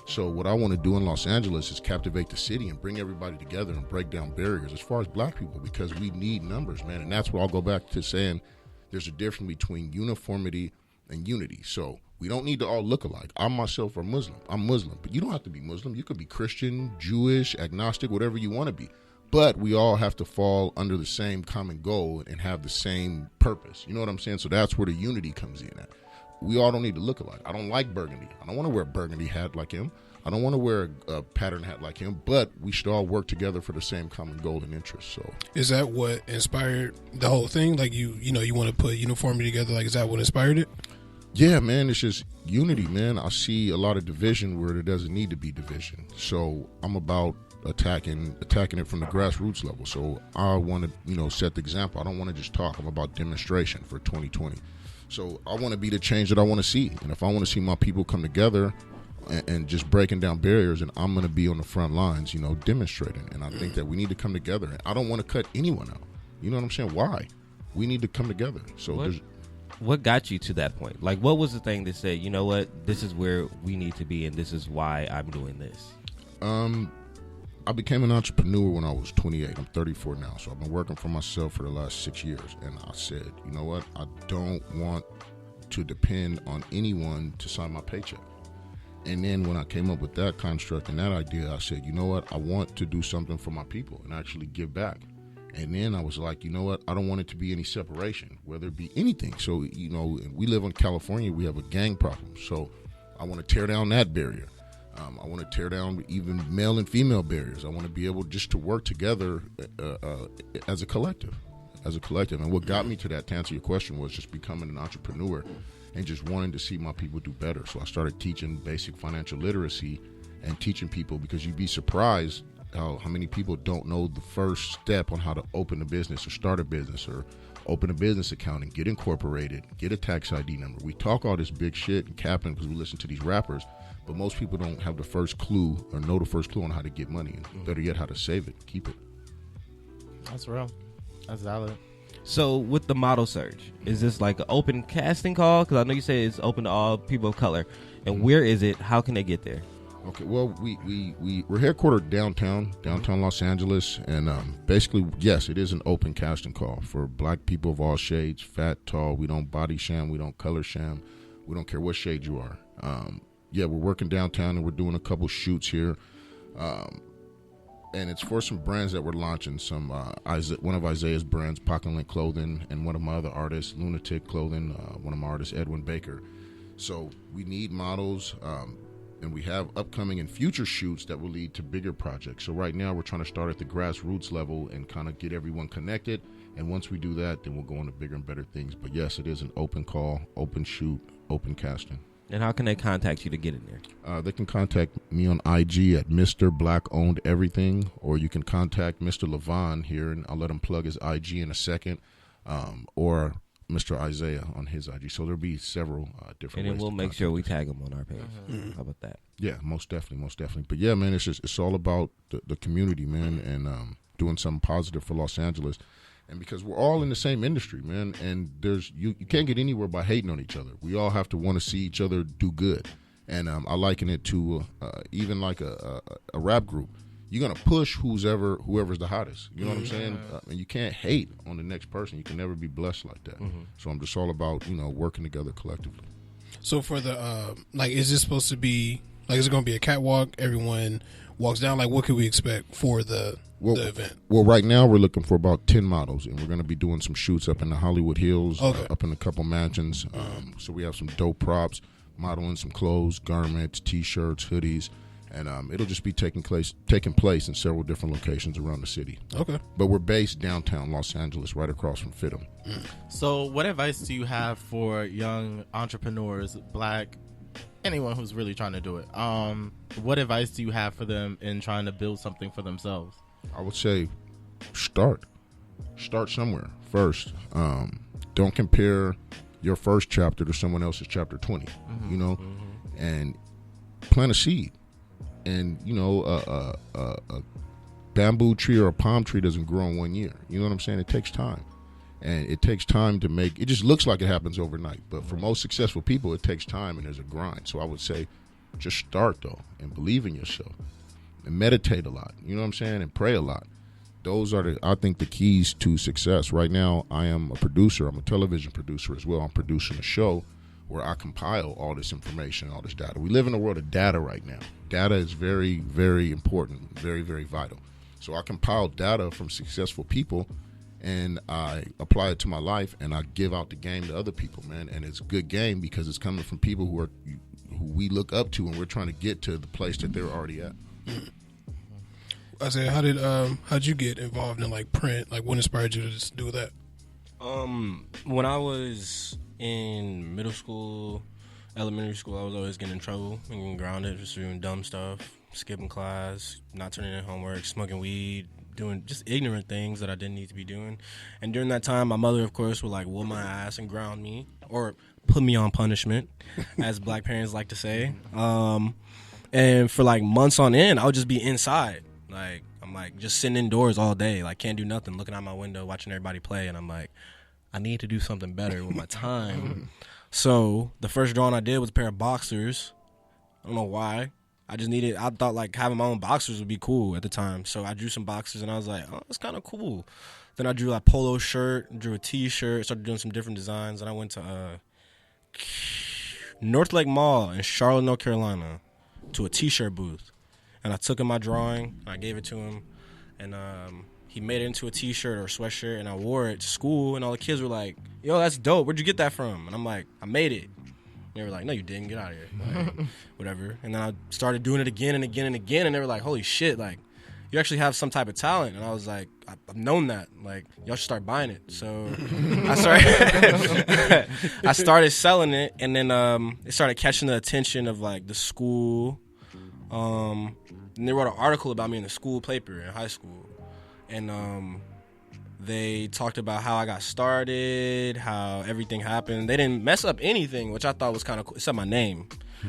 So what I want to do in Los Angeles is captivate the city and bring everybody together and break down barriers as far as black people, because we need numbers, man. And that's where I'll go back to saying there's a difference between uniformity and unity. So we don't need to all look alike. I myself are Muslim. I'm Muslim, but you don't have to be Muslim. You could be Christian, Jewish, agnostic, whatever you want to be. But we all have to fall under the same common goal and have the same purpose. You know what I'm saying? So that's where the unity comes in at. We all don't need to look alike. I don't like burgundy. I don't want to wear a burgundy hat like him. I don't want to wear a pattern hat like him, but we should all work together for the same common goal and interest. So Is that what inspired the whole thing? Like you want to put uniformity together? Like, is that what inspired it? yeah, man, it's just unity, man. I see a lot of division where there doesn't need to be division. So I'm about attacking it from the grassroots level. So I want to, set the example. I don't want to just talk. I'm about demonstration for 2020. So I want to be the change that I want to see. And if I want to see my people come together and just breaking down barriers, and I'm going to be on the front lines, demonstrating. And I think that we need to come together. And I don't want to cut anyone out. You know what I'm saying? Why? We need to come together. So What got you to that point? Like, what was the thing that said, you know what, this is where we need to be, and this is why I'm doing this? I became an entrepreneur when I was 28. I'm 34 now, so I've been working for myself for the last 6 years. And I said, you know what? I don't want to depend on anyone to sign my paycheck. And then when I came up with that construct and that idea, I said, you know what? I want to do something for my people and actually give back. And then I was like, you know what? I don't want it to be any separation, whether it be anything. So, we live in California. We have a gang problem. So I want to tear down that barrier. I want to tear down even male and female barriers. I want to be able just to work together as a collective. And what got me to that, to answer your question, was just becoming an entrepreneur and just wanting to see my people do better. So I started teaching basic financial literacy and teaching people, because you'd be surprised how many people don't know the first step on how to open a business or start a business or open a business account and get incorporated, get a tax ID number. We talk all this big shit and capping because we listen to these rappers, but most people don't have the first clue or know the first clue on how to get money, and better yet, how to save it, keep it. That's real. That's valid. So with the model search, is this like an open casting call? Because I know you say it's open to all people of color. And where is it? How can they get there? Okay, well, we're headquartered downtown Los Angeles, and basically, yes, it is an open casting call for black people of all shades, fat, tall. We don't body sham, we don't color sham, we don't care what shade you are. Yeah, we're working downtown, and we're doing a couple shoots here. and it's for some brands that we're launching. Some one of Isaiah's brands, Pocket Link Clothing, and one of my other artists, Lunatic Clothing. One of my artists, Edwin Baker. So we need models, and we have upcoming and future shoots that will lead to bigger projects. So right now we're trying to start at the grassroots level and kind of get everyone connected. And once we do that, then we'll go into bigger and better things. But yes, it is an open call, open shoot, open casting. And how can they contact you to get in there? They can contact me on IG at Mr. Black Owned Everything, or you can contact Mr. Levon here, and I'll let him plug his IG in a second, or Mr. Isaiah on his IG. So there'll be several different ways. And then we'll make sure we tag him on our page. Mm-hmm. How about that? Yeah, most definitely. But yeah, man, it's all about the community, man, and doing something positive for Los Angeles. And because we're all in the same industry, man, and you can't get anywhere by hating on each other. We all have to want to see each other do good. And I liken it to even like a rap group. You're going to push whoever's the hottest. You know what I'm saying? And you can't hate on the next person. You can never be blessed like that. Mm-hmm. So I'm just all about, working together collectively. So for the, is this supposed to be, is it going to be a catwalk? Everyone walks down? What can we expect for the event? Well, right now we're looking for about 10 models, and we're going to be doing some shoots up in the Hollywood Hills, up in a couple mansions. So we have some dope props, modeling some clothes, garments, T-shirts, hoodies, and it'll just be taking place in several different locations around the city. Okay. But we're based downtown Los Angeles, right across from FITM. So what advice do you have for young entrepreneurs, Black, anyone who's really trying to do it? What advice do you have for them in trying to build something for themselves? I would say start somewhere first. Don't compare your first chapter to someone else's chapter 20, and plant a seed. And, a bamboo tree or a palm tree doesn't grow in 1 year. You know what I'm saying? It takes time. And it takes time to make, it just looks like it happens overnight. But for most successful people, it takes time and there's a grind. So I would say just start, though, and believe in yourself. And meditate a lot, you know what I'm saying, and pray a lot. Those are, I think, the keys to success. Right now, I am a producer. I'm a television producer as well. I'm producing a show where I compile all this information, all this data. We live in a world of data right now. Data is very, very important, very, very vital. So I compile data from successful people, and I apply it to my life, and I give out the game to other people, man. And it's good game because it's coming from people who we look up to, and we're trying to get to the place that they're already at. Isaiah, how'd you get involved in print? What inspired you to just do that? When I was in middle school, elementary school, I was always getting in trouble and getting grounded, just doing dumb stuff, skipping class, not turning in homework, smoking weed, doing just ignorant things that I didn't need to be doing. And during that time, my mother, of course, would whoop my ass and ground me or put me on punishment, as Black parents like to say. And for months on end, I would just be inside. I'm just sitting indoors all day, can't do nothing, looking out my window, watching everybody play. And I'm I need to do something better with my time. So the first drawing I did was a pair of boxers. I don't know why. I thought having my own boxers would be cool at the time. So I drew some boxers and I was like, oh, that's kind of cool. Then I drew a polo shirt, drew a T-shirt, started doing some different designs. And I went to North Lake Mall in Charlotte, North Carolina, to a T-shirt booth. And I took him my drawing, and I gave it to him, and he made it into a T-shirt or a sweatshirt, and I wore it to school, and all the kids were like, yo, that's dope. Where'd you get that from? And I'm like, I made it. And they were like, no, you didn't. Get out of here. Whatever. And then I started doing it again and again and again, and they were like, holy shit, you actually have some type of talent. And I was like, I've known that. Y'all should start buying it. So I started selling it, and then it started catching the attention of the school. And they wrote an article about me in the school paper in high school. And they talked about how I got started, how everything happened. They didn't mess up anything, which I thought was kind of cool, except my name.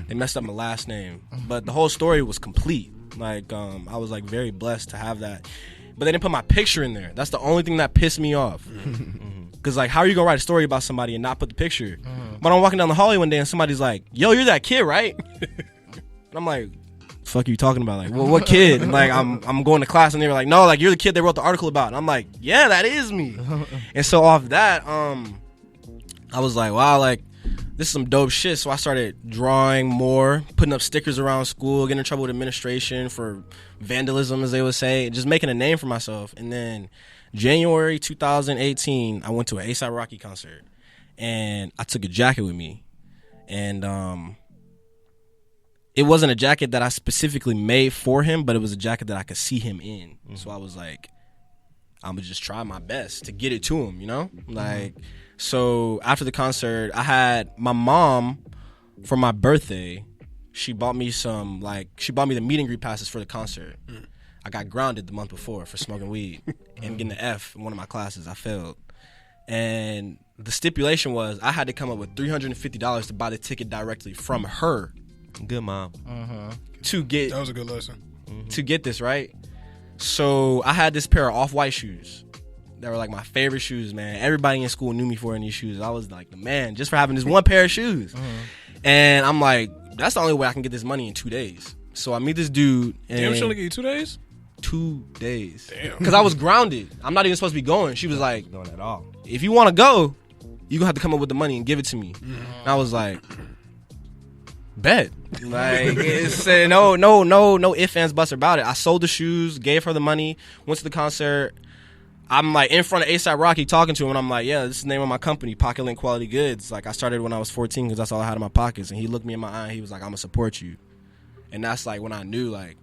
They messed up my last name. But the whole story was complete. I was very blessed to have that. But they didn't put my picture in there. That's the only thing that pissed me off. Because, how are you going to write a story about somebody and not put the picture? But I'm walking down the hallway one day and somebody's like, yo, you're that kid, right? And I'm like, fuck are you talking about? Well, what kid? I'm going to class and they were like, no, you're the kid they wrote the article about. And I'm like, yeah, that is me. And so off that, I was like, wow, this this is some dope shit. So I started drawing more, putting up stickers around school, getting in trouble with administration for vandalism, as they would say, just making a name for myself. And then January 2018, I went to an A$AP Rocky concert, and I took a jacket with me. And it wasn't a jacket that I specifically made for him, but it was a jacket that I could see him in. So I was like, I'm gonna just try my best to get it to him, you know? Like, so after the concert, I had my mom, for my birthday, she bought me the meet and greet passes for the concert. I got grounded the month before for smoking weed and getting an F in one of my classes. I failed. And the stipulation was I had to come up with $350 to buy the ticket directly from her. Good mom. To get That was a good lesson. to get this, right? So I had this pair of off-white shoes. They were like my favorite shoes, man. Everybody in school knew me for these shoes. I was like the man just for having this one pair of shoes. And I'm like, that's the only way I can get this money in 2 days. So I meet this dude. And Damn, she only gave you 2 days? 2 days. Damn. Because I was grounded. I'm not even supposed to be going. She was like, Going at all. if you want to go, you're going to have to come up with the money and give it to me. And I was like, bet. Like, it said no ifs, ands, buts about it. I sold the shoes, gave her the money, went to the concert. I'm like in front of A$AP Rocky talking to him, and I'm like, yeah, this is the name of my company, Pocket Link Quality Goods. Like, I started when I was 14 because that's all I had in my pockets. And he looked me in my eye and he was like, I'm going to support you. And that's like when I knew, like,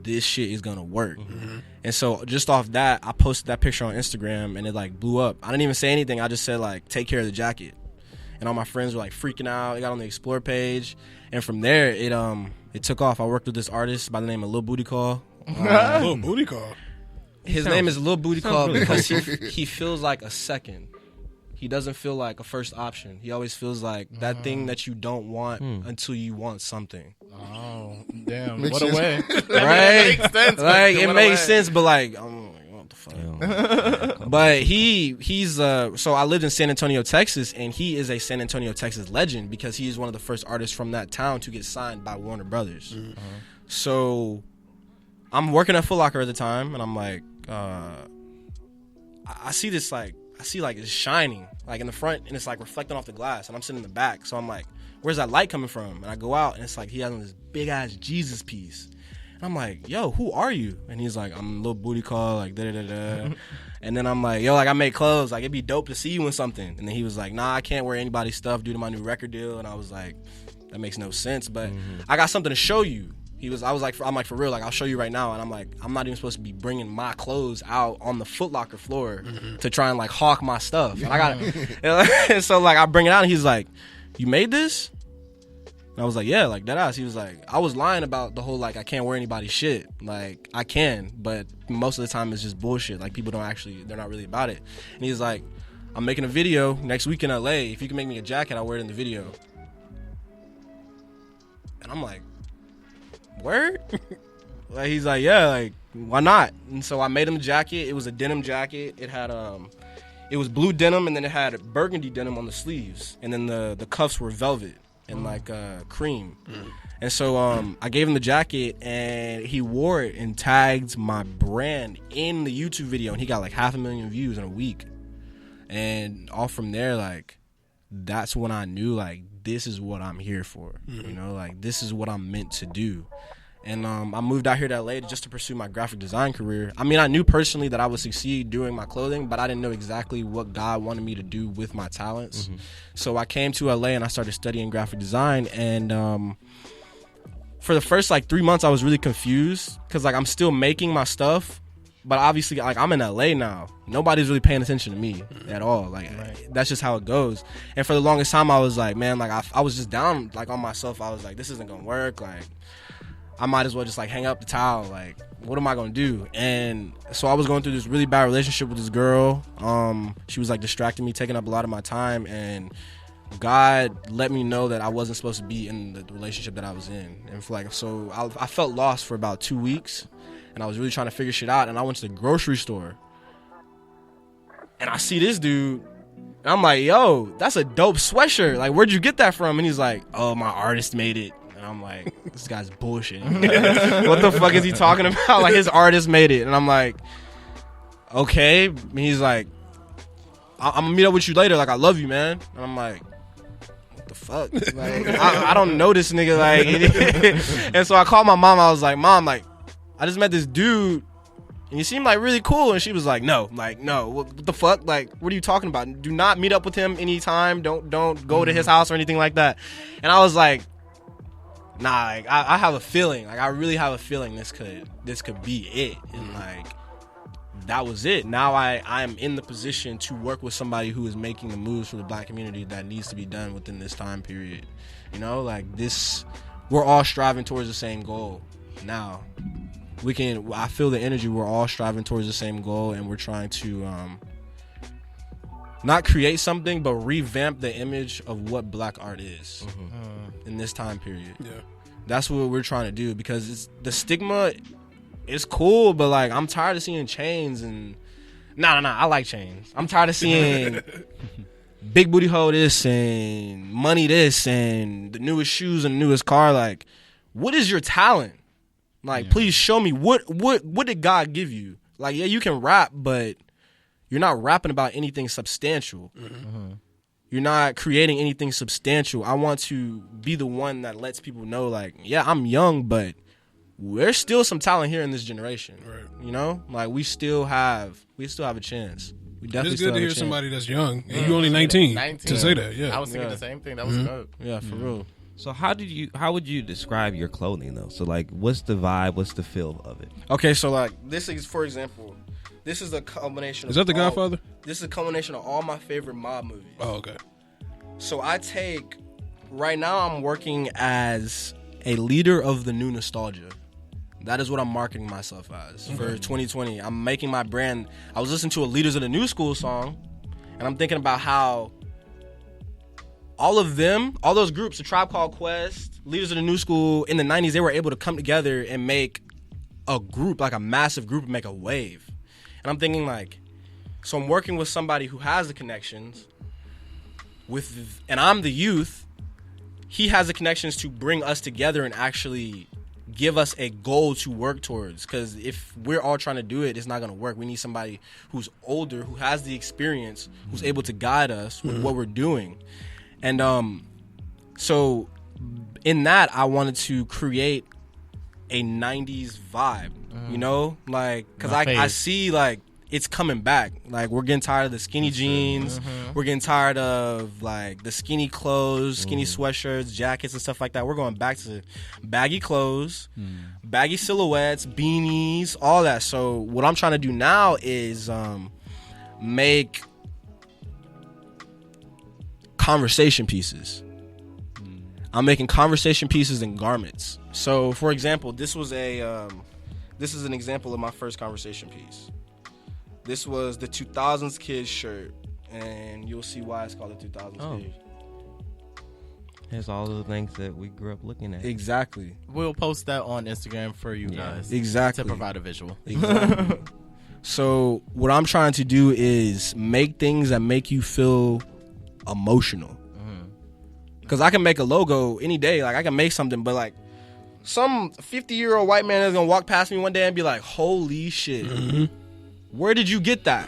this shit is going to work. And so just off that, I posted that picture on Instagram and it like blew up. I didn't even say anything. I just said like, take care of the jacket. And all my friends were like freaking out. It got on the Explore page. And from there, it took off. I worked with this artist by the name of Lil Booty Call. Little booty call. His name is Lil Booty Call because he feels like a second. He doesn't feel like a first option. He always feels like that thing that you don't want until you want something. Oh, damn. Makes What a sense. way. Right? Makes sense. Like, but it what a makes way. sense, but like, I'm like, what the fuck? But he's so I lived in San Antonio, Texas, and he is a San Antonio, Texas legend because he is one of the first artists from that town to get signed by Warner Brothers. So I'm working at Foot Locker at the time, and I'm like, I see this like it's shining like in the front, and it's like reflecting off the glass, and I'm sitting in the back, so I'm like, where's that light coming from? And I go out, and it's like he has on this big ass Jesus piece. And I'm like, yo, who are you? And he's like, I'm Lil Booty Call, like da da da da. And then I'm like, yo, like I make clothes, like it'd be dope to see you in something. And then he was like, nah, I can't wear anybody's stuff due to my new record deal. And I was like, that makes no sense, but I got something to show you. I'm like, for real, like I'll show you right now. And I'm like, I'm not even supposed to be bringing my clothes out on the Foot Locker floor to try and like hawk my stuff. And I got and so like I bring it out, and he's like, you made this? And I was like, yeah, like that ass. He was like, I was lying about the whole like I can't wear anybody's shit. Like I can, but most of the time it's just bullshit. Like people they're not really about it. And he's like, I'm making a video next week in LA. If you can make me a jacket, I'll wear it in the video. And I'm like, word? Like he's like, yeah, like why not? And so I made him a jacket. It was a denim jacket. It had it was blue denim, and then it had burgundy denim on the sleeves, and then the cuffs were velvet and like cream. And so I gave him the jacket, and he wore it and tagged my brand in the YouTube video, and he got like 500,000 views in a week. And all from there, like that's when I knew like this is what I'm here for. You know, like this is what I'm meant to do. And I moved out here to LA just to pursue my graphic design career. I mean, I knew personally that I would succeed doing my clothing, but I didn't know exactly what God wanted me to do with my talents. So I came to LA and I started studying graphic design. And for the first like 3 months, I was really confused because like I'm still making my stuff, but obviously like I'm in LA now. Nobody's really paying attention to me at all. Like that's just how it goes. And for the longest time, I was like, man, like I was just down like on myself. I was like, this isn't gonna work. Like I might as well just like hang up the towel. Like, what am I gonna do? And so I was going through this really bad relationship with this girl. She was like distracting me, taking up a lot of my time, and God let me know that I wasn't supposed to be in the relationship that I was in. And for like, so I felt lost for about 2 weeks, and I was really trying to figure shit out. And I went to the grocery store, and I see this dude. And I'm like, yo, that's a dope sweatshirt. Like, where'd you get that from? And he's like, oh, my artist made it. And I'm like, this guy's bullshit. What the fuck is he talking about? Like, his artist made it. And I'm like, okay. And he's like, I'm gonna meet up with you later. Like, I love you, man. And I'm like, fuck? Like, I don't know this nigga. Like, and so I called my mom. I was like, Mom, like, I just met this dude, and he seemed like really cool. And she was like, No, what the fuck? Like, what are you talking about? Do not meet up with him anytime. Don't go to his house or anything like that. And I was like, Nah, like, I have a feeling. Like, I really have a feeling this could be it. And like, that was it. Now I am in the position to work with somebody who is making the moves for the black community that needs to be done within this time period. You know, like this, we're all striving towards the same goal. Now, I feel the energy. We're all striving towards the same goal, and we're trying to not create something, but revamp the image of what black art is in this time period. Yeah, that's what we're trying to do, because the stigma. It's cool, but like I'm tired of seeing chains and nah. I like chains. I'm tired of seeing big booty hoe this and money this and the newest shoes and the newest car. Like, what is your talent? Like, please show me what did God give you? Like, yeah, you can rap, but you're not rapping about anything substantial. You're not creating anything substantial. I want to be the one that lets people know, like, yeah, I'm young, but there's still some talent here in this generation. Right. You know? Like, we still have a chance. We definitely it's good to hear somebody that's young, and you only 19 to say that. Yeah, I was thinking the same thing. That was good. Yeah, for real. So how would you describe your clothing though? So like, what's the vibe? What's the feel of it? Okay, so like, this is, for example, this is a combination. Is that The Godfather? This is a combination of all my favorite mob movies. Oh, okay. So right now I'm working as a leader of the new nostalgia. That is what I'm marketing myself as for 2020. I'm making my brand. I was listening to a Leaders of the New School song, and I'm thinking about how all of them, all those groups, the Tribe Called Quest, Leaders of the New School, in the 90s, they were able to come together and make a group, like a massive group, and make a wave. And I'm thinking like, so I'm working with somebody who has the connections, and I'm the youth. He has the connections to bring us together and actually give us a goal to work towards, because if we're all trying to do it, it's not going to work. We need somebody who's older, who has the experience, who's able to guide us with what we're doing. And so in that, I wanted to create a 90s vibe, you know, like, because I see like it's coming back. Like, we're getting tired of the skinny jeans. We're getting tired of like the skinny clothes, skinny sweatshirts, jackets and stuff like that. We're going back to baggy clothes, baggy silhouettes, beanies, all that. So what I'm trying to do now is make conversation pieces. I'm making conversation pieces and garments. So for example, this is an example of my first conversation piece. This was the 2000s Kids shirt, and you'll see why it's called the 2000s Kids. It's all the things that we grew up looking at. Exactly. We'll post that on Instagram for you guys. Exactly. To provide a visual. Exactly. So what I'm trying to do is make things that make you feel emotional. Because I can make a logo any day. Like, I can make something, but like, some 50-year-old white man is going to walk past me one day and be like, holy shit. Where did you get that?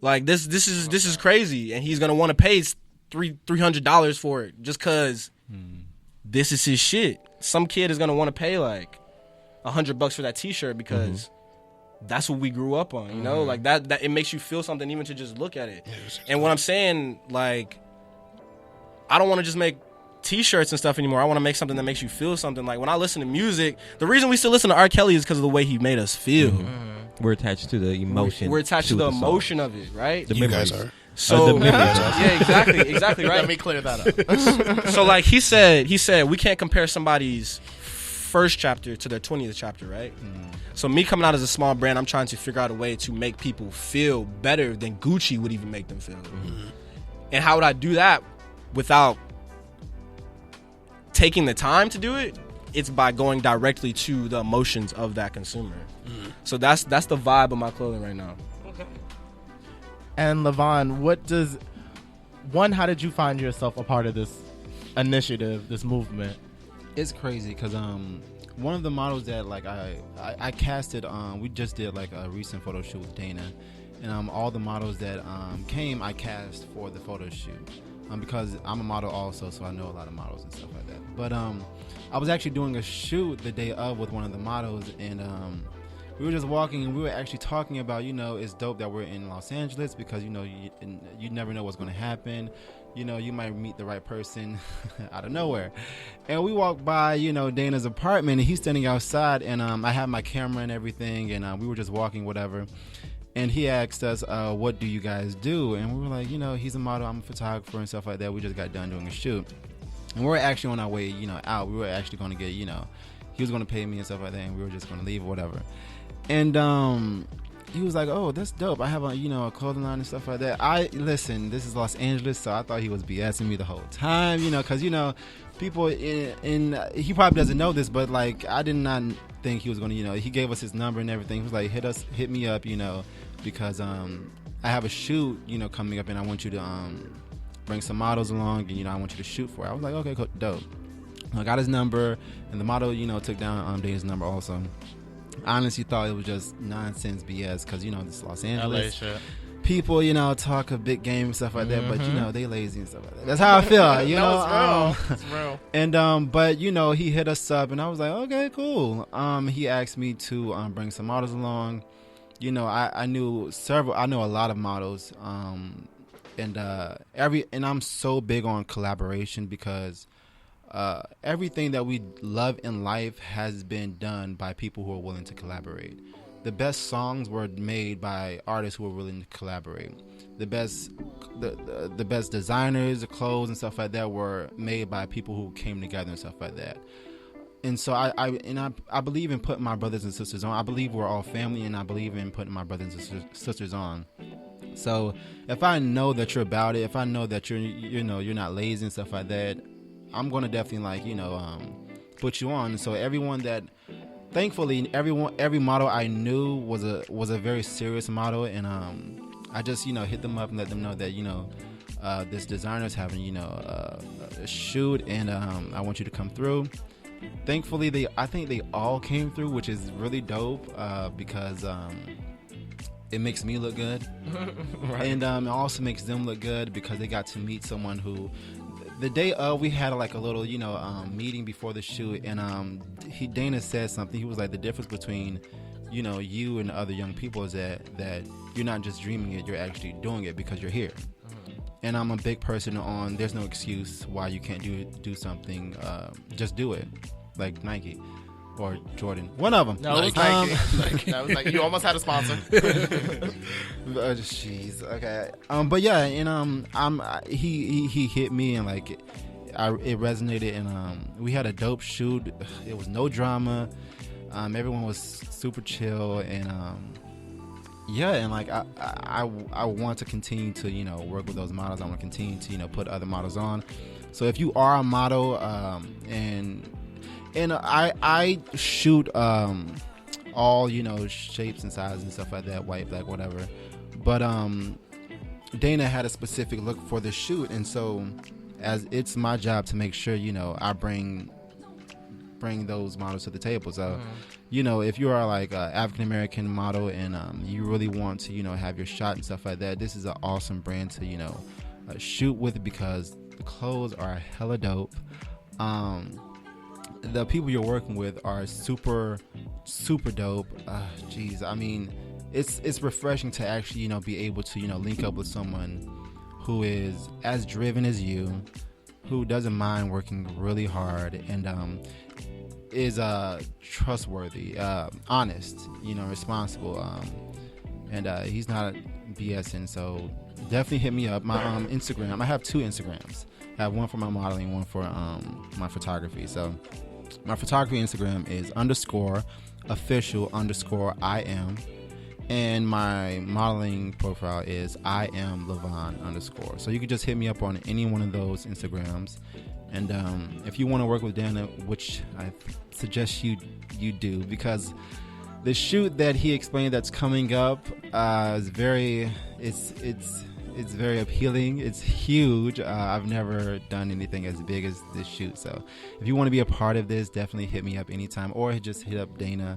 Like, this is crazy, and he's gonna want to pay $300 for it just cause this is his shit. Some kid is gonna want to pay like $100 for that T-shirt because that's what we grew up on. You know, like that it makes you feel something even to just look at it. And what I'm saying, like, I don't want to just make T-shirts and stuff anymore. I want to make something that makes you feel something. Like, when I listen to music, the reason we still listen to R. Kelly is because of the way he made us feel. We're attached to the emotion. We're attached to the emotion of it, right? You guys are. So yeah, exactly right. Let me clear that up. So like he said we can't compare somebody's first chapter to their 20th chapter, right? So me coming out as a small brand, I'm trying to figure out a way to make people feel better than Gucci would even make them feel. And how would I do that without taking the time to do it? It's by going directly to the emotions of that consumer. So that's the vibe of my clothing right now. Okay. And Levon, how did you find yourself a part of this initiative, this movement? It's crazy because one of the models that like I casted, we just did like a recent photo shoot with Dana, and all the models that came I cast for the photo shoot. because I'm a model also, so I know a lot of models and stuff like that. But I was actually doing a shoot the day of with one of the models, and we were just walking, and we were actually talking about, it's dope that we're in Los Angeles because, you never know what's going to happen. You might meet the right person out of nowhere. And we walked by, Dana's apartment, and he's standing outside, and I had my camera and everything, and we were just walking, whatever. And he asked us, what do you guys do? And we were like, he's a model, I'm a photographer and stuff like that. We just got done doing a shoot. And we were actually on our way, out. We were actually going to get, he was going to pay me and stuff like that, and we were just going to leave or whatever. And he was like, oh, that's dope. I have a clothing line and stuff like that. Listen, this is Los Angeles, so I thought he was BSing me the whole time, because, people in he probably doesn't know this, but like I did not think he was going to, he gave us his number and everything. He was like, hit me up, because I have a shoot, coming up, and I want you to bring some models along, and I want you to shoot for it. I was like, okay, cool, dope. I got his number, and the model, took down Dane's number also. I honestly thought it was just nonsense BS because, this is Los Angeles. LA shit. People, talk a big game and stuff like that, but, they lazy and stuff like that. That's how I feel, No, it's real. It's real. And, but, he hit us up, and I was like, okay, cool. He asked me to bring some models along. I know a lot of models, and I'm so big on collaboration because everything that we love in life has been done by people who are willing to collaborate. The best songs were made by artists who were willing to collaborate. The best designers, the clothes and stuff like that were made by people who came together and stuff like that. And so I believe in putting my brothers and sisters on. I believe we're all family, and I believe in putting my brothers and sisters on. So if I know that you're about it, if I know that you're not lazy and stuff like that, I'm gonna definitely put you on. So thankfully every model I knew was a very serious model, and I just hit them up and let them know that this designer's having a shoot, and I want you to come through. Thankfully, I think they all came through, which is really dope because it makes me look good, right. And it also makes them look good because they got to meet someone who. The day of, we had a little, meeting before the shoot, and Dana said something. He was like, the difference between, you and other young people is that you're not just dreaming it, you're actually doing it because you're here. And I'm a big person on there's no excuse why you can't do something. Just do it, like Nike or Jordan, one of them. No, it was Nike. That was like you almost had a sponsor. Jeez, okay. But yeah, and he hit me, and it resonated, and we had a dope shoot. It was no drama. Everyone was super chill, and yeah, and I want to continue to work with those models. I want to continue to put other models on. So if you are a model, and I shoot all shapes and sizes and stuff like that, white, black, whatever. But Dana had a specific look for the shoot, and so as it's my job to make sure I bring those models to the table. So if you are like an African American model and you really want to have your shot and stuff like that, this is an awesome brand to shoot with because the clothes are hella dope. The people you're working with are super dope. Geez, I mean, it's refreshing to actually be able to link up with someone who is as driven as you, who doesn't mind working really hard, and is trustworthy, honest, responsible, and he's not BSing. So definitely hit me up. My Instagram. I have 2 Instagrams. I have one for my modeling, one for my photography. So my photography Instagram is _official_IM, and my modeling profile is IamLevon_. So you can just hit me up on any one of those Instagrams. And if you want to work with Dana, which I suggest you do, because the shoot that he explained that's coming up is very appealing. It's huge. I've never done anything as big as this shoot. So if you want to be a part of this, definitely hit me up anytime, or just hit up Dana.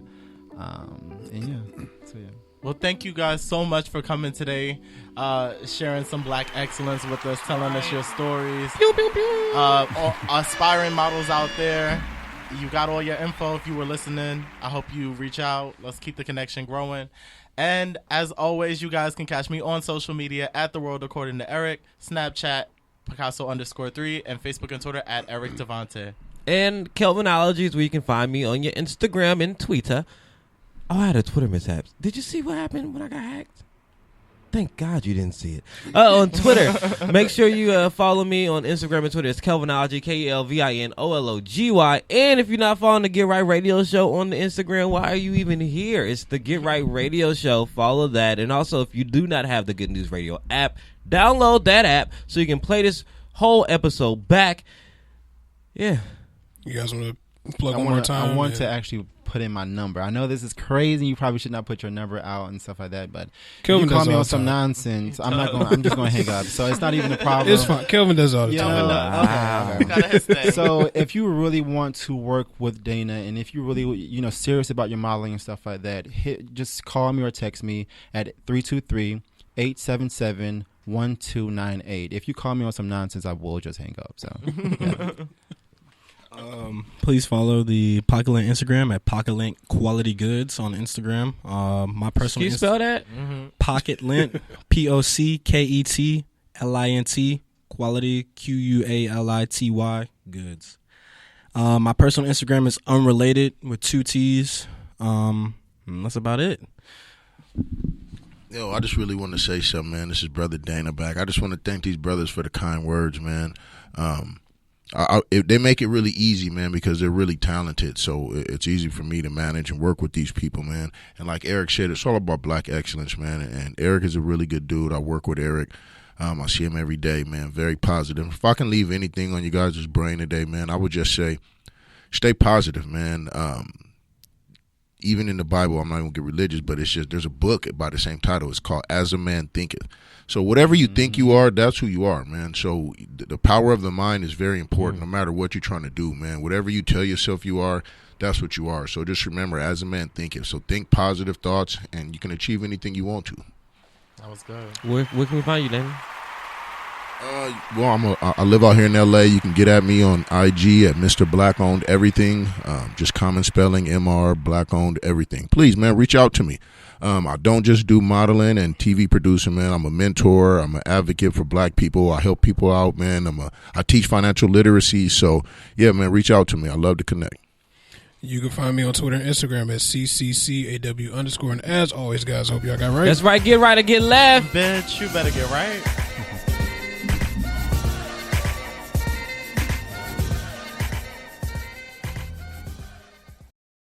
And yeah, so yeah. Well, thank you guys so much for coming today, sharing some black excellence with us, telling us your stories. Pew, pew, pew. All aspiring models out there, you got all your info. If you were listening, I hope you reach out. Let's keep the connection growing. And as always, you guys can catch me on social media at The World According to Eric, Snapchat, Picasso_3, and Facebook and Twitter at Eric Devante. And Kelvinology, where you can find me on your Instagram and Twitter. Oh, I had a Twitter mishap. Did you see what happened when I got hacked? Thank God you didn't see it. On Twitter, make sure you follow me on Instagram and Twitter. It's Kelvinology, KELVINOLOGY. And if you're not following the Get Right Radio Show on the Instagram, why are you even here? It's the Get Right Radio Show. Follow that. And also, if you do not have the Good News Radio app, download that app so you can play this whole episode back. Yeah. You guys want to plug one more time? I want to actually put in my number. I know this is crazy. You probably should not put your number out and stuff like that. But Kelvin you call does me all on the some time. nonsense. I'm just going to hang up. So it's not even a problem. It's fine. Kelvin does all the You time. know, okay. Got his thing. So if you really want to work with Dana, and if you really serious about your modeling and stuff like that, just call me or text me at 323-877-1298. If you call me on some nonsense, I will just hang up. So yeah. Please follow the Pocket Lint Instagram at Pocket Lint Quality Goods on Instagram. My Can personal you spell that? Pocket Lint, POCKETLINT, Quality QUALITY Goods. My personal Instagram is unrelated with 2 T's. That's about it. Yo, I just really want to say something, man. This is Brother Dana back. I just want to thank these brothers for the kind words, man. They make it really easy, man, because they're really talented. So it's easy for me to manage and work with these people, man. And like Eric said, it's all about black excellence, man. And Eric is a really good dude. I work with Eric. I see him every day, man. Very positive. If I can leave anything on you guys' brain today, man, I would just say stay positive, man. Even in the Bible, I'm not going to get religious, but it's just there's a book by the same title. It's called As a Man Thinketh. So whatever you think you are, that's who you are, man. So the power of the mind is very important no matter what you're trying to do, man. Whatever you tell yourself you are, that's what you are. So just remember, as a man thinketh. So think positive thoughts, and you can achieve anything you want to. That was good. Where can we find you, Dana? Well, I live out here in L.A. You can get at me on IG at Mr. Black Owned Everything. Just common spelling, MR, Black Owned Everything. Please, man, reach out to me. I don't just do modeling and TV producing, man. I'm a mentor. I'm an advocate for black people. I help people out, man. I teach financial literacy. So, yeah, man, reach out to me. I love to connect. You can find me on Twitter and Instagram at CCCAW_. And as always, guys, hope y'all got right. That's right. Get right or get left. Bitch, you better get right.